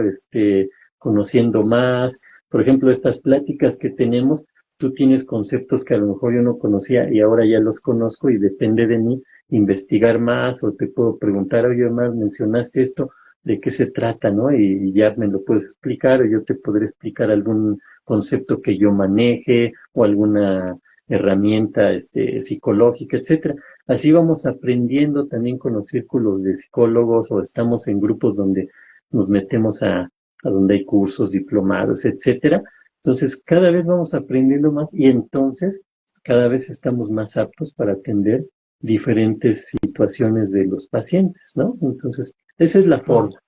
conociendo más. Por ejemplo, estas pláticas que tenemos, tú tienes conceptos que a lo mejor yo no conocía y ahora ya los conozco y depende de mí investigar más o te puedo preguntar, oye, Omar, mencionaste esto, ¿de qué se trata, no? Y ya me lo puedes explicar o yo te podré explicar algún concepto que yo maneje o alguna herramienta psicológica, etcétera. Así vamos aprendiendo también con los círculos de psicólogos o estamos en grupos donde nos metemos a donde hay cursos, diplomados, etcétera. Entonces, cada vez vamos aprendiendo más y entonces cada vez estamos más aptos para atender diferentes situaciones de los pacientes, ¿no? Entonces, esa es la No. forma.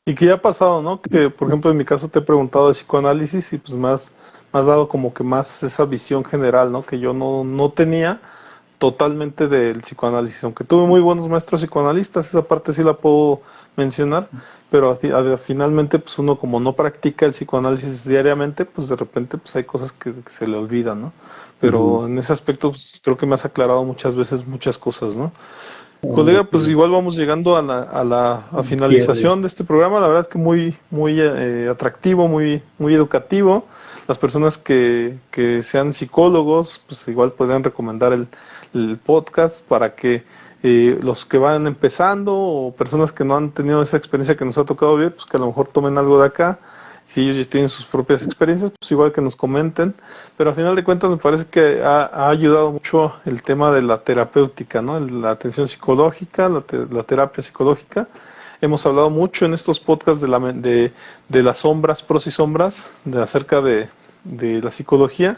Y que ya ha pasado, ¿no? Que, por ejemplo, en mi caso te he preguntado de psicoanálisis y pues me has dado como que más esa visión general, ¿no? Que yo no tenía totalmente del psicoanálisis. Aunque tuve muy buenos maestros psicoanalistas, esa parte sí la puedo mencionar, pero finalmente, pues uno como no practica el psicoanálisis diariamente, pues de repente pues hay cosas que se le olvidan, ¿no? Ujú. Pero en ese aspecto pues, creo que me has aclarado muchas veces muchas cosas, ¿no? Colega, pues Ok. igual vamos llegando a la Cierre. finalización de este programa. La verdad es que muy atractivo, muy educativo. Las personas que sean psicólogos, pues igual podrían recomendar el podcast para que los que van empezando o personas que no han tenido esa experiencia que nos ha tocado vivir, pues que a lo mejor tomen algo de acá. Si ellos ya tienen sus propias experiencias, pues igual que nos comenten. Pero a final de cuentas me parece que ha ayudado mucho el tema de la terapéutica, ¿no? La atención psicológica, la terapia psicológica. Hemos hablado mucho en estos podcasts de las sombras, pros y sombras, acerca de la psicología.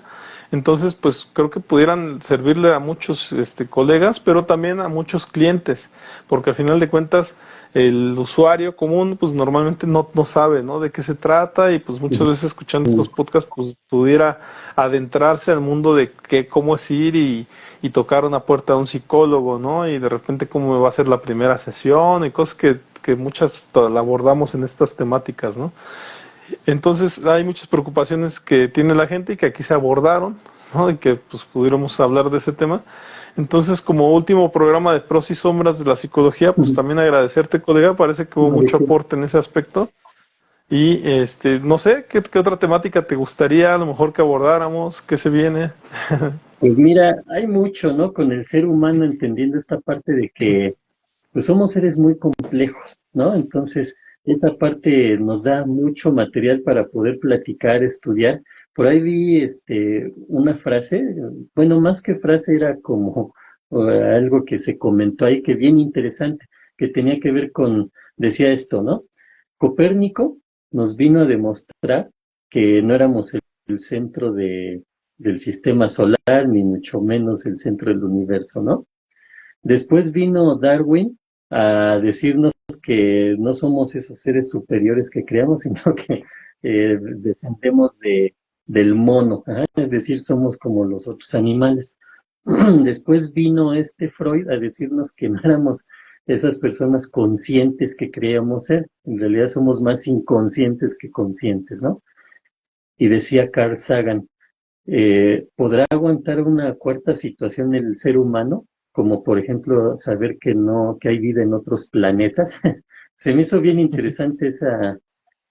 Entonces, pues creo que pudieran servirle a muchos colegas, pero también a muchos clientes, porque al final de cuentas el usuario común pues normalmente no sabe, ¿no? De qué se trata y pues muchas veces escuchando estos podcasts pues pudiera adentrarse al mundo de cómo es ir y tocar una puerta a un psicólogo, ¿no? Y de repente cómo va a ser la primera sesión y cosas que muchas la abordamos en estas temáticas, ¿no? Entonces hay muchas preocupaciones que tiene la gente y que aquí se abordaron, ¿no? Y que pues pudiéramos hablar de ese tema. Entonces, como último programa de pros y sombras de la psicología, pues también agradecerte, colega. Parece que hubo No, ¿de mucho qué? aporte en ese aspecto. Y no sé, ¿qué otra temática te gustaría a lo mejor que abordáramos? ¿Qué se viene? Pues mira, hay mucho, ¿no? Con el ser humano entendiendo esta parte de que pues somos seres muy complejos, ¿no? Entonces, esa parte nos da mucho material para poder platicar, estudiar. Por ahí vi una frase, bueno, más que frase era como algo que se comentó ahí que bien interesante, que tenía que ver con, decía esto, ¿no? Copérnico nos vino a demostrar que no éramos el centro del sistema solar, ni mucho menos el centro del universo, ¿no? Después vino Darwin a decirnos que no somos esos seres superiores que creamos, sino que descendemos del mono, ¿ah? Es decir, somos como los otros animales. Después vino Freud a decirnos que no éramos esas personas conscientes que creíamos ser, en realidad somos más inconscientes que conscientes, ¿no? Y decía Carl Sagan, ¿podrá aguantar una cuarta situación el ser humano? Como por ejemplo saber que no, que hay vida en otros planetas. Se me hizo bien interesante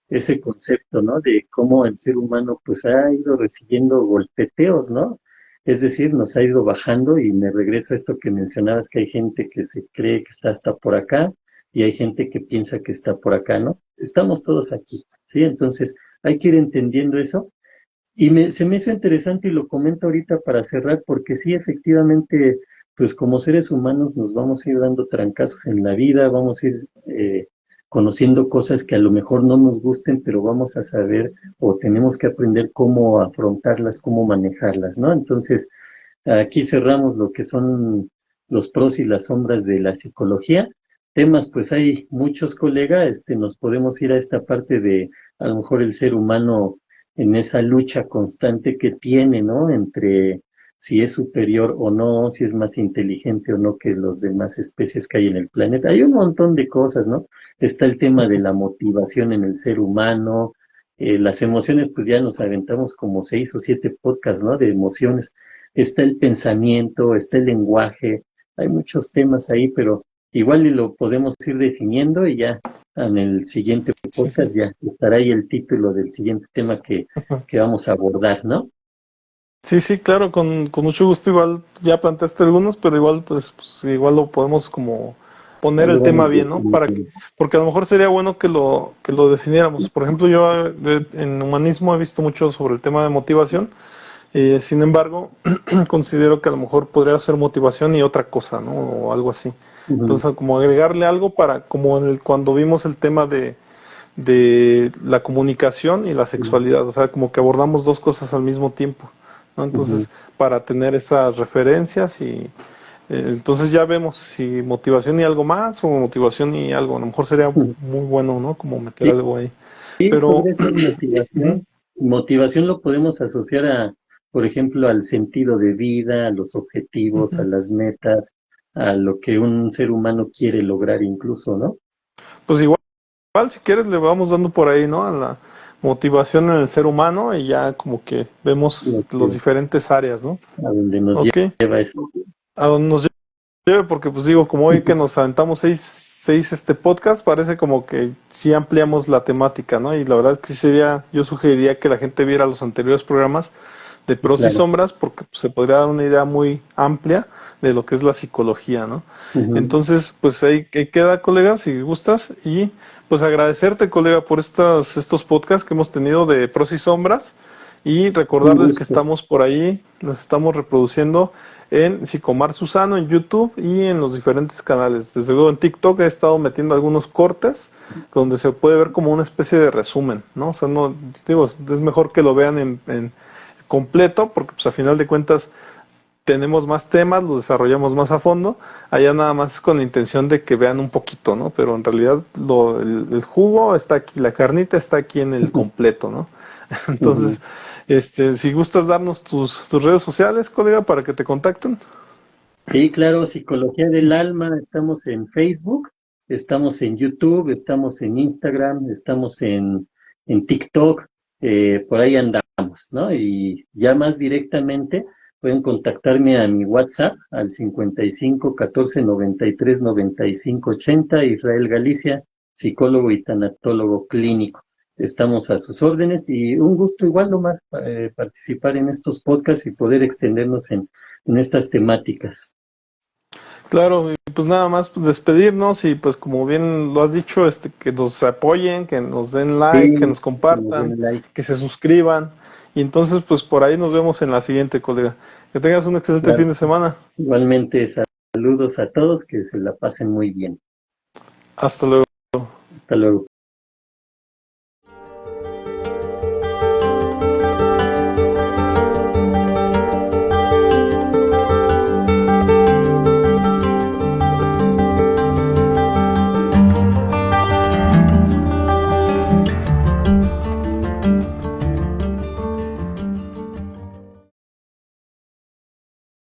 ese concepto, ¿no? De cómo el ser humano pues ha ido recibiendo golpeteos, ¿no? Es decir, nos ha ido bajando y me regreso a esto que mencionabas, que hay gente que se cree que está hasta por acá y hay gente que piensa que está por acá, ¿no? Estamos todos aquí, ¿sí? Entonces hay que ir entendiendo eso y se me hizo interesante y lo comento ahorita para cerrar, porque sí, efectivamente, pues como seres humanos nos vamos a ir dando trancazos en la vida, vamos a ir conociendo cosas que a lo mejor no nos gusten, pero vamos a saber o tenemos que aprender cómo afrontarlas, cómo manejarlas, ¿no? Entonces, aquí cerramos lo que son los pros y las sombras de la psicología. Temas, pues hay muchos, colegas, nos podemos ir a esta parte de a lo mejor el ser humano en esa lucha constante que tiene, ¿no? Entre si es superior o no, si es más inteligente o no que los demás especies que hay en el planeta. Hay un montón de cosas, ¿no? Está el tema de la motivación en el ser humano, las emociones, pues ya nos aventamos como 6 o 7 podcasts, ¿no? De emociones. Está el pensamiento, está el lenguaje, hay muchos temas ahí, pero igual y lo podemos ir definiendo y ya en el siguiente Sí, sí. podcast ya estará ahí el título del siguiente tema que vamos a abordar, ¿no? Sí, sí, claro, con mucho gusto. Igual ya planteaste algunos, pero igual, pues igual lo podemos como Ahí poner lo el tema vamos bien, ¿no? Porque a lo mejor sería bueno que lo definiéramos. Por ejemplo, yo en humanismo he visto mucho sobre el tema de motivación. Sin embargo, considero que a lo mejor podría ser motivación y otra cosa, ¿no? O algo así. definiendo. Entonces, como agregarle algo para, como cuando vimos el tema de la comunicación y la sexualidad, o sea, como que abordamos dos cosas al mismo tiempo, ¿no? Ujú. Entonces, para tener esas referencias y entonces ya vemos si motivación y algo más o motivación y algo, a lo mejor sería muy bueno, ¿no? Como meter Sí, algo ahí. sí, Pero, podría ser ujú, motivación. Motivación lo podemos asociar por ejemplo, al sentido de vida, a los objetivos, a ujú. las metas, a lo que un ser humano quiere lograr incluso, ¿no? Pues igual si quieres le vamos dando por ahí, ¿no? A la motivación en el ser humano y ya como que Lo vemos las que, diferentes áreas, ¿no? a donde nos Ok, lleva eso. a donde nos lleve, porque pues digo, como hoy que nos aventamos seis podcast, parece como que sí ampliamos la temática, ¿no? Y la verdad es que sí sería, yo sugeriría que la gente viera los anteriores programas de Sí, pros y claro. sombras, porque pues, se podría dar una idea muy amplia de lo que es la psicología, ¿no? Ujú. Entonces, pues ahí queda, colega, si gustas, y pues agradecerte, colega, por estos podcasts que hemos tenido de pros y sombras, y Es un recordarles que gusto. estamos por ahí, nos estamos reproduciendo en Psicomar Susano, en YouTube y en los diferentes canales. Desde luego en TikTok he estado metiendo algunos cortes donde se puede ver como una especie de resumen, ¿no? O sea, no, digo, es mejor que lo vean en completo, porque pues a final de cuentas tenemos más temas, los desarrollamos más a fondo, allá nada más es con la intención de que vean un poquito, ¿no? Pero en realidad el jugo está aquí, la carnita está aquí en el completo, ¿no? Ujú. Entonces, si gustas darnos tus redes sociales, colega, para que te contacten. Sí, claro, Psicología del Alma, estamos en Facebook, estamos en YouTube, estamos en Instagram, estamos en TikTok, por ahí andamos, ¿no? Y ya más directamente pueden contactarme a mi WhatsApp al 55 14 93 95 80, Israel Galicia, psicólogo y tanatólogo clínico. estamos a sus órdenes y un gusto igual, Omar, participar en estos podcasts y poder extendernos en estas temáticas. Claro, y pues nada más pues, despedirnos y pues como bien lo has dicho, que nos apoyen, que nos den like, que Sí, nos que nos compartan, den like. que se suscriban. Y entonces pues por ahí nos vemos en la siguiente, colega. Que tengas un excelente Claro. fin de semana. Igualmente, saludos a todos, que se la pasen muy bien. Hasta luego. Hasta luego.